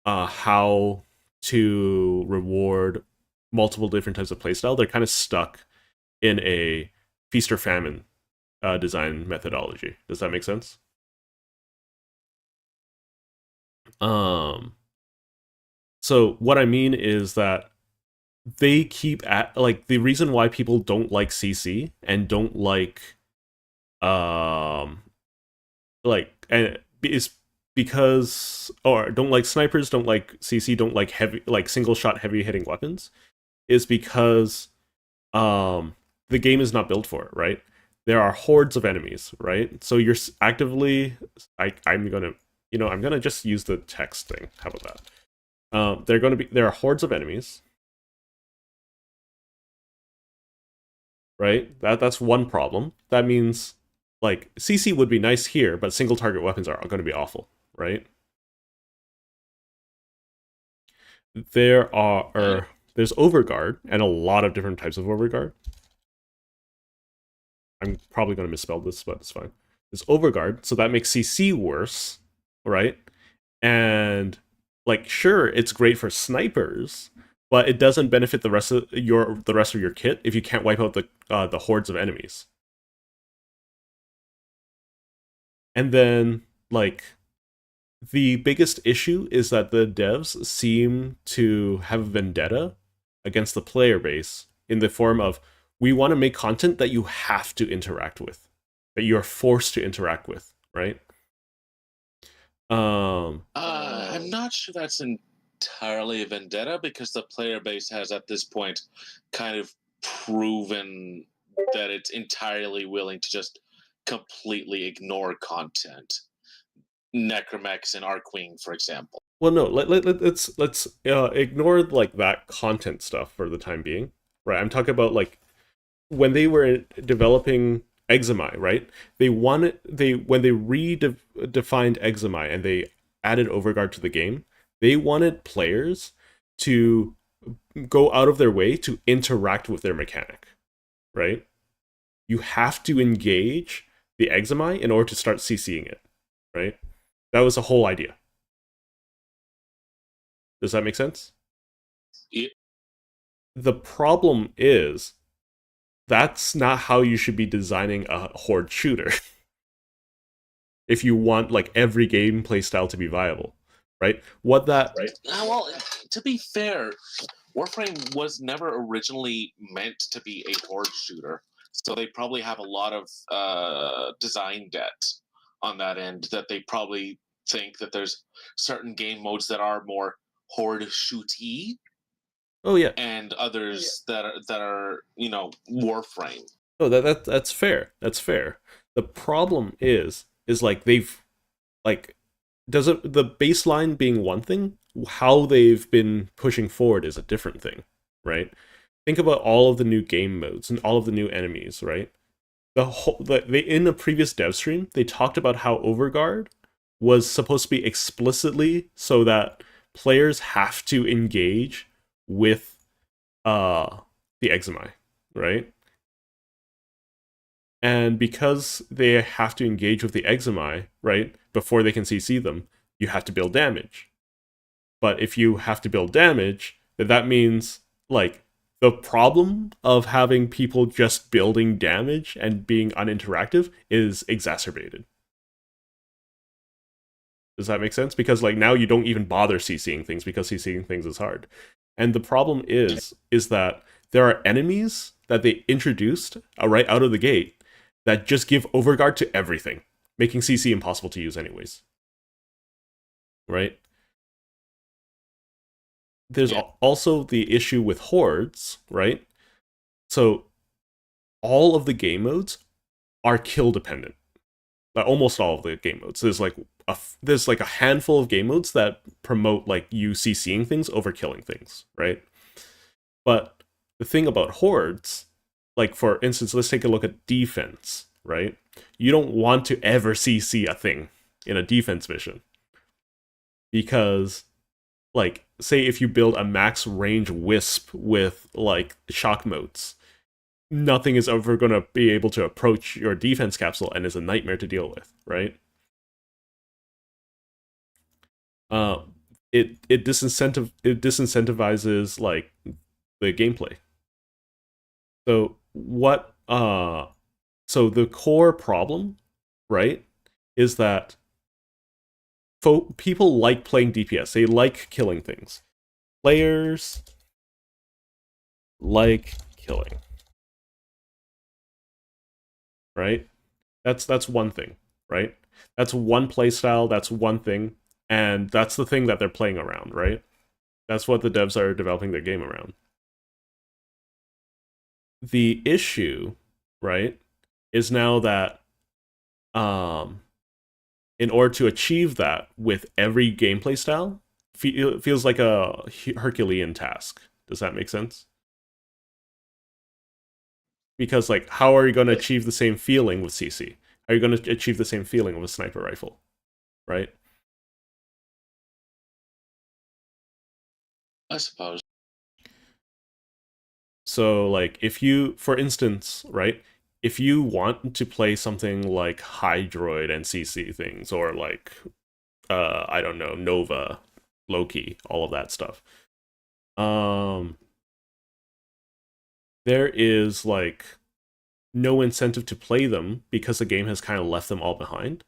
how to reward multiple different types of playstyle. They're kind of stuck in a feast or famine design methodology. Does that make sense? So what I mean is that they keep at like the reason why people don't like CC and don't is because, or don't like snipers, don't like CC, don't like heavy, like single shot heavy hitting weapons, is because the game is not built for it, right? There are hordes of enemies, right? So you're actively, I'm gonna just use the text thing. How about that? There are hordes of enemies, right? That's one problem. That means like CC would be nice here, but single target weapons are going to be awful, right? There's overguard and a lot of different types of overguard. I'm probably going to misspell this, but it's fine. There's overguard, so that makes CC worse, right? And like, sure, it's great for snipers, but it doesn't benefit the rest of your kit if you can't wipe out the hordes of enemies. And then like the biggest issue is that the devs seem to have a vendetta against the player base in the form of, we want to make content that you have to interact with, that you're forced to interact with, right? I'm not sure that's entirely a vendetta, because the player base has at this point kind of proven that it's entirely willing to just completely ignore content. Necromex and Arcwing, for example. Well, no, let's ignore like that content stuff for the time being, right? I'm talking about like when they were developing Exami, right? When they redefined Exami and they added Overguard to the game, they wanted players to go out of their way to interact with their mechanic, right? You have to engage the Exami in order to start CCing it, right? That was the whole idea. Does that make sense? Yeah. The problem is that's not how you should be designing a horde shooter. If you want like every gameplay style to be viable, right? Well, to be fair, Warframe was never originally meant to be a horde shooter. So they probably have a lot of design debt on that end, that they probably think that there's certain game modes that are more horde shooty, Oh yeah. and others that are Warframe. Oh, that's fair. That's fair. The problem is like they've like does it the baseline being one thing, how they've been pushing forward is a different thing, right? Think about all of the new game modes and all of the new enemies, right? They in the previous dev stream, they talked about how Overguard was supposed to be explicitly so that players have to engage with the Eximi, right? And because they have to engage with the Eximi, right, before they can CC them, you have to build damage. But if you have to build damage, then that means, like, the problem of having people just building damage and being uninteractive is exacerbated. Does that make sense? Because, like, now you don't even bother CCing things because CCing things is hard. And the problem is that there are enemies that they introduced right out of the gate that just give Overguard to everything, making CC impossible to use anyways. Right? There's also the issue with hordes, right? So all of the game modes are kill dependent. Almost all of the game modes. There's like a handful of game modes that promote like you CCing things over killing things, right? But the thing about hordes, like for instance, let's take a look at defense, right? You don't want to ever CC a thing in a defense mission. Because, like, say if you build a max range wisp with, like, shock motes, nothing is ever going to be able to approach your defense capsule and is a nightmare to deal with, right? It disincentivizes, like, the gameplay. So so the core problem, right, is that people like playing DPS. They like killing things. Players like killing. Right? That's one thing, right? That's one playstyle, that's one thing, and that's the thing that they're playing around, right? That's what the devs are developing their game around. The issue, right, is now that in order to achieve that with every gameplay style, feels like a Herculean task. Does that make sense? Because, like, how are you going to achieve the same feeling with CC? How are you going to achieve the same feeling with a sniper rifle? Right? I suppose. So, like, if you, for instance, right, if you want to play something like Hydroid and CC things, or like, I don't know, Nova, Loki, all of that stuff, there is, like, no incentive to play them because the game has kind of left them all behind.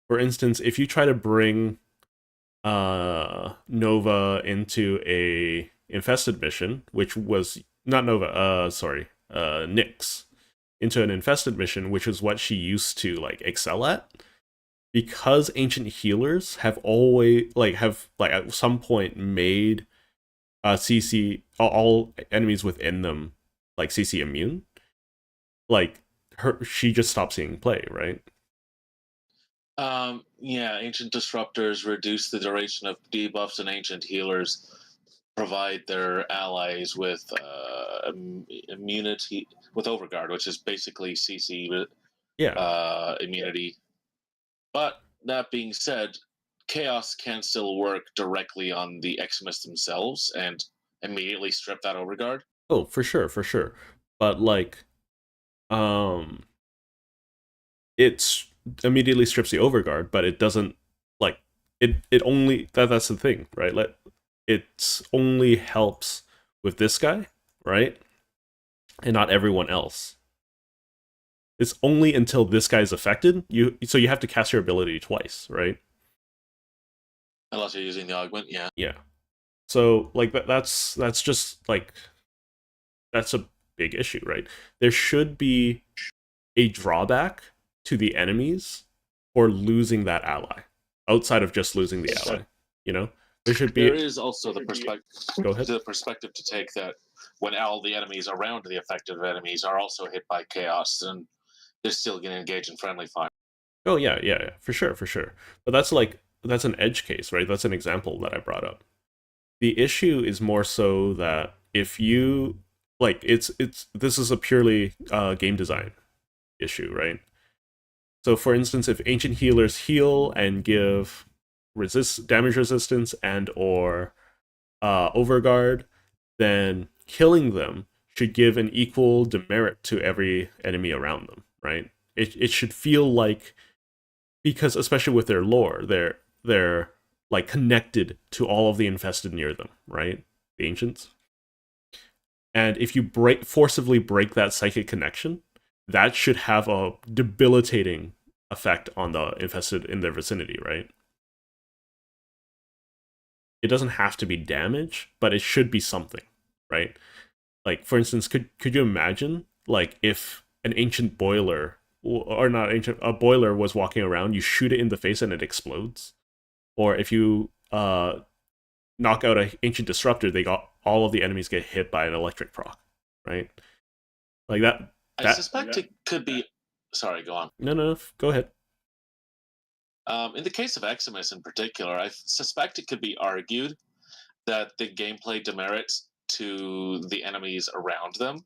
For instance, if you try to bring Nova into a infested mission, which was not Nova, Nyx, into an infested mission, which is what she used to like excel at, because ancient healers have always have at some point made CC all enemies within them like CC immune. Like she just stopped seeing play, right? Yeah, ancient disruptors reduce the duration of debuffs, and ancient healers provide their allies with immunity with Overguard, which is basically CC immunity. But that being said, Chaos can still work directly on the Eximus themselves and immediately strip that Overguard. Oh, for sure. But like, it's immediately strips the Overguard, but it doesn't like it only that's the thing, right? It only helps with this guy, right? And not everyone else. It's only until this guy's affected, so you have to cast your ability twice, right? Unless you're using the augment, yeah. Yeah. So like that's just like that's a big issue, right? There should be a drawback to the enemies for losing that ally, outside of just losing the ally. You know, there should be. There is also the Go ahead. perspective to take that when all the enemies around the effective enemies are also hit by chaos, and they're still going to engage in friendly fire. Oh yeah, for sure. But that's an edge case, right? That's an example that I brought up. The issue is more so that if you like, it's this is a purely game design issue, right? So, for instance, if ancient healers heal and give damage resistance and or overguard, then killing them should give an equal demerit to every enemy around them, right? It should feel like, because especially with their lore, they're like connected to all of the infested near them, right? The ancients. And if you forcibly break that psychic connection, that should have a debilitating effect on the infested in their vicinity, right? It doesn't have to be damage, but it should be something, right? Like, for instance, could you imagine, like, if an ancient boiler, or not ancient, a boiler was walking around, you shoot it in the face and it explodes? Or if you knock out an ancient disruptor, all of the enemies get hit by an electric proc, right? Like that. I suspect it could be. Sorry, go on. No, go ahead. In the case of Eximus in particular, I suspect it could be argued that the gameplay demerits to the enemies around them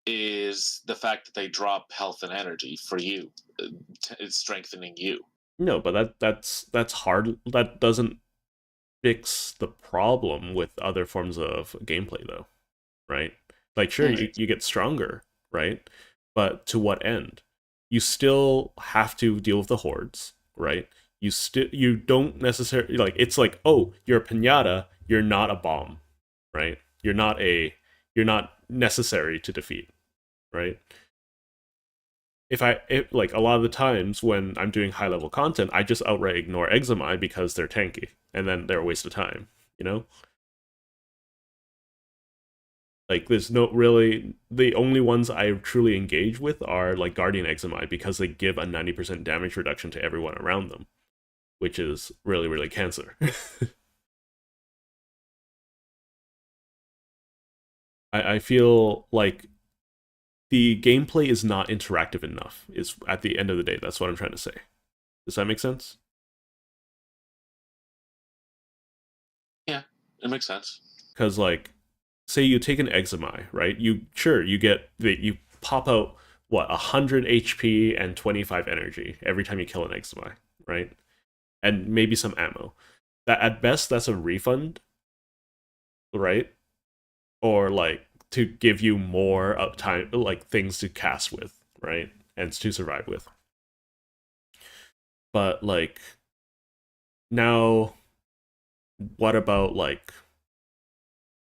is the fact that they drop health and energy for you. It's strengthening you. No, but that's hard. That doesn't fix the problem with other forms of gameplay, though, right? Like, sure, you get stronger, right? But to what end? You still have to deal with the hordes, right? You don't necessarily, like, it's like, oh, you're a pinata, you're not a bomb, right? You're not necessary to defeat, right? If like, a lot of the times when I'm doing high level content, I just outright ignore Examai because they're tanky, and then they're a waste of time, you know? Like, there's no really, the only ones I truly engage with are like Guardian Examai, because they give a 90% damage reduction to everyone around them, which is really, really cancer. I feel like the gameplay is not interactive enough, is at the end of the day. That's what I'm trying to say. Does that make sense? Yeah, it makes sense. Because, like, say you take an Examai, right? You pop out, what, 100 HP and 25 energy every time you kill an Examai, right? And maybe some ammo. That, at best, that's a refund, right? Or, like, to give you more uptime, like, things to cast with, right? And to survive with. But, like, now, what about, like,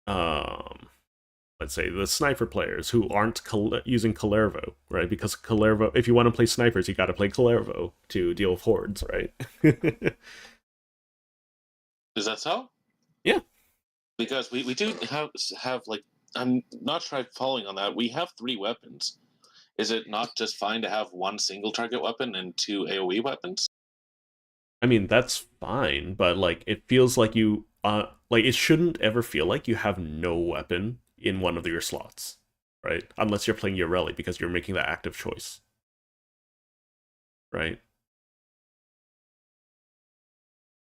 let's say the sniper players who aren't using Kalervo, right? Because Kalervo, if you want to play snipers, you got to play Kalervo to deal with hordes, right? Is that so? Yeah. Because we do have like, I'm not sure I'm following on that. We have 3 weapons. Is it not just fine to have 1 single target weapon and 2 AoE weapons? I mean, that's fine, but, like, it feels like you like, it shouldn't ever feel like you have no weapon in one of your slots, right? Unless you're playing Yoreli, because you're making that active choice, right?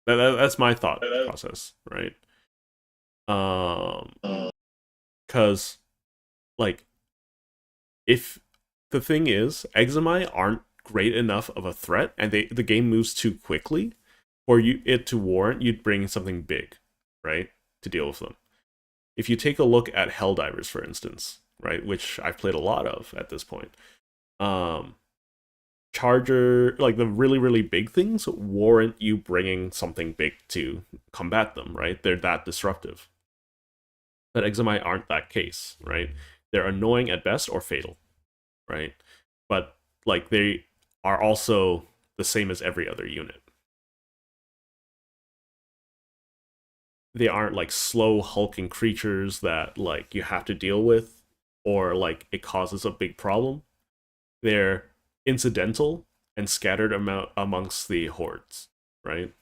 That's my thought process, right? Because, like, if the thing is, Examai aren't great enough of a threat, and the game moves too quickly for it to warrant you'd bring something big, right, to deal with them. If you take a look at Helldivers, for instance, right, which I've played a lot of at this point, Charger, like, the really, really big things warrant you bringing something big to combat them, right? They're that disruptive. But Examai aren't that case, right? They're annoying at best or fatal, right? But, like, they are also the same as every other unit. They aren't, like, slow hulking creatures that, like, you have to deal with, or like it causes a big problem. They're incidental and scattered amongst the hordes, right?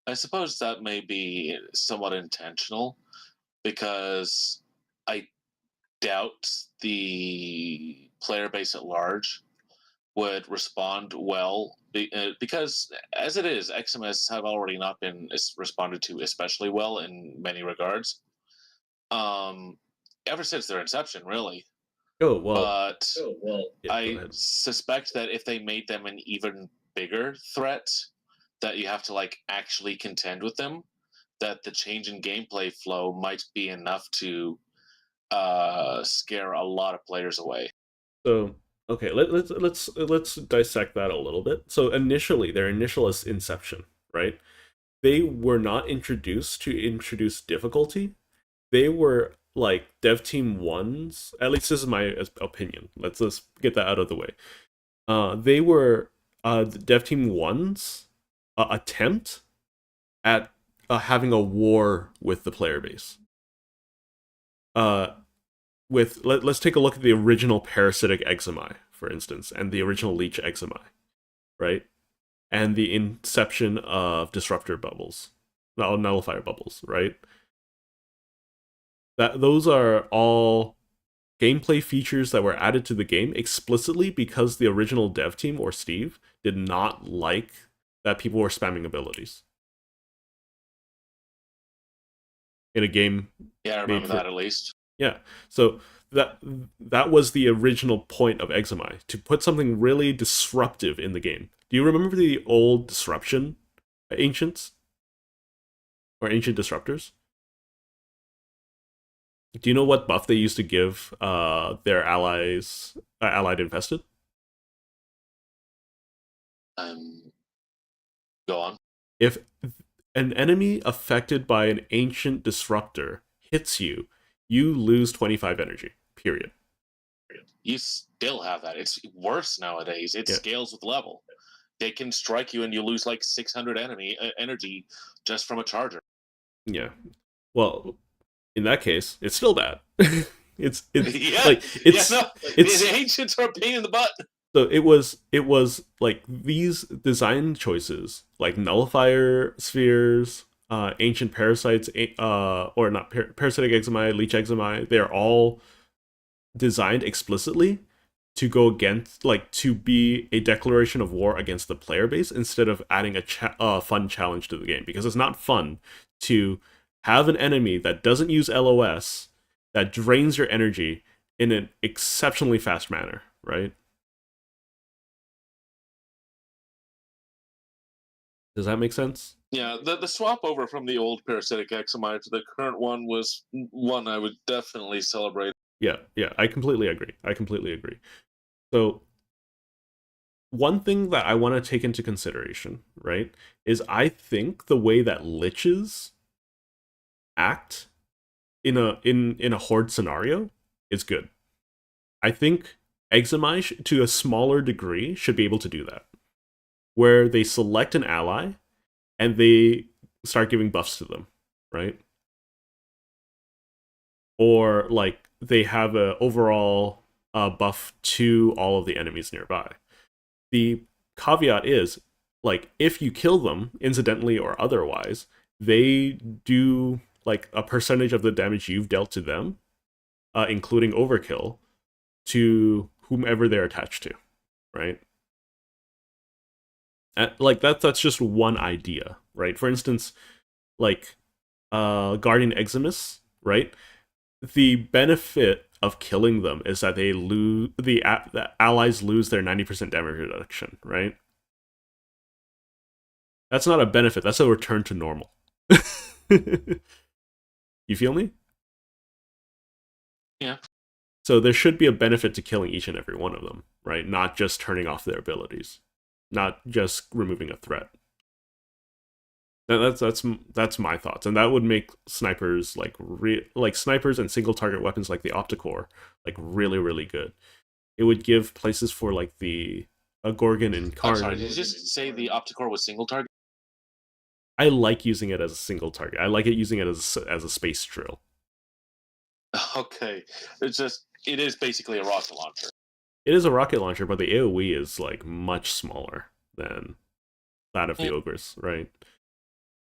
I suppose that may be somewhat intentional because I doubt the player base at large would respond well because, as it is, XMS have already not been responded to especially well in many regards. Ever since their inception, really. But Yeah, go I ahead. suspect that if they made them an even bigger threat, that you have to like actually contend with them, that the change in gameplay flow might be enough to scare a lot of players away. So okay, let's dissect that a little bit. So initially, their initial inception, right? They were not introduced to introduce difficulty. They were like dev team ones. At least this is my opinion. Let's get that out of the way. They were dev team ones attempt at having a war with the player base. Let's take a look at the original parasitic eczema, for instance, and the original leech eczema, right? And the inception of disruptor bubbles, nullifier bubbles, right? Those are all gameplay features that were added to the game explicitly because the original dev team or Steve did not like that people were spamming abilities in a game. Yeah, I remember that at least. Yeah, so that was the original point of Eczema, to put something really disruptive in the game. Do you remember the old disruption ancients? Or ancient disruptors? Do you know what buff they used to give their allies, allied infested? Go on. If an enemy affected by an ancient disruptor hits you, you lose 25 energy, period. You still have that. It's worse nowadays. It scales with level. They can strike you and you lose like 600 energy just from a charger. Yeah. Well, in that case, it's still bad. it's yeah. Like it's yeah, no, it's the ancients are a pain in the butt. So it was like these design choices, like nullifier spheres, ancient parasites, or not parasitic eczema, leech eczema. They're all designed explicitly to go against, like, to be a declaration of war against the player base instead of adding a fun challenge to the game, because it's not fun to have an enemy that doesn't use LOS that drains your energy in an exceptionally fast manner, right? Does that make sense? Yeah, the swap over from the old parasitic eczema to the current one was one I would definitely celebrate. Yeah, I completely agree. So, one thing that I want to take into consideration, right, is I think the way that liches act in a horde scenario is good. I think eczema, to a smaller degree, should be able to do that, where they select an ally and they start giving buffs to them, right? Or like they have a overall buff to all of the enemies nearby. The caveat is, like, if you kill them incidentally or otherwise, they do like a percentage of the damage you've dealt to them, including overkill, to whomever they're attached to, right? Like that's just one idea, right? For instance, like Guardian Eximus, right? The benefit of killing them is that they lose the allies lose their 90% damage reduction, right? That's not a benefit, that's a return to normal. You feel me? Yeah. So there should be a benefit to killing each and every one of them, right? Not just turning off their abilities, not just removing a threat. That's my thoughts, and that would make snipers like snipers and single target weapons like the Opticore like really good. It would give places for like the Gorgon and Karn. I'm sorry, did you just say the Opticore was single target? I like using it as a single target. I like it using it as a space drill. Okay, it is basically a rocket launcher. It is a rocket launcher, but the AoE is like much smaller than that of the ogres, right?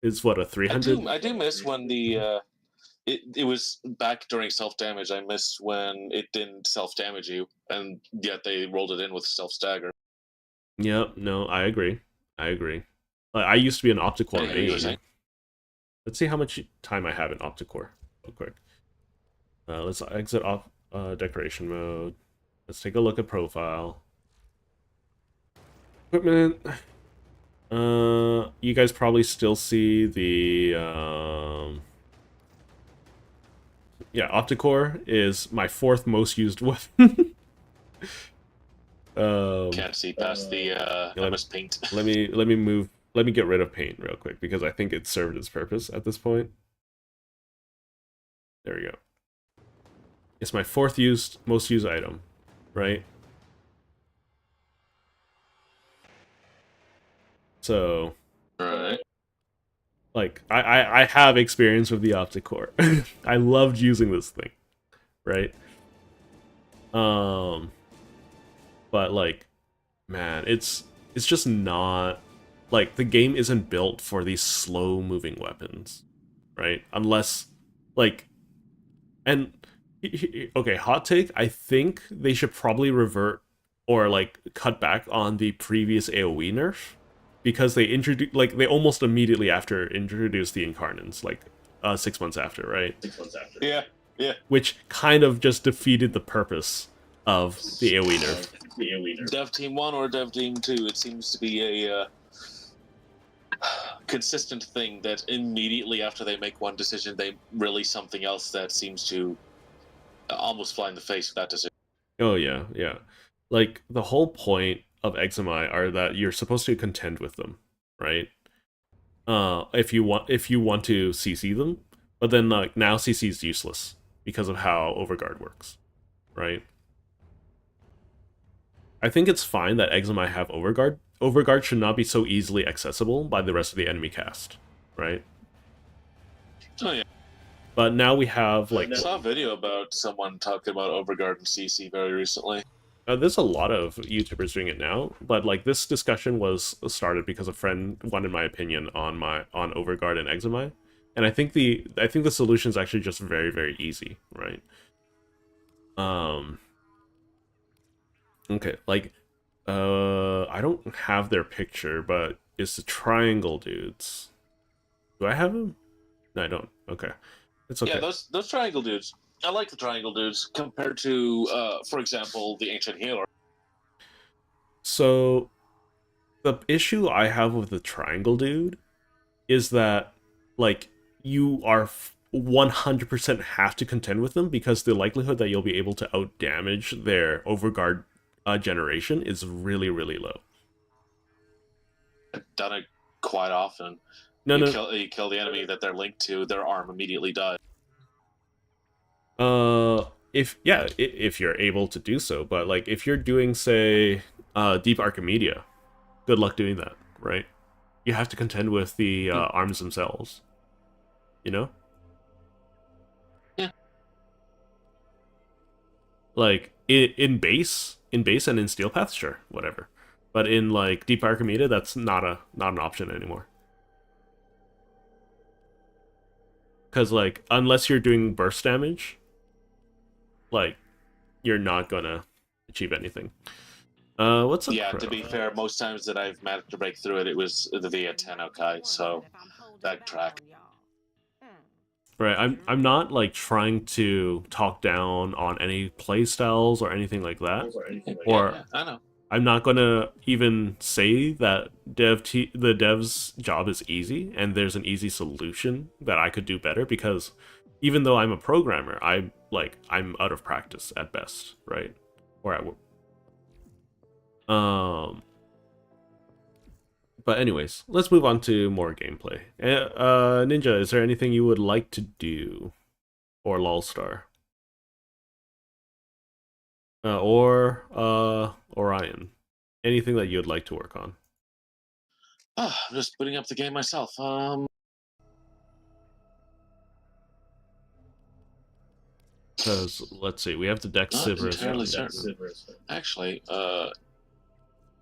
It's what, a 300? I do miss when the it was back during self damage. I miss when it didn't self damage you, and yet they rolled it in with self stagger. Yep, no, I agree. I agree. I used to be an Opticore Yeah, you were saying? main. Let's see how much time I have in Opticore real quick. Let's exit off decoration mode. Let's take a look at profile. Equipment. You guys probably still see the yeah, Opticore is my 4th most used weapon. Can't see past the MS Paint. let me get rid of paint real quick because I think it served its purpose at this point. There we go. It's my 4th most used item, right? So, Right. like, I have experience with the Opticore. I loved using this thing, right? But like, man, it's just not like the game isn't built for these slow moving weapons, right? Unless like, and okay, hot take, I think they should probably revert or like cut back on the previous AoE nerf because they introduced like they almost immediately after introduced the Incarnants, like 6 months after, right? 6 months after. Yeah, yeah. Which kind of just defeated the purpose of the AoE nerf. Dev Team 1 or Dev Team 2, it seems to be a consistent thing that immediately after they make one decision, they release something else that seems to almost fly in the face of that decision. Oh yeah, yeah. Like the whole point of Examai are that you're supposed to contend with them, right? If you want to CC them, but then like now CC is useless because of how Overguard works, right? I think it's fine that Examai have Overguard. Overguard should not be so easily accessible by the rest of the enemy cast, right? Oh yeah. But now we have like I saw a video about someone talking about Overguard and CC very recently. There's a lot of YouTubers doing it now, but like this discussion was started because a friend wanted my opinion on Overguard and Examai, and I think the solution is actually just very, very easy, right? Okay, like I don't have their picture, but it's the triangle dudes. Do I have them? No, I don't. Okay, it's okay. Yeah, those triangle dudes. I like the triangle dudes compared to, for example, the ancient healer. So, the issue I have with the triangle dude is that, like, you are 100% have to contend with them because the likelihood that you'll be able to outdamage their Overguard generation is really, really low. I've done it quite often. You kill the enemy that they're linked to, their arm immediately dies. If you're able to do so, but like if you're doing say Deep Archimedia, good luck doing that, right? You have to contend with the arms themselves, you know? Yeah. Like in base and in Steel Path, sure, whatever. But in like Deep Archimedia, that's not an option anymore. Because like unless you're doing burst damage, like you're not gonna achieve anything. What's up? Yeah, to be fair, most times that I've managed to break through it, it was via Tenokai, so backtrack. Right, I'm not like trying to talk down on any playstyles or anything like that. Or I know. I'm not gonna even say that the dev's job is easy and there's an easy solution that I could do better because even though I'm a programmer, I'm out of practice at best, right? Or at But anyways, let's move on to more gameplay. Ninja, is there anything you would like to do? Or Lolstar? Or Orion? Anything that you'd like to work on? I'm just putting up the game myself. Because, let's see, we have the deck Not Sivers. entirely certain. Actually,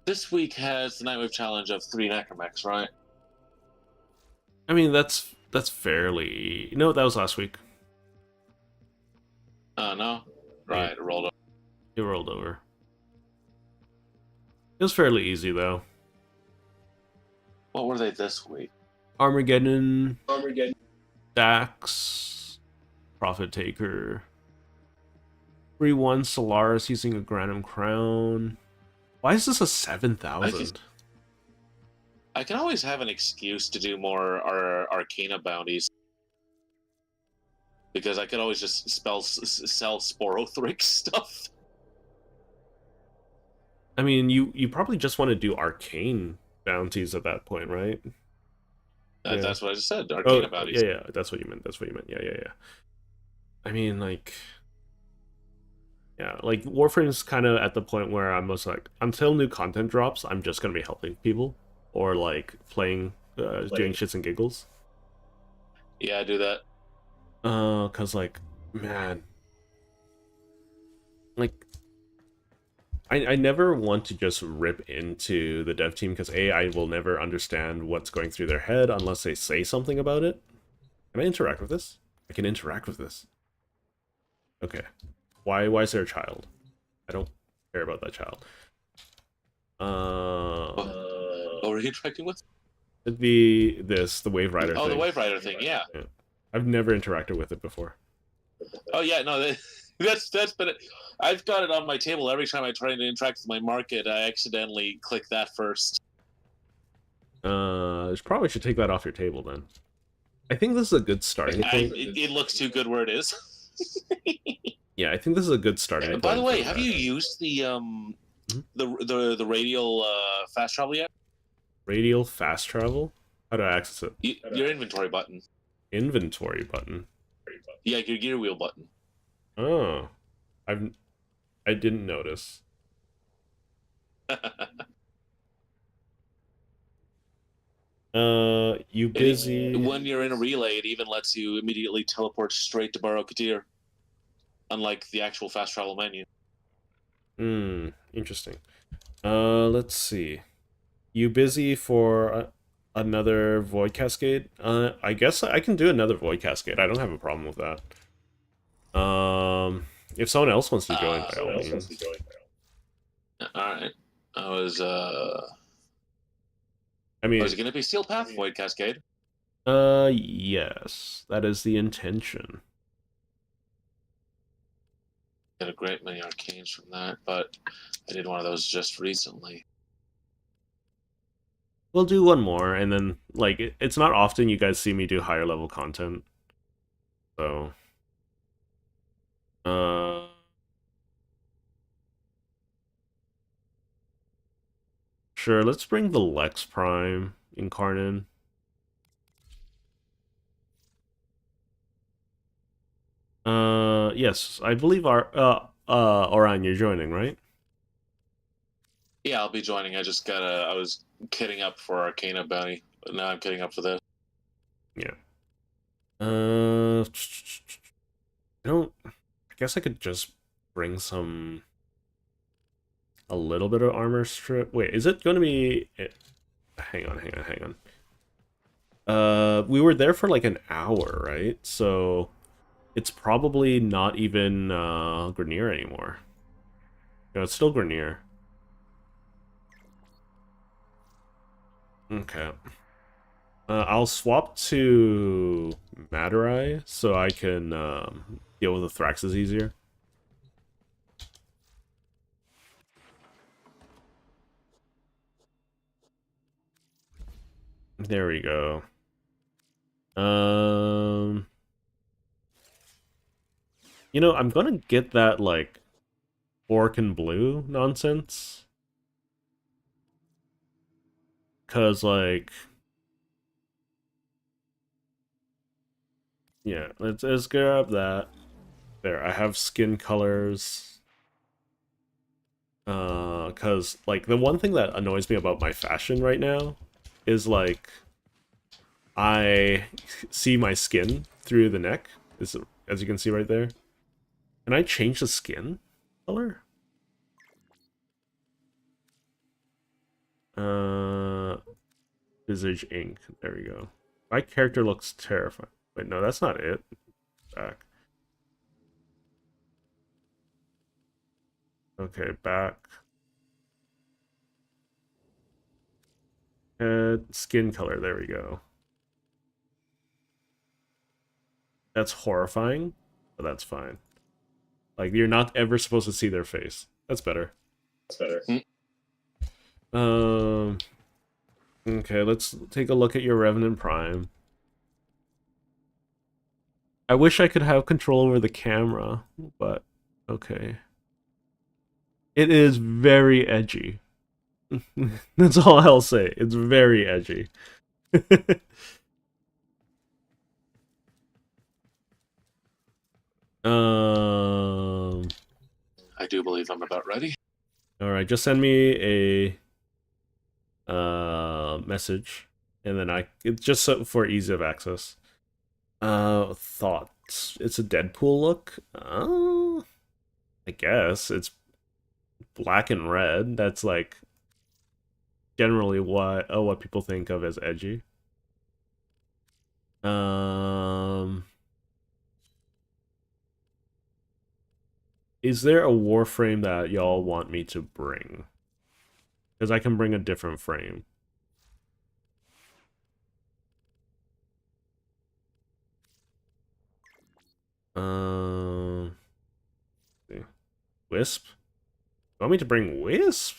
this week has the Nightwave challenge of 3 Necromechs, right? I mean, that's fairly... No, that was last week. No? Right, it rolled up. It rolled over. It was fairly easy, though. What were they this week? Armageddon, Dax, Prophet Taker, 3-1 Solaris using a Granum Crown. Why is this a 7,000? I can always have an excuse to do more Arcana bounties. Because I could always just sell Sporothrix stuff. I mean, you probably just want to do Arcane bounties at that point, right? Yeah. That's what I just said, Arcana bounties. Yeah, that's what you meant. Yeah. I mean, like... Yeah, like, Warframe's kind of at the point where I'm just like, until new content drops, I'm just going to be helping people. Or, like, playing, doing shits and giggles. Yeah, I do that. Cause, like, man... Like, I never want to just rip into the dev team, because A, I will never understand what's going through their head unless they say something about it. Can I interact with this? I can interact with this. Okay. Why is there a child? I don't care about that child. What were you interacting with? The Wave Rider thing. Oh, the Wave Rider thing, yeah. I've never interacted with it before. Oh, yeah, no, that's been it. I've got it on my table every time I try to interact with my market. I accidentally click that first. Probably should take that off your table then. I think this is a good starting point. It looks too good where it is. Yeah, I think this is a good starting point. By the way, have you used the radial fast travel yet? Radial fast travel? How do I access it? Your inventory button. Inventory button? Yeah, your gear wheel button. Oh. I didn't notice. You busy? When you're in a relay, it even lets you immediately teleport straight to Baro Katir. Unlike the actual fast travel menu. Interesting. Let's see. You busy for another Void Cascade? I guess I can do another Void Cascade. I don't have a problem with that. If someone else wants to join, by all means. Alright. Was it gonna be Steel Path Void Cascade? Yes. That is the intention. Got a great many arcanes from that, but I did one of those just recently. We'll do one more, and then, like, it's not often you guys see me do higher level content. So... Sure, let's bring the Lex Prime Incarnate. Yes, I believe Orion, you're joining, right? Yeah, I'll be joining. I was kitting up for Arcana Bounty, but now I'm kitting up for this. Yeah. I guess I could just bring a little bit of armor strip. Wait, is it going to be... Hang on. We were there for like an hour, right? So... It's probably not even Grenier anymore. No, it's still Grenier. Okay. I'll swap to Madurai so I can deal with the Thraxes easier. There we go. You know, I'm gonna get that, like, orc and blue nonsense. 'Cause, like... Yeah, let's grab that. There, I have skin colors. 'Cause, like, the one thing that annoys me about my fashion right now is, like, I see my skin through the neck, as you can see right there. Can I change the skin color? Visage ink. There we go. My character looks terrifying. Wait, no, that's not it. Back. Okay, back. Skin color. There we go. That's horrifying, but that's fine. Like, you're not ever supposed to see their face. That's better. That's better. Okay, let's take a look at your Revenant Prime. I wish I could have control over the camera, but okay. It is very edgy. That's all I'll say. It's very edgy. I do believe I'm about ready. All right, just send me a message, and then it's just for ease of access. Thoughts. It's a Deadpool look. I guess it's black and red. That's like generally what people think of as edgy. Is there a Warframe that y'all want me to bring? Because I can bring a different frame. Wisp? You want me to bring Wisp?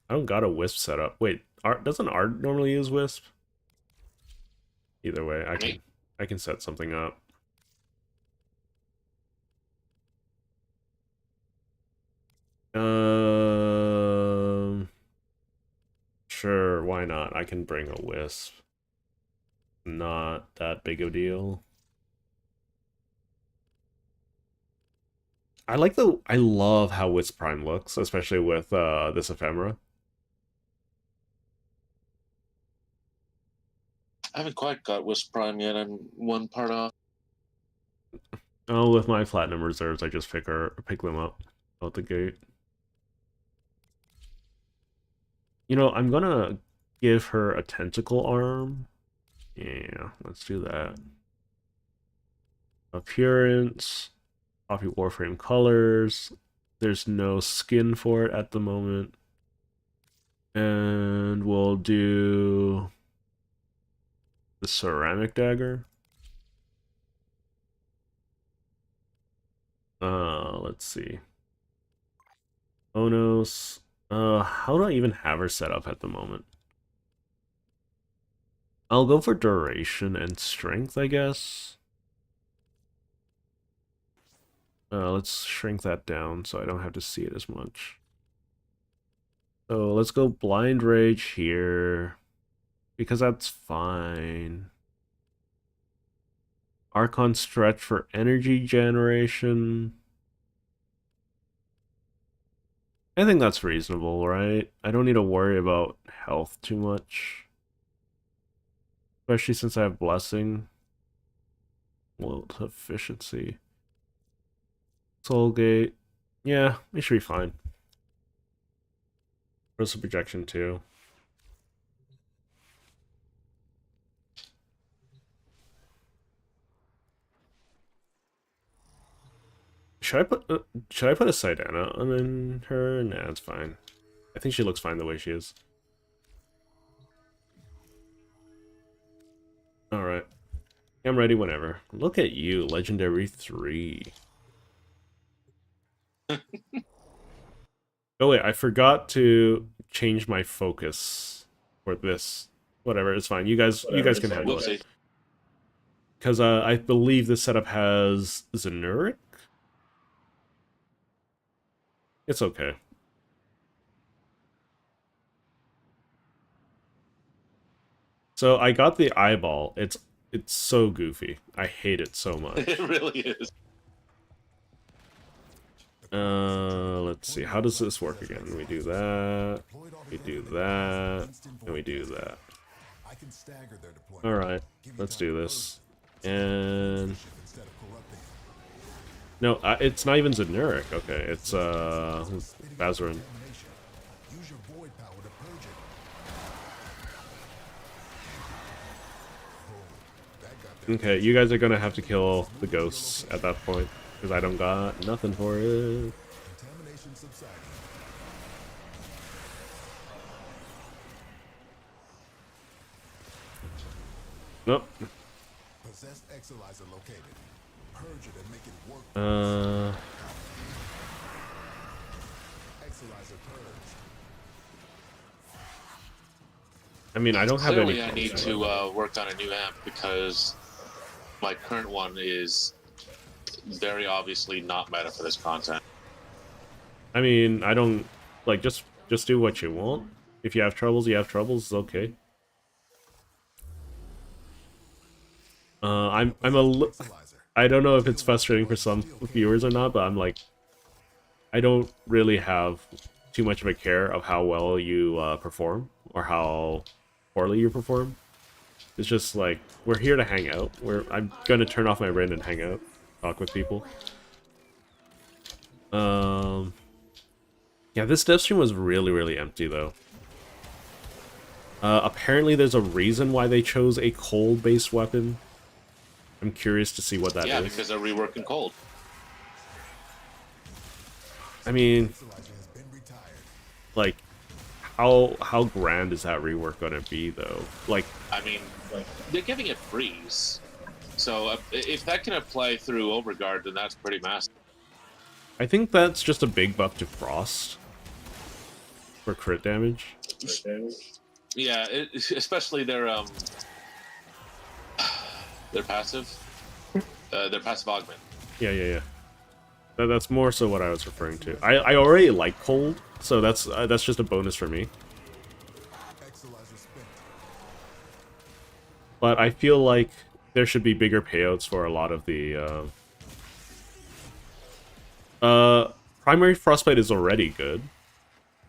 I don't got a Wisp set up. Wait, doesn't Art normally use Wisp? Either way, I can set something up. Sure, why not? I can bring a Wisp. Not that big of a deal. I love how Wisp Prime looks, especially with this ephemera. I haven't quite got Wisp Prime yet. I'm one part off. Oh, with my platinum reserves, I just pick them up out the gate. You know, I'm gonna give her a tentacle arm. Yeah, let's do that. Appearance, copy Warframe colors. There's no skin for it at the moment. And we'll do the ceramic dagger. Let's see. Onos. How do I even have her set up at the moment? I'll go for duration and strength, I guess. Let's shrink that down so I don't have to see it as much. So let's go blind rage here, because that's fine. Archon stretch for energy generation. I think that's reasonable, right? I don't need to worry about health too much. Especially since I have blessing. Well, efficiency. Soulgate. Yeah, it should be fine. Where's projection too? Should I put a Sidana on her? Nah, it's fine. I think she looks fine the way she is. Alright. I'm ready whenever. Look at you, Legendary 3. Oh wait, I forgot to change my focus for this. Whatever, it's fine. You guys can handle it. Because I believe this setup has Zenuric? It's okay. So I got the eyeball. It's so goofy. I hate it so much. It really is. Let's see. How does this work again? We do that. We do that. And we do that. Alright. Let's do this. And No, it's not even generic. Okay, it's Bazarin. Use your void power to purge it. Okay, you guys are gonna have to kill the ghosts at that point, because I don't got nothing for it. Contamination subsiding. Nope. Possessed Exilizer located. Purge it and make it work. Exilizer purged. I mean, I don't have Clearly, any. I need to work on a new amp because my current one is very obviously not meta for this content. I mean, I don't like just do what you want. If you have troubles, you have troubles. It's okay. I don't know if it's frustrating for some viewers or not, but I'm like, I don't really have too much of a care of how well you perform or how poorly you perform. It's just like, we're here to hang out. I'm gonna turn off my Rin and hang out, talk with people. Yeah, this dev stream was really, really empty though. Apparently there's a reason why they chose a cold-based weapon. I'm curious to see what that is. Yeah, because they're reworking cold. I mean, like, how grand is that rework gonna be though? Like, I mean, they're giving it freeze, so if that can apply through Overguard, then that's pretty massive. I think that's just a big buff to Frost for crit damage. Yeah, especially their passive augment. Yeah. That's more so what I was referring to. I already like cold, so that's just a bonus for me. But I feel like there should be bigger payouts for a lot of the primary frostbite is already good,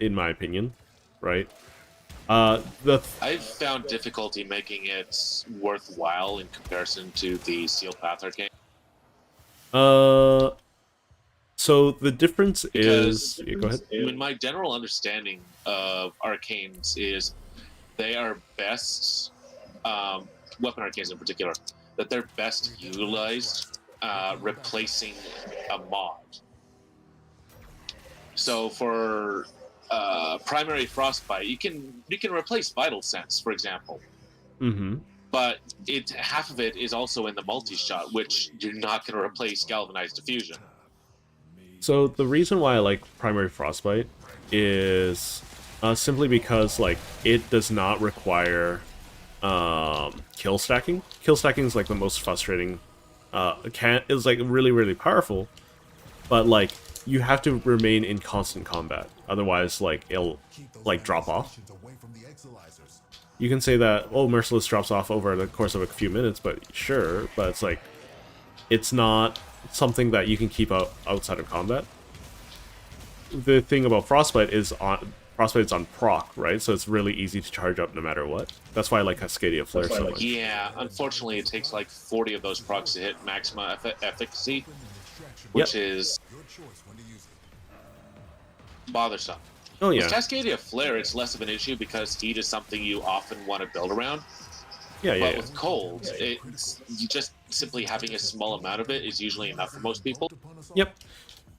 in my opinion, right? I've found difficulty making it worthwhile in comparison to the Sealed Path Arcane. So the difference Because, is... Yeah, go ahead. I mean, my general understanding of arcanes is they are best, weapon arcanes in particular, that they're best utilized replacing a mod. So for primary frostbite, you can replace Vital Sense, for example. Mm-hmm. But half of it is also in the multi-shot, which you're not going to replace Galvanized Diffusion. So the reason why I like primary frostbite is simply because like it does not require kill stacking. Kill stacking is like the most frustrating. Is like really, really powerful, but like you have to remain in constant combat, otherwise like it'll like drop off. You can say that, oh, Merciless drops off over the course of a few minutes, but sure, but it's like it's not something that you can keep outside of combat. The thing about Frostbite is Frostbite's on proc, right? So it's really easy to charge up no matter what. That's why I like Cascadia Flare so much. Yeah, unfortunately it takes like 40 of those procs to hit maxima efficacy, which is bothersome. Oh yeah. With Cascadia Flare, it's less of an issue because heat is something you often want to build around. But with cold, just simply having a small amount of it is usually enough for most people. Yep.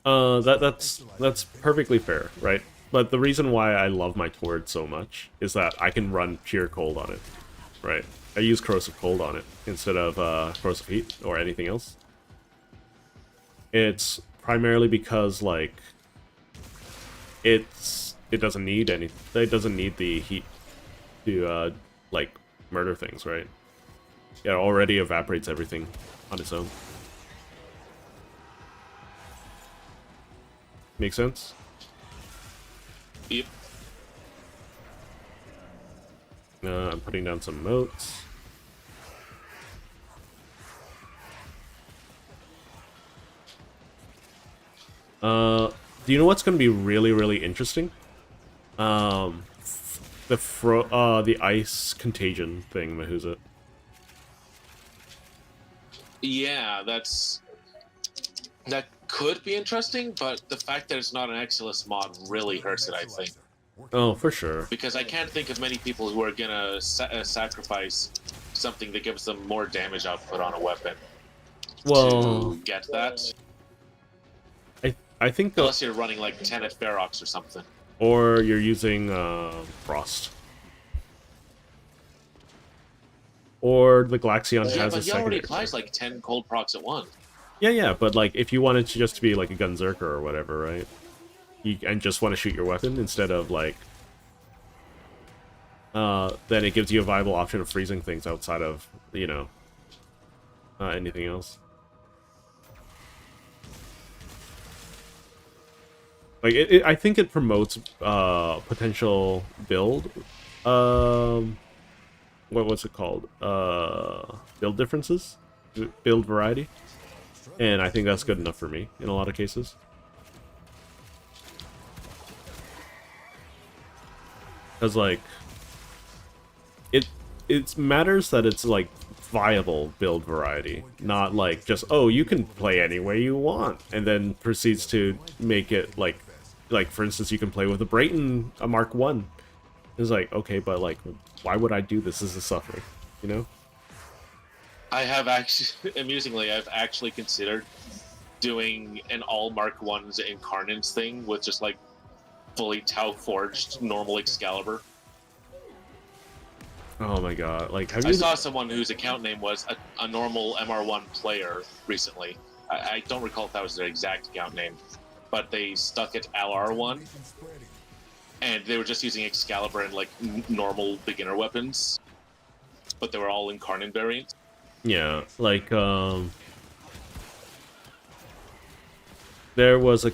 That's perfectly fair, right? But the reason why I love my Tord so much is that I can run pure cold on it, right? I use Corrosive Cold on it instead of Corrosive Heat or anything else. It's primarily because like it doesn't need it doesn't need the heat to like murder things, right? Yeah, it already evaporates everything on its own. Make sense? Yep. I'm putting down some motes. Do you know what's going to be really, really interesting? The ice contagion thing, Mahuza. Yeah, could be interesting, but the fact that it's not an Exilus mod really hurts it, I think. Oh, for sure. Because I can't think of many people who are gonna sacrifice something that gives them more damage output on a weapon Well, to get that. I think Unless you're running like Tenet Ferox or something. or you're using Frost. Or the Glaxion Yeah, has a but he already secondary. applies like 10 cold procs at once. Yeah, but like if you wanted to just be like a Gunzerker or whatever, right? And just want to shoot your weapon instead of like then it gives you a viable option of freezing things outside of, you know, anything else. Like I think it promotes potential build what's it called? Build differences? Build variety? And I think that's good enough for me in a lot of cases. Because, like, it matters that it's, like, viable build variety. Not, like, just, oh, you can play any way you want. And then proceeds to make it, like, for instance, you can play with a Brayton, a Mark 1. It's like, okay, but, like, why would I do this as a suffer? You know? I have actually, amusingly, I've actually considered doing an all Mark 1's Incarnates thing with just, like, fully Tau forged normal Excalibur. Oh my god, like, have I you... saw someone whose account name was a normal MR1 player recently. I don't recall if that was their exact account name, but they stuck at LR1, and they were just using Excalibur and, like, normal beginner weapons, but they were all Incarnate variants. Yeah, like, there was a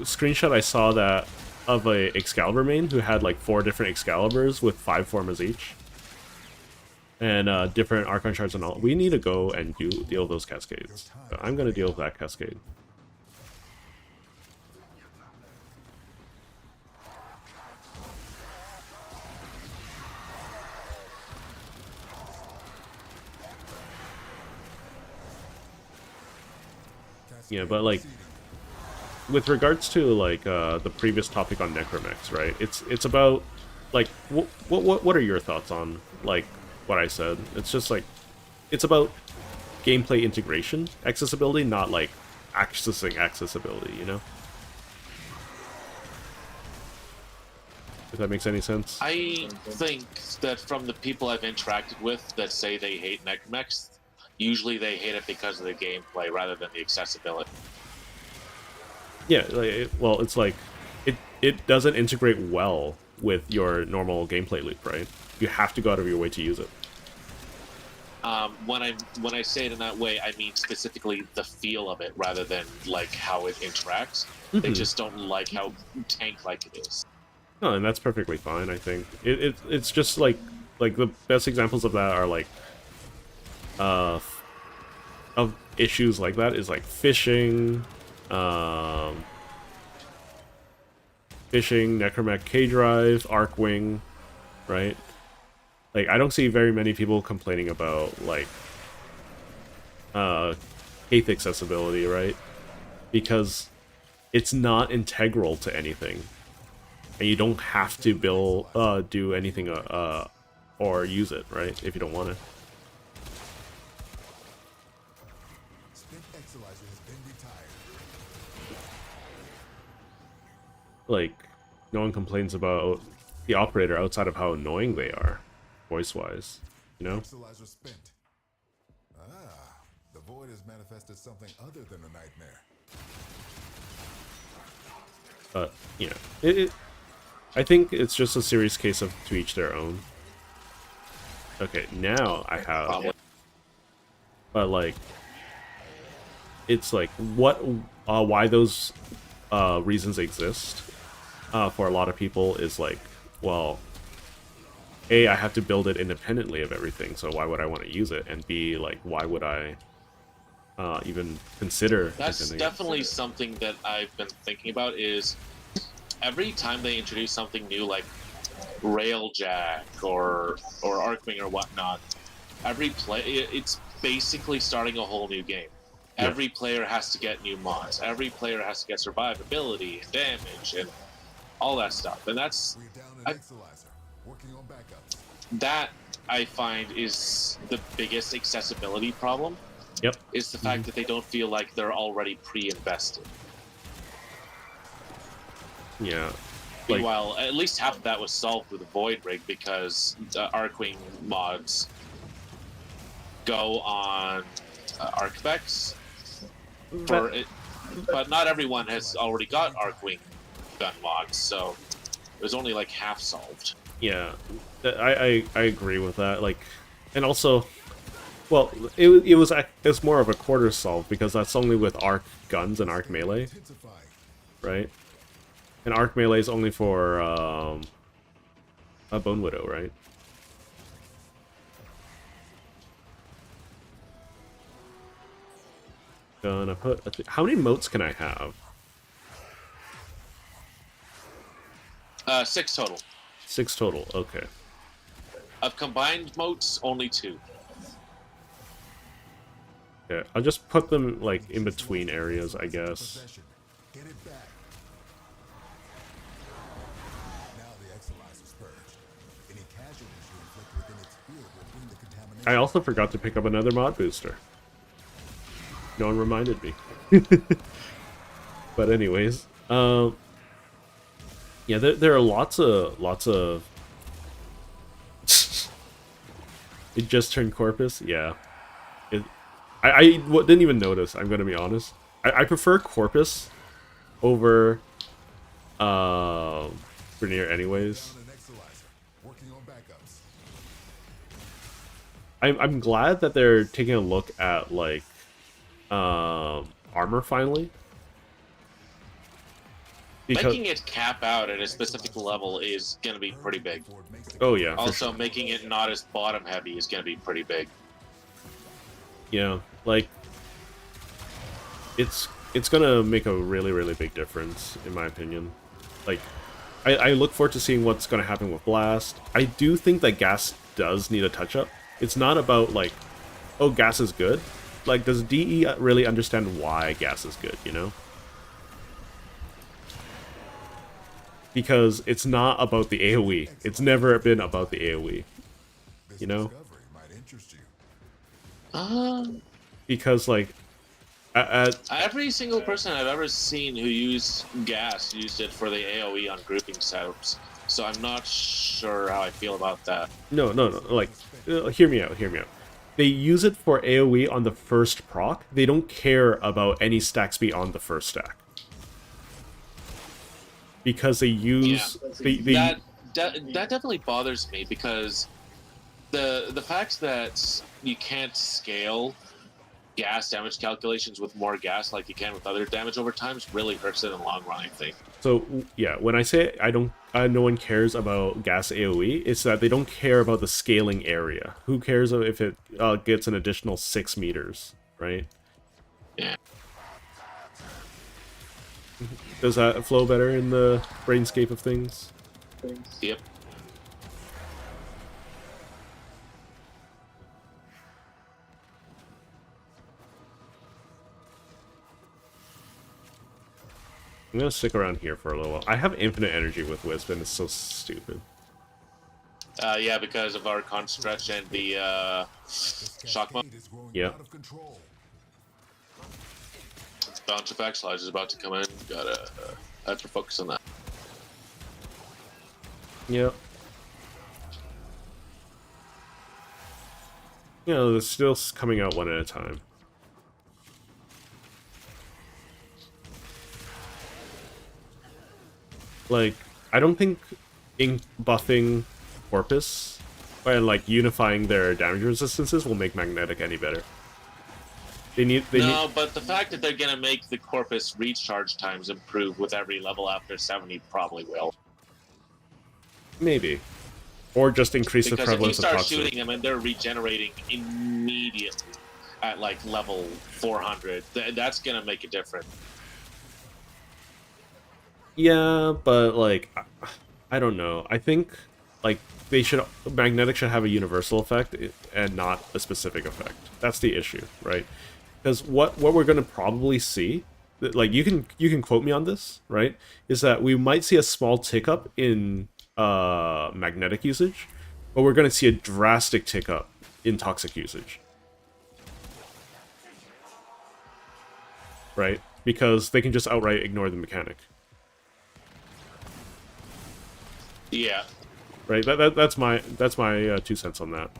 screenshot I saw that of a Excalibur main who had like 4 different Excaliburs with 5 formas each, and different Archon shards and all. We need to go and deal with those cascades. So I'm gonna deal with that cascade. Yeah, but like, with regards to like the previous topic on Necromex, right? It's about like what are your thoughts on like what I said? It's just like it's about gameplay integration, accessibility, not like accessing accessibility, you know? If that makes any sense. I think that from the people I've interacted with that say they hate Necromex, usually they hate it because of the gameplay rather than the accessibility. Yeah, well, it's like it doesn't integrate well with your normal gameplay loop, right? You have to go out of your way to use it. When I say it in that way, I mean specifically the feel of it rather than like how it interacts. They just don't like how tank-like it is. No, and that's perfectly fine. I think it's just like the best examples of that are like of issues like that is like fishing, Necromech K-Drive, Arcwing, right? Like, I don't see very many people complaining about, like, Haith accessibility, right? Because it's not integral to anything. And you don't have to do anything, or use it, right? If you don't want to. Like, no one complains about the operator outside of how annoying they are, voice-wise, you know? The void has manifested something other than a nightmare. You know, I think it's just a serious case of to each their own. Okay, now I have... But, like, it's like, why those reasons exist for a lot of people is like, well, A, I have to build it independently of everything, so why would I want to use it? And B, like, why would I even consider... That's definitely something that I've been thinking about, is every time they introduce something new like Railjack or Arcwing or whatnot, it's basically starting a whole new game. Yeah. Every player has to get new mods. Every player has to get survivability and damage and all that stuff. And that's We're down an Exalizer. Working on backups. that I find is the biggest accessibility problem. Yep. Is the fact that they don't feel like they're already pre-invested. Yeah. Like, Meanwhile, at least half of that was solved with Void Rig because Arcwing mods go on Arcvex, but not everyone has already got Arcwing gun mods, so it was only like half solved. yeah, I agree with that. Like, and also, well, it was more of a quarter solve because that's only with arc guns and arc melee, right? And arc melee is only for a Bone Widow, right? Gonna put. How many motes can I have? 6 total. 6 total. Okay. Of combined motes, only 2. Yeah, I'll just put them like in between areas, I guess. Possession. Get it back. Now the Exalizer's purged. Any casualties you inflict within its field will bring the contamination. I also forgot to pick up another mod booster. No one reminded me. But anyways, yeah, there are lots of. It just turned Corpus. Yeah, I didn't even notice. I'm gonna be honest. I prefer Corpus over Vernier anyways. Down an Exalizer. Working on backups. I'm glad that they're taking a look at like armor finally. Making it cap out at a specific level is going to be pretty big. Oh yeah. Also, making it not as bottom heavy is going to be pretty big. Yeah, like it's gonna make a really big difference in my opinion. Like I look forward to seeing what's gonna happen with Blast. I do think that gas does need a touch up. It's not about like, oh, gas is good. Like, does DE really understand why gas is good, you know? Because it's not about the AoE. It's never been about the AoE. You know? Discovery might interest you. Because, like, Every single person I've ever seen who used gas used it for the AoE on grouping setups. So I'm not sure how I feel about that. No, like, hear me out. They use it for AoE on the first proc. They don't care about any stacks beyond the first stack. Because they use... Yeah. That definitely bothers me because the fact that you can't scale gas damage calculations with more gas like you can with other damage over time really hurts it in the long run, I think. So, yeah, when I say no one cares about gas AoE, it's that they don't care about the scaling area. Who cares if it gets an additional 6 meters, right? Yeah. Does that flow better in the brainscape of things? Yep. I'm gonna stick around here for a little while. I have infinite energy with Wisp, and it's so stupid. Yeah, because of our con stretch and the shock mod. Yeah. Bunch of Exalizer is about to come in. Gotta have to focus on that. Yep. You know, they're still coming out one at a time. Like, I don't think buffing Corpus and like unifying their damage resistances will make Magnetic any better. But the fact that they're gonna make the Corpus recharge times improve with every level after 70 probably will. Maybe. Or just increase the Because if you prevalence of start toxins. shooting them and they're regenerating immediately at like level 400, that's gonna make a difference. Yeah, but like, I don't know. I think like magnetic should have a universal effect and not a specific effect. That's the issue, right? Because what we're gonna probably see, like you can quote me on this, right? Is that we might see a small tick up in magnetic usage, but we're gonna see a drastic tick up in toxic usage, right? Because they can just outright ignore the mechanic. Yeah. Right. That's my 2 cents on that.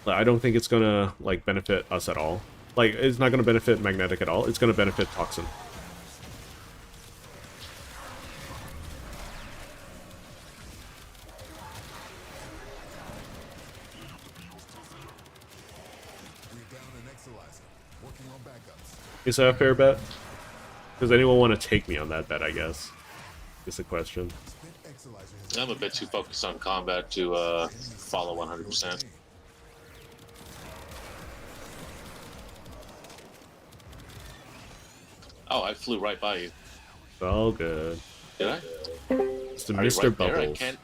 I don't think it's gonna like benefit us at all. Like it's not gonna benefit magnetic at all. It's gonna benefit toxin. Is that a fair bet? Does anyone want to take me on that bet, I guess? Is the question. I'm a bit too focused on combat to follow 100%. Oh, I flew right by you. It's all good. Did I? It's the Are you Mr. right there? I Bubbles. can't...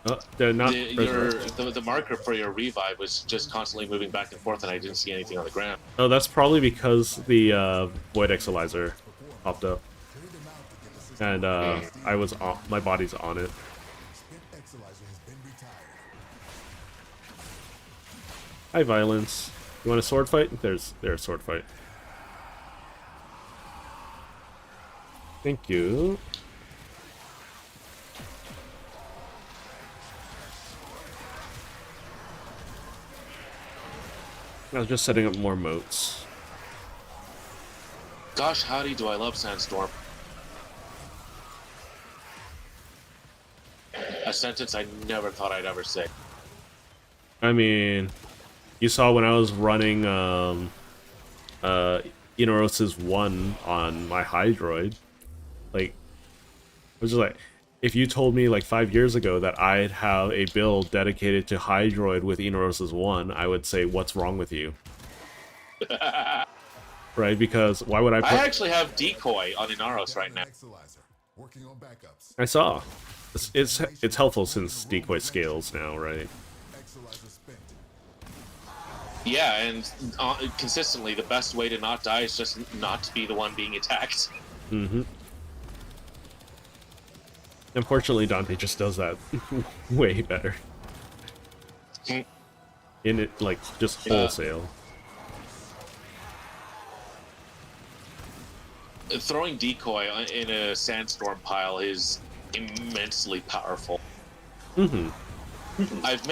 Oh, they're not. The marker for your revive was just constantly moving back and forth, and I didn't see anything on the ground. Oh, that's probably because the Void Exilizer popped up, and I was on, my body's on it. Hi, Violence. You want a sword fight? There's a sword fight. Thank you. I was just setting up more moats. Gosh, howdy, do I love Sandstorm. A sentence I never thought I'd ever say. I mean, you saw when I was running Inoros's 1 on my Hydroid. Like, I was just like, if you told me like 5 years ago that I'd have a build dedicated to Hydroid with Inoros's 1, I would say, what's wrong with you? Right? Because why would I put... I actually have Decoy on Inaros right now. I saw. It's helpful since Decoy scales now, right? Yeah, and consistently, the best way to not die is just not to be the one being attacked. Mm-hmm. Unfortunately, Dante just does that way better. In it, like, just wholesale. Throwing Decoy in a Sandstorm pile is immensely powerful. Mm-hmm. I've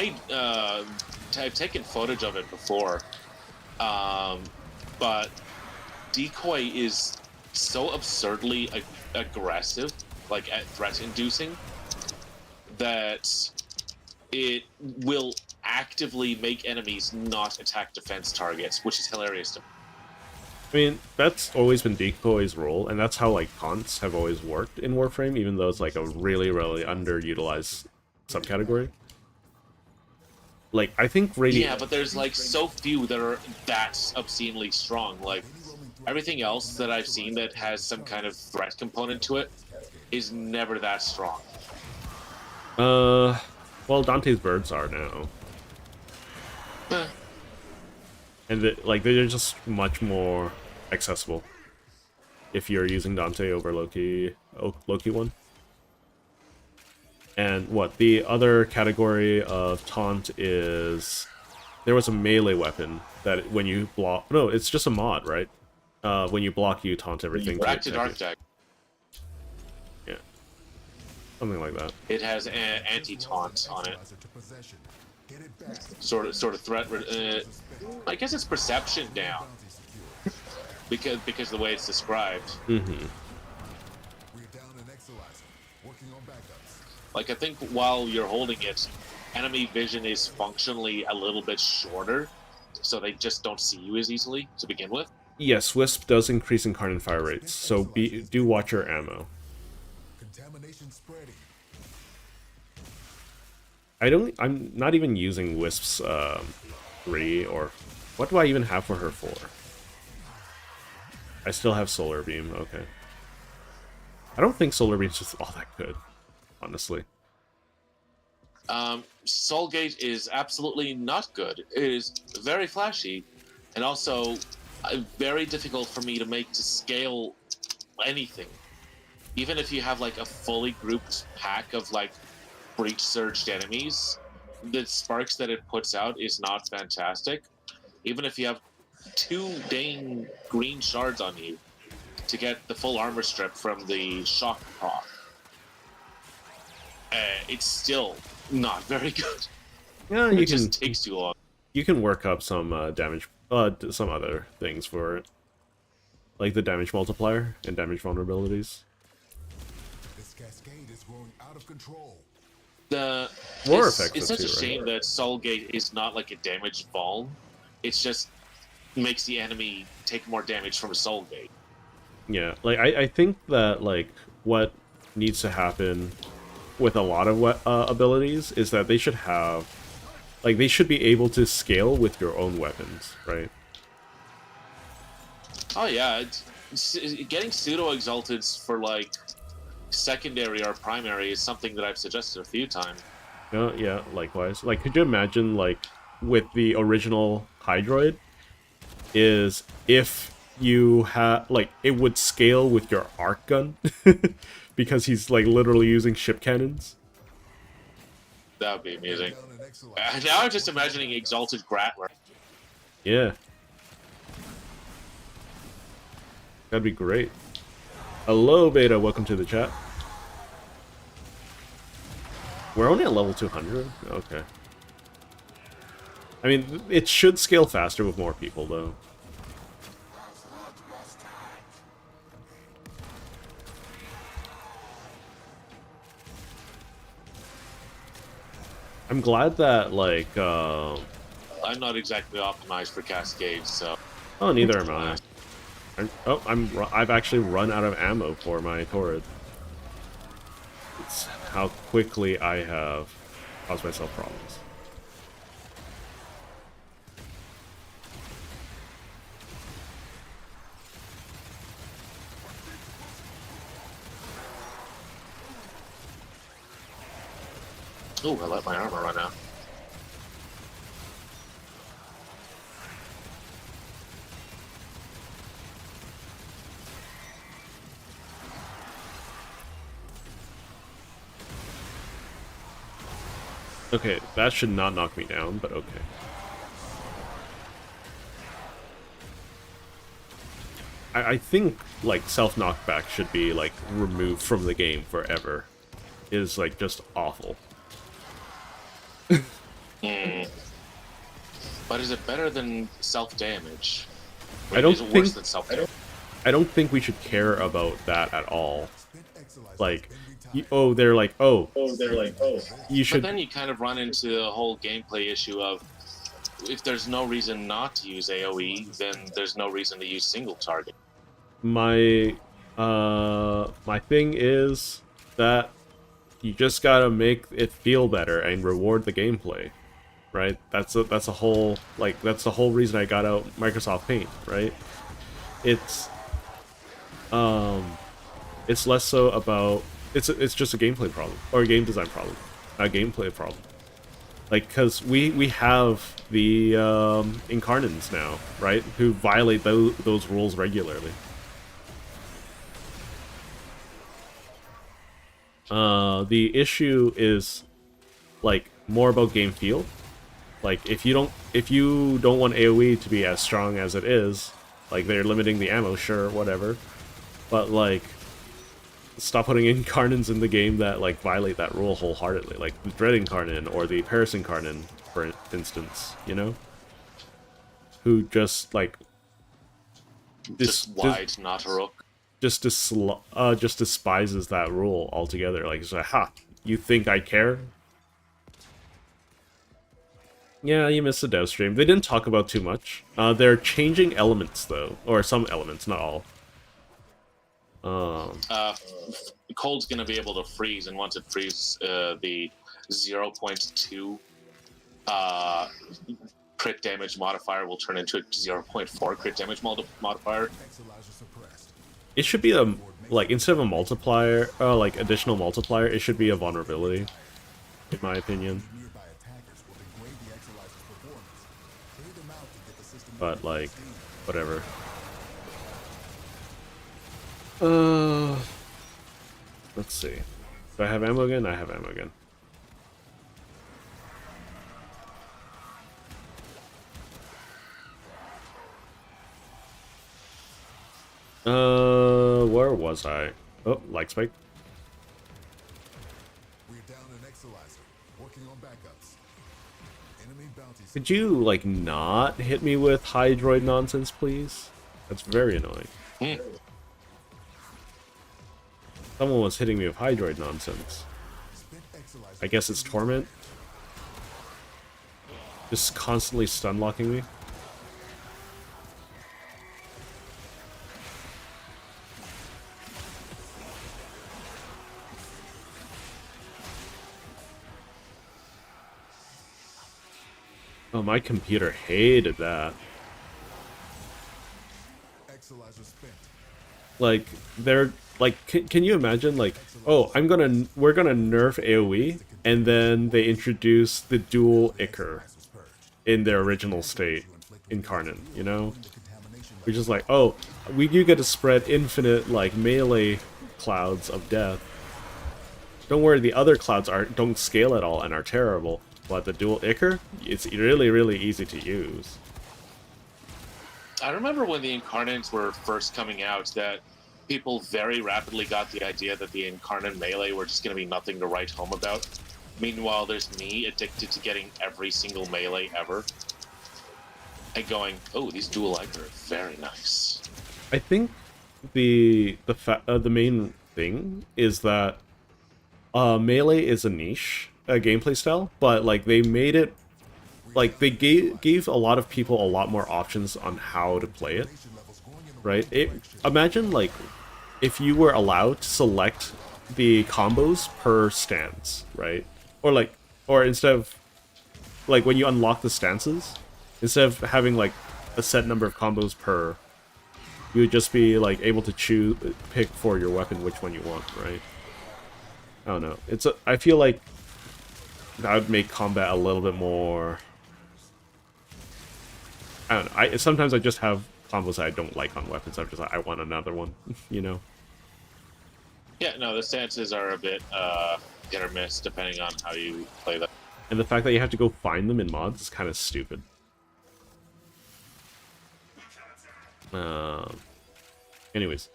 taken footage of it before, but Decoy is so absurdly aggressive, like threat-inducing, that it will actively make enemies not attack defense targets, which is hilarious to me. I mean, that's always been Decoy's role, and that's how, like, taunts have always worked in Warframe, even though it's, like, a really, really underutilized subcategory. Like, I think Radiant... Yeah, but there's, like, so few that are that obscenely strong. Like, everything else that I've seen that has some kind of threat component to it is never that strong. Well, Dante's birds are now. And, they're just much more accessible if you're using Dante over Loki 1. And what, the other category of taunt is... There was a melee weapon that when you block... No, it's just a mod, right? When you block, you taunt everything. Back to Dark Deck. Yeah. Something like that. It has anti-taunt on it. Sort of threat... I guess it's perception down. because the way it's described. Mm-hmm. Like, I think while you're holding it, enemy vision is functionally a little bit shorter, so they just don't see you as easily to begin with. Yes, Wisp does increase incarnate fire rates, so do watch your ammo. I'm not even using Wisp's 3, or what do I even have for her 4? I still have Solar Beam, okay. I don't think Solar Beam's just all that good, honestly. Soulgate is absolutely not good. It is very flashy, and also very difficult for me to make to scale anything. Even if you have like a fully grouped pack of like breach surged enemies, the sparks that it puts out is not fantastic. Even if you have 2 dang green shards on you to get the full armor strip from the shock proc, it's still not very good. Yeah, It just takes too long. You can work up some damage, some other things for it, like the damage multiplier and damage vulnerabilities. This cascade is growing out of control. More It's effective such a too, shame right? that Soulgate is not like a damage vuln. It's just makes the enemy take more damage from a Soulgate. Yeah, like I think that like what needs to happen with a lot of abilities is that they should have, like, they should be able to scale with your own weapons, right? Oh yeah, getting pseudo exalteds for like secondary or primary is something that I've suggested a few times. Yeah, likewise. Like, could you imagine, like, with the original Hydroid, is if you had, like, it would scale with your arc gun, because he's, like, literally using ship cannons? That would be amazing. Now I'm just imagining exalted Grappler. Yeah. That'd be great. Hello, Beta. Welcome to the chat. We're only at level 200? Okay. I mean, it should scale faster with more people, though. I'm glad that, like, I'm not exactly optimized for Cascade, so... Oh, neither am I. I've actually run out of ammo for my turret. It's how quickly I have caused myself problems. Ooh, I let my armor run out. Okay, that should not knock me down, but okay. I think, like, self-knockback should be, like, removed from the game forever. It is, like, just awful. But is it better than self-damage? I don't Is it worse think... than self-damage? I don't think we should care about that at all. Like, they're like, you should... But then you kind of run into the whole gameplay issue of, if there's no reason not to use AoE, then there's no reason to use single target. My thing is that you just gotta make it feel better and reward the gameplay, right? That's the whole reason I got out Microsoft Paint, right? It's less so about it's just a gameplay problem or a game design problem, not a gameplay problem. Like, because we have the Incarnans now, right? Who violate those rules regularly. The issue is, like, more about game feel. Like, if you don't want AoE to be as strong as it is, like, they're limiting the ammo, sure, whatever. But, like, stop putting Incarnans in the game that, like, violate that rule wholeheartedly. Like the Dread Incarnan or the Paris Incarnan, for instance, you know? Who just, like... Just wide, not a rook. Just despises that rule altogether. Like, it's like, ha, you think I care? Yeah, you missed the dev stream. They didn't talk about too much. They're changing elements, though. Or some elements, not all. Cold's gonna be able to freeze, and once it freezes, the 0.2 crit damage modifier will turn into a 0.4 crit damage modifier. it should be a, like, instead of a multiplier, like, additional multiplier, it should be a vulnerability, in my opinion. Nearby attackers will degrade the Exolizer's performance. Clear them out to get the system But, like, whatever. Let's see. Do I have ammo again? I have ammo again. Where was I? Oh, light spike. We're down an Exolizer. Working on backups. Enemy bounties. Could you, like, not hit me with Hydroid nonsense, please? That's very annoying. Someone was hitting me with Hydroid nonsense. I guess it's Torment. Just constantly stun locking me. Oh, my computer hated that. Exolizer spent. Like, they're like, can you imagine, like, oh, we're gonna nerf AoE, and then they introduce the dual Ichor in their original state, Incarnate, you know? We're just like, oh, you get to spread infinite, like, melee clouds of death. Don't worry, the other clouds don't scale at all and are terrible. But the dual Ichor, it's really, really easy to use. I remember when the Incarnates were first coming out that people very rapidly got the idea that the Incarnate melee were just going to be nothing to write home about. Meanwhile, there's me addicted to getting every single melee ever. And going, oh, these dual Ichor are very nice. I think the main thing is that melee is a niche gameplay style, but like they made it, like they gave a lot of people a lot more options on how to play it, right? Imagine like if you were allowed to select the combos per stance, right? Or instead of like when you unlock the stances, instead of having like a set number of combos per, you would just be like able to pick for your weapon which one you want, right? I don't know. I feel like that would make combat a little bit more. I don't know. Sometimes I just have combos that I don't like on weapons. I'm just like, I want another one, you know? Yeah, no, the stances are a bit hit or miss depending on how you play them. And the fact that you have to go find them in mods is kind of stupid. Anyways.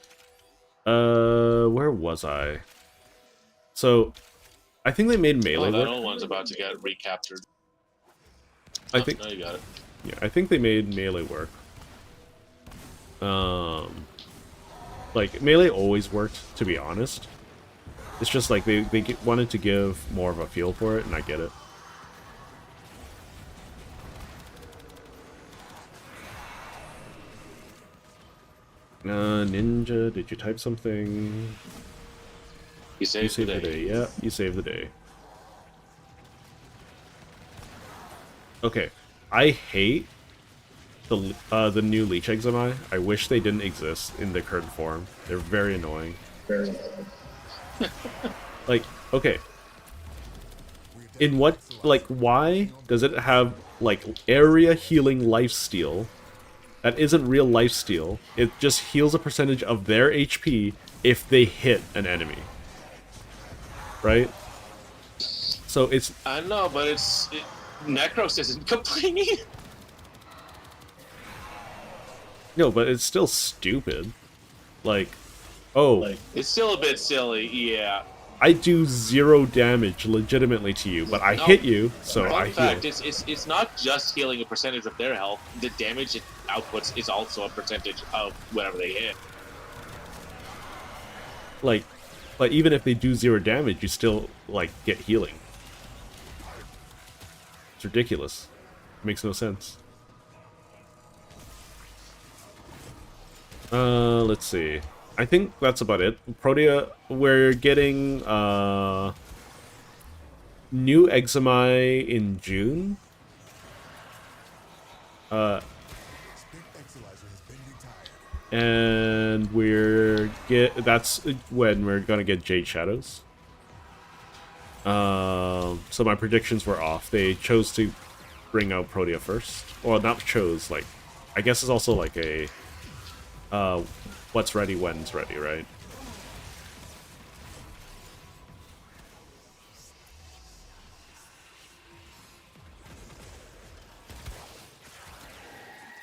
Where was I? So, I think they made melee Oh, that work. old one's about to get recaptured. I think. No, you got it. Yeah, I think they made melee work. Like melee always worked, to be honest. It's just like they wanted to give more of a feel for it, and I get it. Ninja, did you type something? You saved the day. Yeah, you saved the day. Okay, I hate the new Leech Eczema. I wish they didn't exist in the current form. They're very annoying. Like, okay. In what, like, why does it have, like, area healing lifesteal that isn't real lifesteal? It just heals a percentage of their HP if they hit an enemy. Right? So it's... I know, but Necros isn't complaining. No, but it's still stupid. Like, oh... It's still a bit silly, yeah. I do 0 damage legitimately to you, but I hit you, so I heal. Fun fact, it's not just healing a percentage of their health. The damage it outputs is also a percentage of whatever they hit. Like, but even if they do 0 damage, you still, like, get healing. It's ridiculous. It makes no sense. Let's see. I think that's about it. Protea, we're getting new Eczema in June. And that's when we're gonna get Jade Shadows. So my predictions were off. They chose to bring out Protea first. Well, not chose, like, I guess it's also like a, what's ready when's ready, right?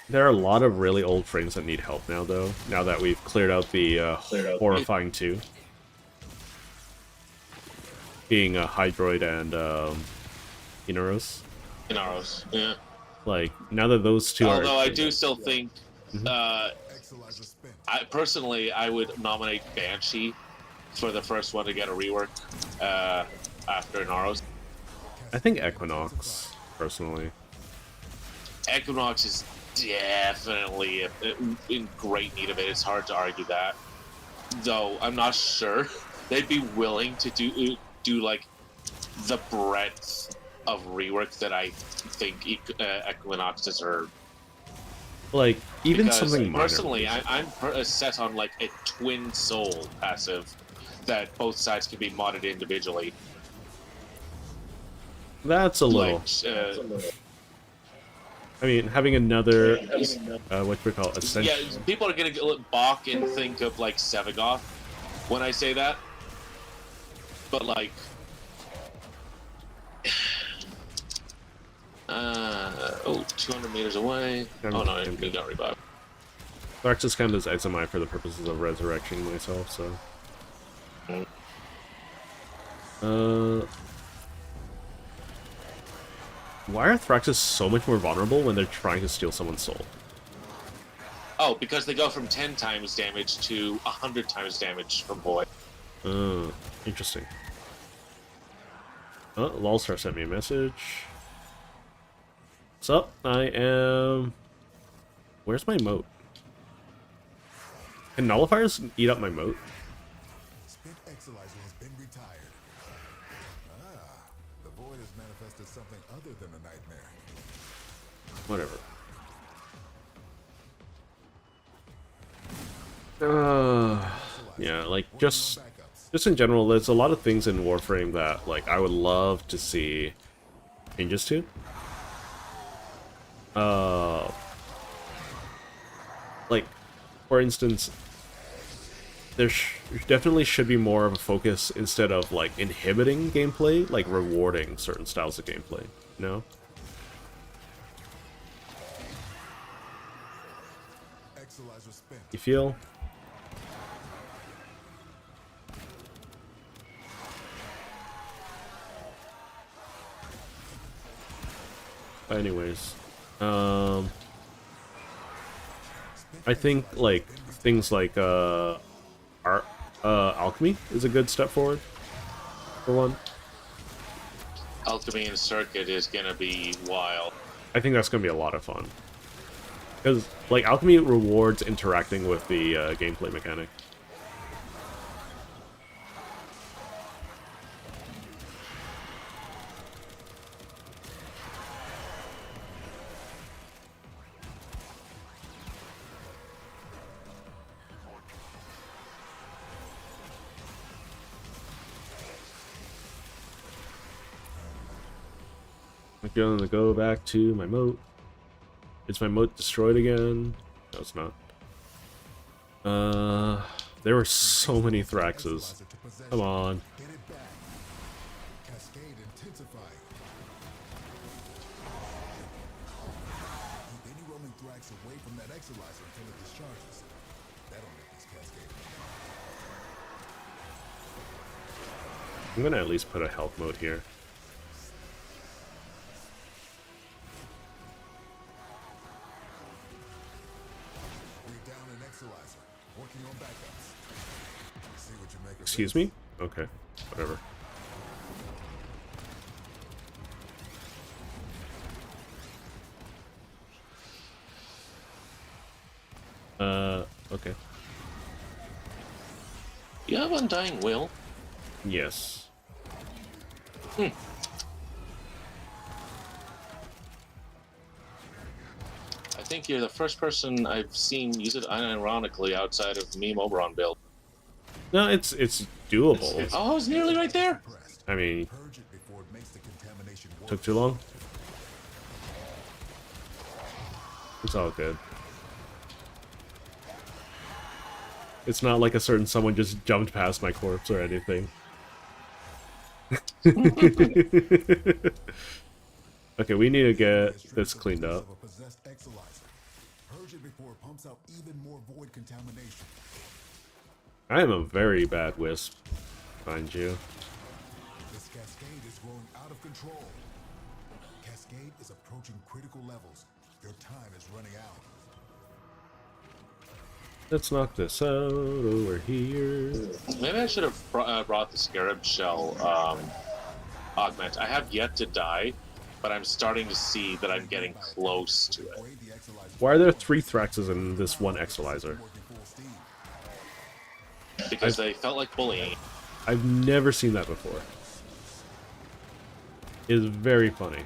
There are a lot of really old frames that need help now, though, now that we've cleared out the horrifying 2. Being a Hydroid and Inaros. Inaros, yeah. Like, now that those two are... Although I do still think, I would nominate Banshee for the first one to get a rework after Inaros. I think Equinox, personally. Equinox is definitely in great need of it. It's hard to argue that. Though, I'm not sure they'd be willing to do like the breadth of rework that I think Equinox deserved. Like, even because something minor. Personally, I'm set on like a twin soul passive that both sides can be modded individually. That's a little... I mean, having another... what we call Ascension... Yeah, people are gonna balk and think of like Sevagoth when I say that. But like... 200 meters away. Oh no, he got revived. Thrax just kind of does XMI for the purposes of resurrecting myself, so... Why are Thraxes so much more vulnerable when they're trying to steal someone's soul? Oh, because they go from 10 times damage to 100 times damage from Void. Interesting. Oh, Lolstar sent me a message. What's up? I am... Where's my moat? Can nullifiers eat up my moat? Spent Exilizer has been retired. The void has manifested something other than a nightmare. Whatever. Yeah, like, just in general, there's a lot of things in Warframe that, like, I would love to see changes to. Like, for instance, there definitely should be more of a focus instead of, like, inhibiting gameplay, like, rewarding certain styles of gameplay, you know? You feel? But anyways, I think, like, things like, alchemy is a good step forward, for one. Alchemy and Circuit is gonna be wild. I think that's gonna be a lot of fun. Because, like, alchemy rewards interacting with the gameplay mechanic. I'm gonna go back to my moat. Is my moat destroyed again? No, it's not. There were so many Thraxes. Come on. Cascade intensified. Keep any roaming Thrax away from that Exilizer until it discharges. That'll make this cascade. I'm gonna at least put a health mode here. Excuse me? Okay, whatever. Okay. You have Undying Will? Yes. think you're the first person I've seen use it unironically outside of Meme Oberon build. No, it's doable. Oh, it's nearly right there. I mean, Purge it before it makes the contamination worse. took too long. It's all good. It's not like a certain someone just jumped past my corpse or anything. Okay, we need to get this cleaned up. Of a possessed exolyzer. Purge it before it pumps out even more void contamination. I am a very bad wisp, mind you. This cascade is growing out of control. Cascade is approaching critical levels. Your time is running out. Let's knock this out over here. Maybe I should have brought the Scarab Shell augment. I have yet to die, but I'm starting to see that I'm getting close to it. Why are there 3 Thraxes in this one Exolyzer? Because they felt like bullying. I've never seen that before. It is very funny.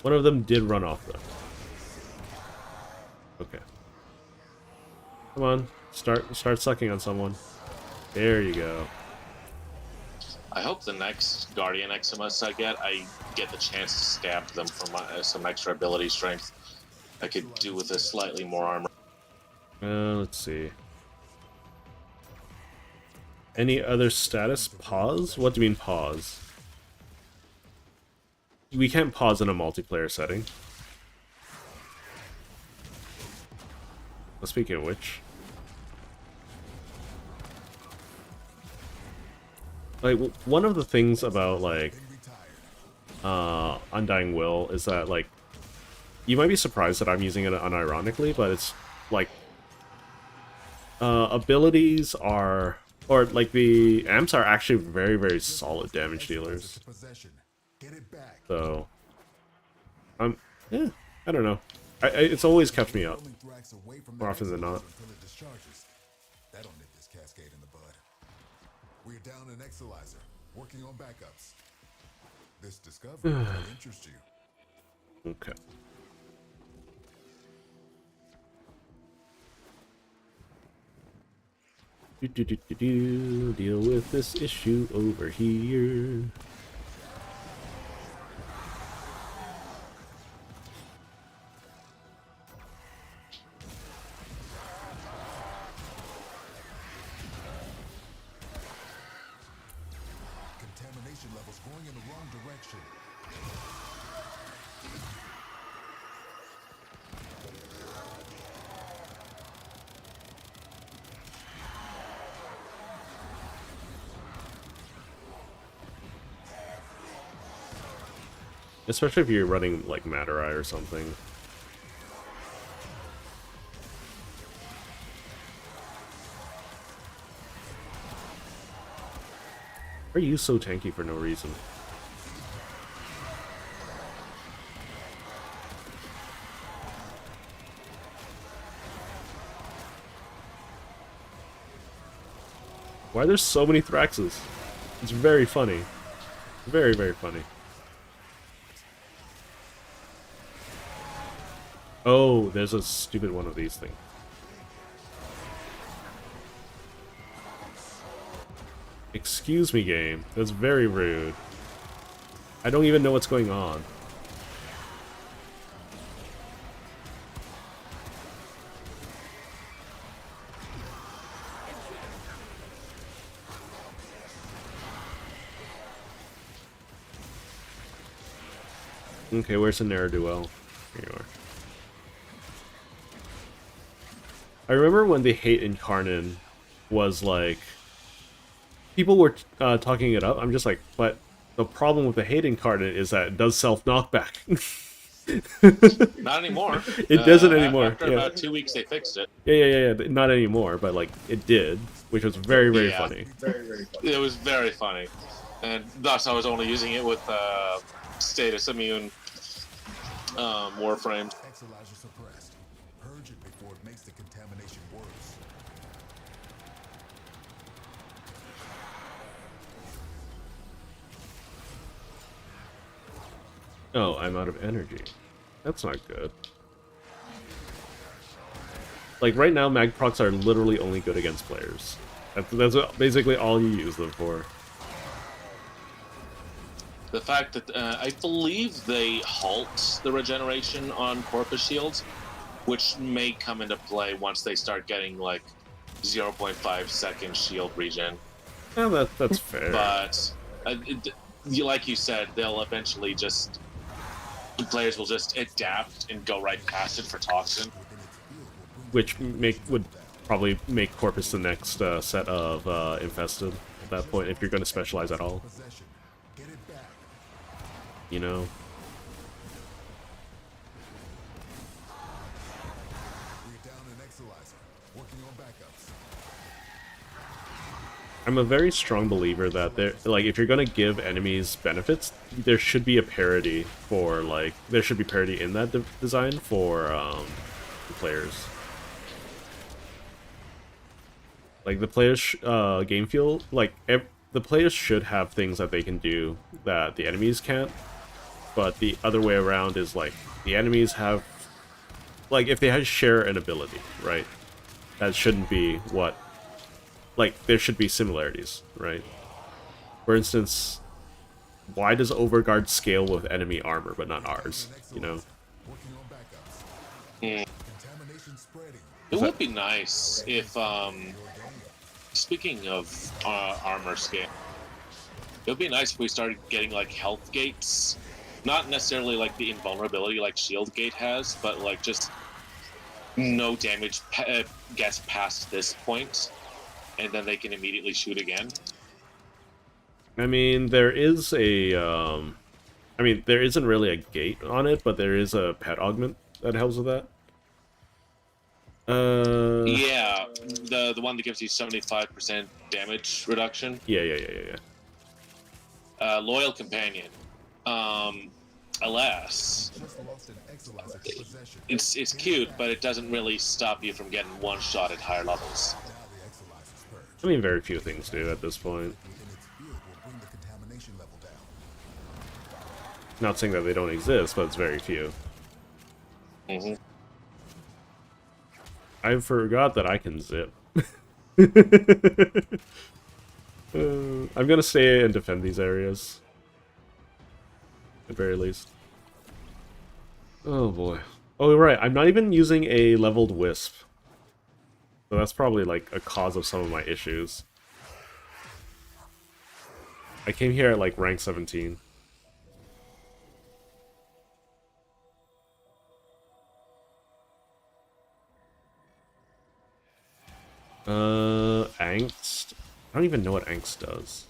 One of them did run off though. Okay. Come on, start sucking on someone. There you go. I hope the next Guardian Eximus I get the chance to stab them for some extra ability strength. I could do with a slightly more armor. Let's see. Any other status? Pause? What do you mean pause? We can't pause in a multiplayer setting. Well, speaking of which, like, one of the things about, like, Undying Will is that, like, you might be surprised that I'm using it unironically, but it's, like, abilities are, or, like, the amps are actually very, very solid damage dealers. So, yeah, I don't know. It's always kept me up, more often than not. That'll nip this cascade in the bud. We're down an exolyzer, working on backups. This discovery will interest you. Okay. Deal with this issue over here. Contamination levels going in the wrong direction. Especially if you're running, like, Matter Eye or something. Why are you so tanky for no reason? Why are there so many Thraxes? It's very funny. Very, very funny. Oh, there's a stupid one of these things. Excuse me, game. That's very rude. I don't even know what's going on. Okay, where's the ne'er-do-well? Here you are. I remember when the hate incarnate was like, people were talking it up. I'm just like, but the problem with the hate incarnate is that it does self-knockback. Not anymore. It doesn't anymore. After about 2 weeks, they fixed it. Yeah. Not anymore, but like it did, which was very, very funny. It was very funny, and thus I was only using it with status immune Warframe. Exolyzer suppressed. Purge it before it makes the contamination worse. Oh, I'm out of energy. That's not good. Like, right now, mag procs are literally only good against players. That's basically all you use them for. The fact that I believe they halt the regeneration on Corpus shields, which may come into play once they start getting like 0.5 second shield regen. Oh, that's fair. But like you said, they'll eventually just the players will just adapt and go right past it for toxin, which would probably make Corpus the next set of infested at that point if you're going to specialize at all. You know. I'm a very strong believer that if you're gonna give enemies benefits, there should be a parity for there should be parity in that design for the players. Like the players game feel the players should have things that they can do that the enemies can't, but the other way around is the enemies have if they share an ability, right? That shouldn't be what. There should be similarities, right? For instance, why does Overguard scale with enemy armor, but not ours, you know? It would be nice if, speaking of armor scale, it would be nice if we started getting, health gates. Not necessarily, the invulnerability like Shield Gate has, but, just no damage gets past this point. And then they can immediately shoot again. I mean, there is a, I mean, there isn't really a gate on it, but there is a pet augment that helps with that. Yeah, the one that gives you 75% damage reduction. Yeah. Loyal Companion. Alas, it's cute, but it doesn't really stop you from getting one shot at higher levels. I mean, very few things do at this point. Not saying that they don't exist, but it's very few. Mm-hmm. I forgot that I can zip. I'm gonna stay and defend these areas. At very least. Oh boy. Oh, right, I'm not even using a leveled wisp. So that's probably a cause of some of my issues. I came here at rank 17. Angst? I don't even know what Angst does.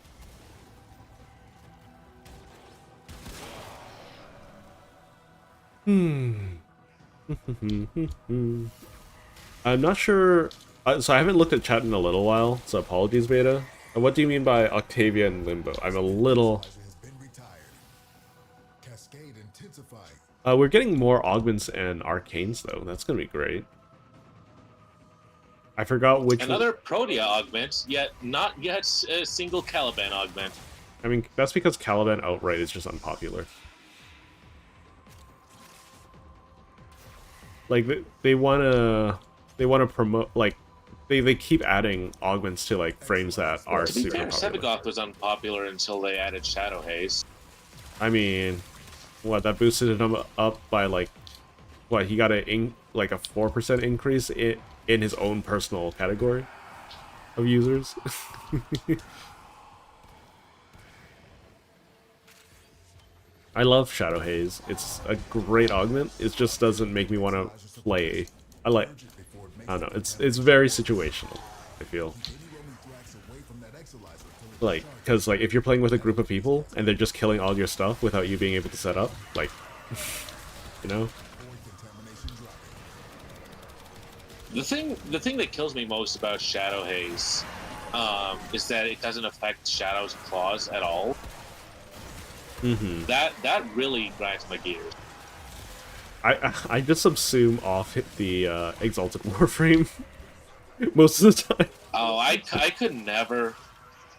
I'm not sure. So I haven't looked at chat in a little while, so apologies, Beta. What do you mean by Octavia and Limbo? I'm a little... we're getting more augments and arcanes, though. That's gonna be great. I forgot which Another Protea augment, yet not yet a single Caliban augment. I mean, that's because Caliban outright is just unpopular. They wanna promote, they keep adding augments to frames that are To be super fair, popular. Sevagoth was unpopular until they added Shadow Haze. I mean, what, that boosted him up by what, he got a 4% increase in his own personal category of users. I love Shadow Haze. It's a great augment. It just doesn't make me want to play. I don't know. It's very situational, I feel. Because if you're playing with a group of people and they're just killing all your stuff without you being able to set up, you know. The thing that kills me most about Shadow Haze is that it doesn't affect Shadow's claws at all. Mm-hmm. That really grinds my gears. I just subsume off the Exalted Warframe most of the time. Oh, I could never.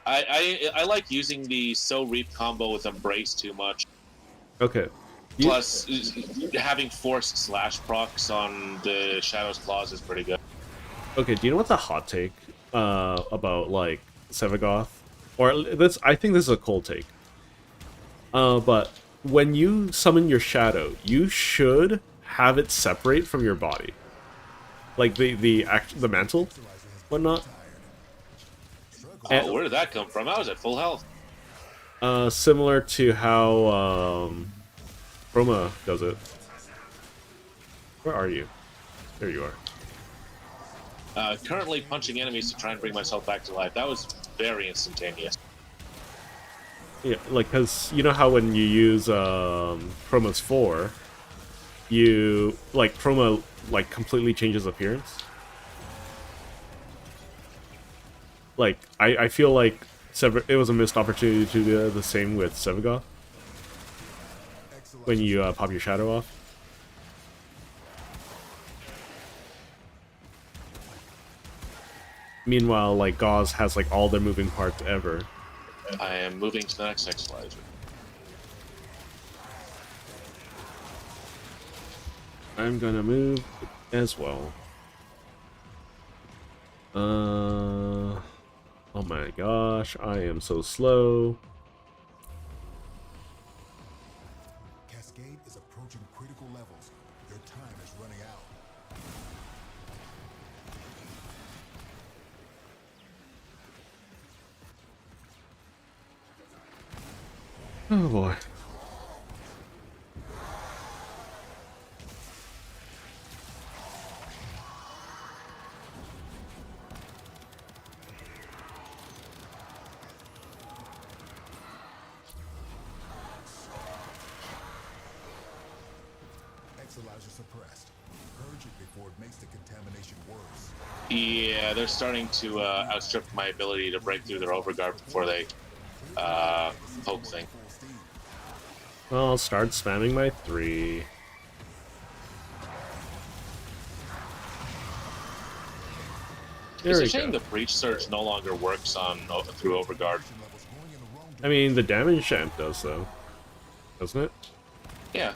I like using the So Reap combo with Embrace too much. Okay. Plus, having forced slash procs on the Shadow's Claws is pretty good. Okay, do you know what's a hot take about like Sevagoth? Or this, I think this is a cold take. But when you summon your shadow, you should have it separate from your body, like the mantle, whatnot. Oh, where did that come from? I was at full health. Similar to how Chroma does it. Where are you? There you are. Currently punching enemies to try and bring myself back to life. That was very instantaneous. Yeah, like, because you know how when you use Chroma's 4, you, like, Chroma, like, completely changes appearance? Like, I feel like it was a missed opportunity to do the same with Sevagoth. When you pop your shadow off. Meanwhile, like, Gauze has, like, all their moving parts ever. I am moving to the next Exilizer. I'm gonna move as well. Oh my gosh, I am so slow. Cascade is approaching critical levels. Your time is running out. Oh boy. Exilizer suppressed. Purge it before it makes the contamination worse. Yeah, they're starting to outstrip my ability to break through their overguard before they poke thing. Well, I'll start spamming my 3. It's a shame the Breach Surge no longer works on through overguard. I mean, the damage champ does, though. Doesn't it? Yeah.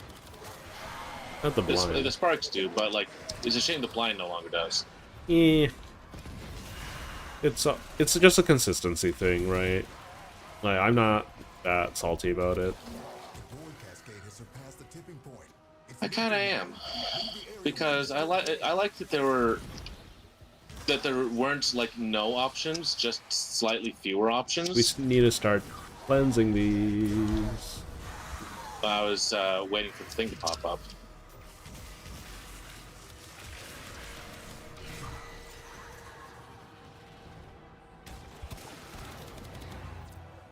Not the blind. The Sparks do, but, like, it's a shame the blind no longer does. Yeah. It's just a consistency thing, right? Like, I'm not that salty about it. I kind of am, because I like that there weren't like no options, just slightly fewer options. We need to start cleansing these. I was waiting for the thing to pop up.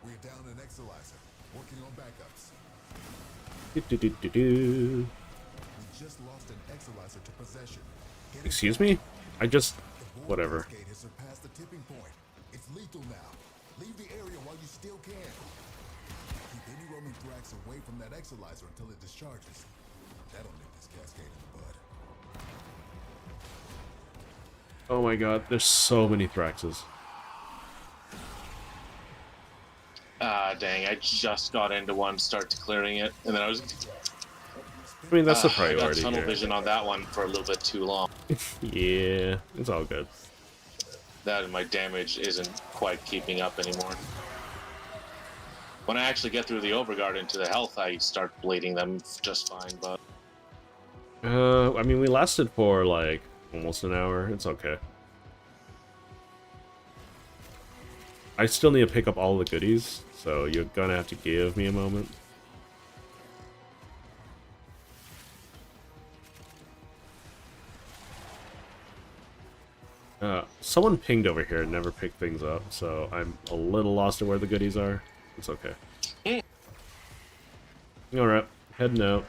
We're down an Exilizer, working on backups. Do. We just lost an Exilizer to possession. Excuse me? I just... whatever. Cascade has surpassed the tipping point. It's lethal now. Leave the area while you still can. Keep any roaming Thrax away from that Exilizer until it discharges. That'll nip this Cascade in the bud. Oh my god, there's so many Thraxes. Dang, I just got into one, start clearing it, and then I was... I mean, that's the I priority got tunnel here. vision on that one for a little bit too long. Yeah, it's all good. That and my damage isn't quite keeping up anymore. When I actually get through the overguard into the health, I start bleeding them just fine, but... I mean, we lasted for, like, almost an hour. It's okay. I still need to pick up all the goodies, so you're gonna have to give me a moment. Someone pinged over here and never picked things up, so I'm a little lost at where the goodies are. It's okay. Alright, heading out.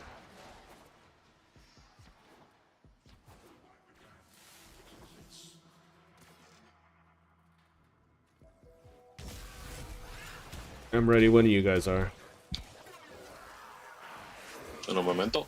I'm ready when you guys are. En un momento.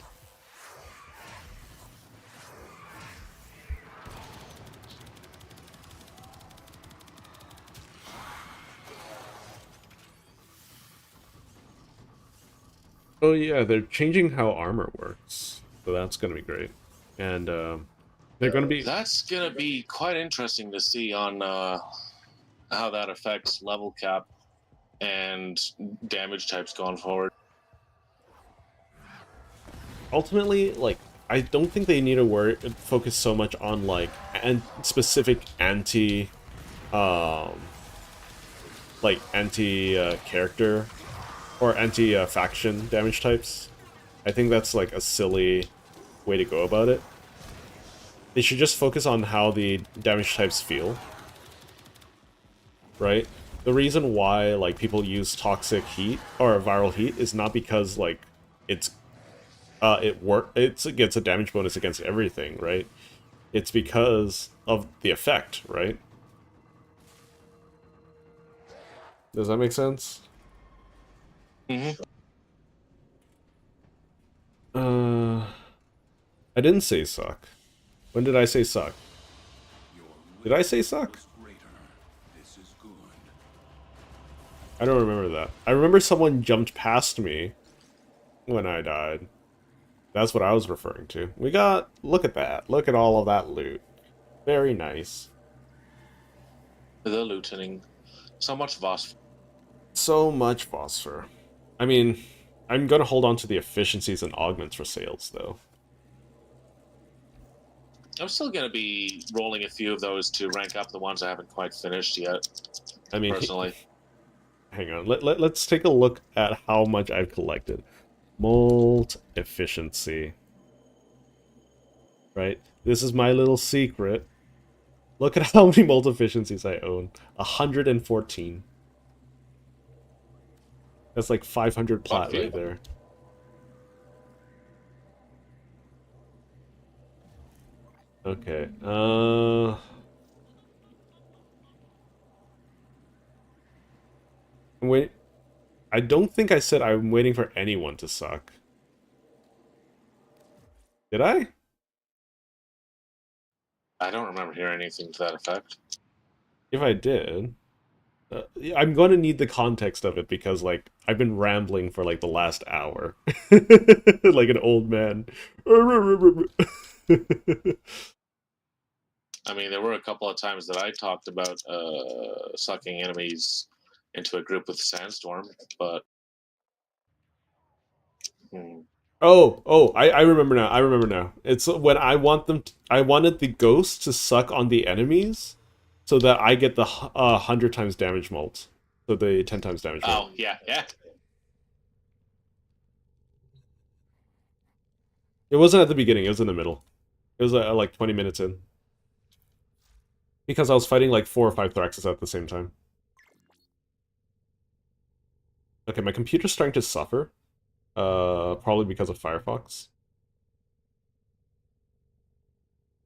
Oh yeah, they're changing how armor works, so that's gonna be great. And they're gonna be That's gonna be quite interesting to see on how that affects level cap and damage types going forward. ultimately like I don't think they need to focus so much on like specific um anti character or anti faction damage types. I think that's like a silly way to go about it. They should just focus on how the damage types feel. Right? The reason why like people use toxic heat or viral heat is not because like it's it gets a damage bonus against everything, right? It's because of the effect, right? Does that make sense? Mm-hmm. I didn't say suck. When did I say suck? Did I say suck? I don't remember that. I remember someone jumped past me when I died. That's what I was referring to. We got... Look at that. Look at all of that loot. Very nice. The looting. So much Voss. So much phosphor. I mean, I'm gonna hold on to the efficiencies and augments for sales, though. I'm still gonna be rolling a few of those to rank up the ones I haven't quite finished yet. I mean, personally. Hang on. Let's take a look at how much I've collected. Molt efficiency. Right? This is my little secret. Look at how many molt efficiencies I own. 114. That's like 500 plat right there. Okay. Wait. I don't think I said I'm waiting for anyone to suck. Did I? I don't remember hearing anything to that effect. If I did, I'm going to need the context of it because, like, I've been rambling for, like, the last hour. Like an old man. I mean, there were a couple of times that I talked about sucking enemies into a group with Sandstorm, but... I remember now. I remember now. It's when I wanted the ghost to suck on the enemies so that I get the 100 times damage molt. So the 10 times damage molt. Oh, yeah, yeah. It wasn't at the beginning, it was in the middle. It was like 20 minutes in. Because I was fighting like 4 or 5 Thraxes at the same time. Okay, my computer's starting to suffer. Probably because of Firefox.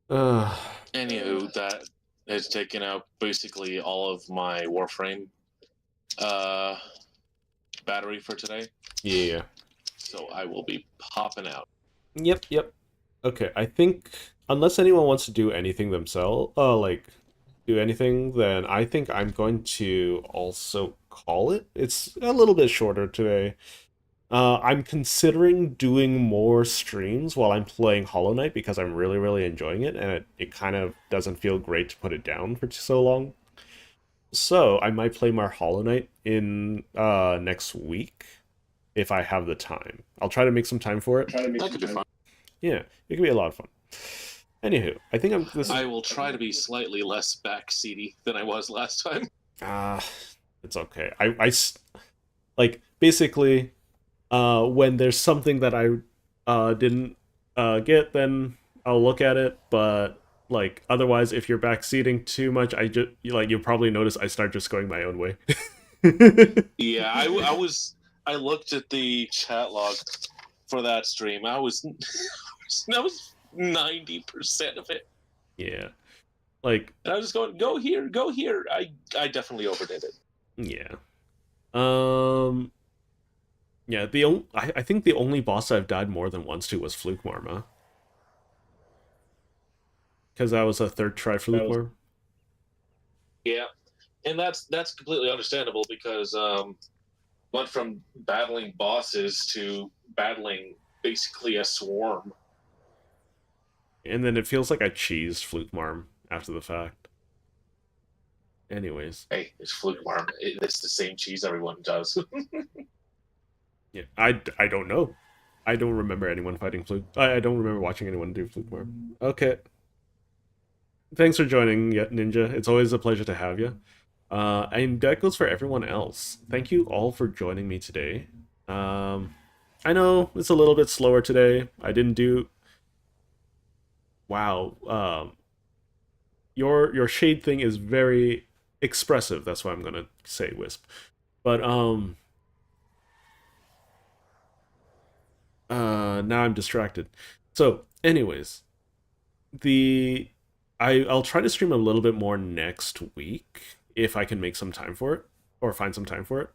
Anywho, that has taken out basically all of my Warframe battery for today. Yeah. So I will be popping out. Yep. Okay, I think unless anyone wants to do anything themselves, do anything, then I think I'm going to also call it. It's a little bit shorter today. I'm considering doing more streams while I'm playing Hollow Knight because I'm really, really enjoying it, and it kind of doesn't feel great to put it down for so long. So I might play more Hollow Knight in next week if I have the time. I'll try to make some time for it. That could be fun. Yeah, it could be a lot of fun. Anywho, I think I will try to be slightly less backseaty than I was last time. It's okay. Like basically, when there's something that I didn't get, then I'll look at it. But like otherwise, if you're backseating too much, you'll probably notice I start just going my own way. Yeah, I looked at the chat log for that stream. That was 90% of it. Yeah, like and I was just going, go here, go here. I definitely overdid it. Yeah. Yeah. I think the only boss I've died more than once to was Fluke Marma. Because that was a third try Fluke Marma. Yeah, and that's completely understandable because went from battling bosses to battling basically a swarm. And then it feels like I cheesed Fluke Marm after the fact. Anyways. Hey, it's Fluke Marm. It's the same cheese everyone does. Yeah, I don't know. I don't remember anyone fighting Fluke. I don't remember watching anyone do Fluke Marm. Okay. Thanks for joining, Ninja. It's always a pleasure to have you. And that goes for everyone else. Thank you all for joining me today. I know it's a little bit slower today. I didn't do... Wow. Your shade thing is very expressive. That's what I'm gonna say, Wisp. But now I'm distracted. So, anyways, I'll try to stream a little bit more next week if I can make some time for it or find some time for it.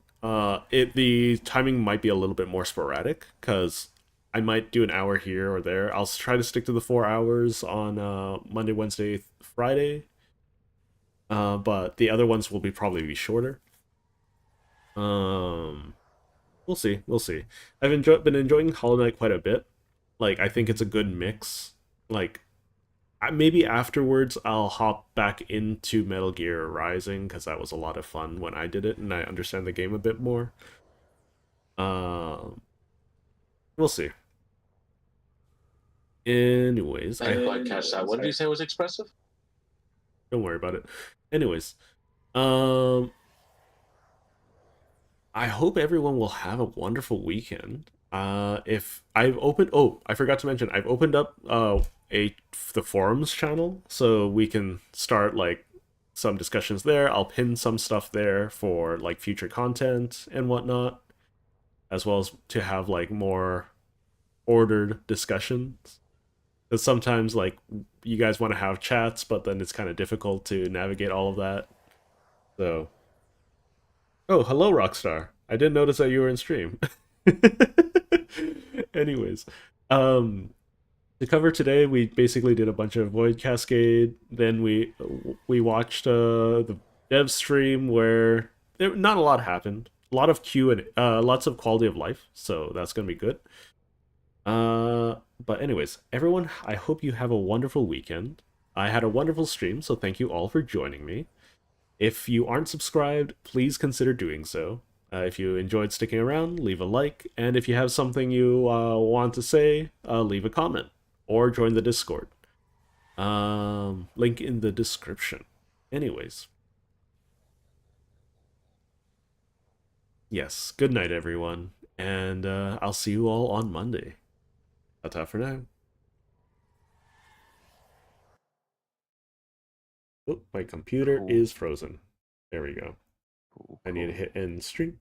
The timing might be a little bit more sporadic because I might do an hour here or there. I'll try to stick to the 4 hours on Monday, Wednesday, Friday. But the other ones will probably be shorter. We'll see. We'll see. I've been enjoying Hollow Knight quite a bit. Like, I think it's a good mix. Like, maybe afterwards I'll hop back into Metal Gear Rising because that was a lot of fun when I did it and I understand the game a bit more. We'll see. Anyways, I didn't quite catch that. What did you say was expressive? Don't worry about it. Anyways, I hope everyone will have a wonderful weekend. If I've opened, oh, I forgot to mention, I've opened up the forums channel so we can start like some discussions there. I'll pin some stuff there for like future content and whatnot, as well as to have like more ordered discussions. Because sometimes like you guys want to have chats, but then it's kind of difficult to navigate all of that. So, oh, hello, Rockstar. I didn't notice that you were in stream. Anyways, to cover today, we basically did a bunch of Void Cascade. Then we watched the dev stream where not a lot happened. A lot of Q and lots of quality of life, so that's gonna be good. But anyways, everyone, I hope you have a wonderful weekend. I had a wonderful stream, so thank you all for joining me. If you aren't subscribed, please consider doing so. If you enjoyed sticking around, leave a like, and if you have something you want to say, leave a comment, or join the Discord. Link in the description. Anyways. Yes, good night everyone, and I'll see you all on Monday. Ta-ta for now. Oh, my computer is frozen. There we go. I need to hit end stream.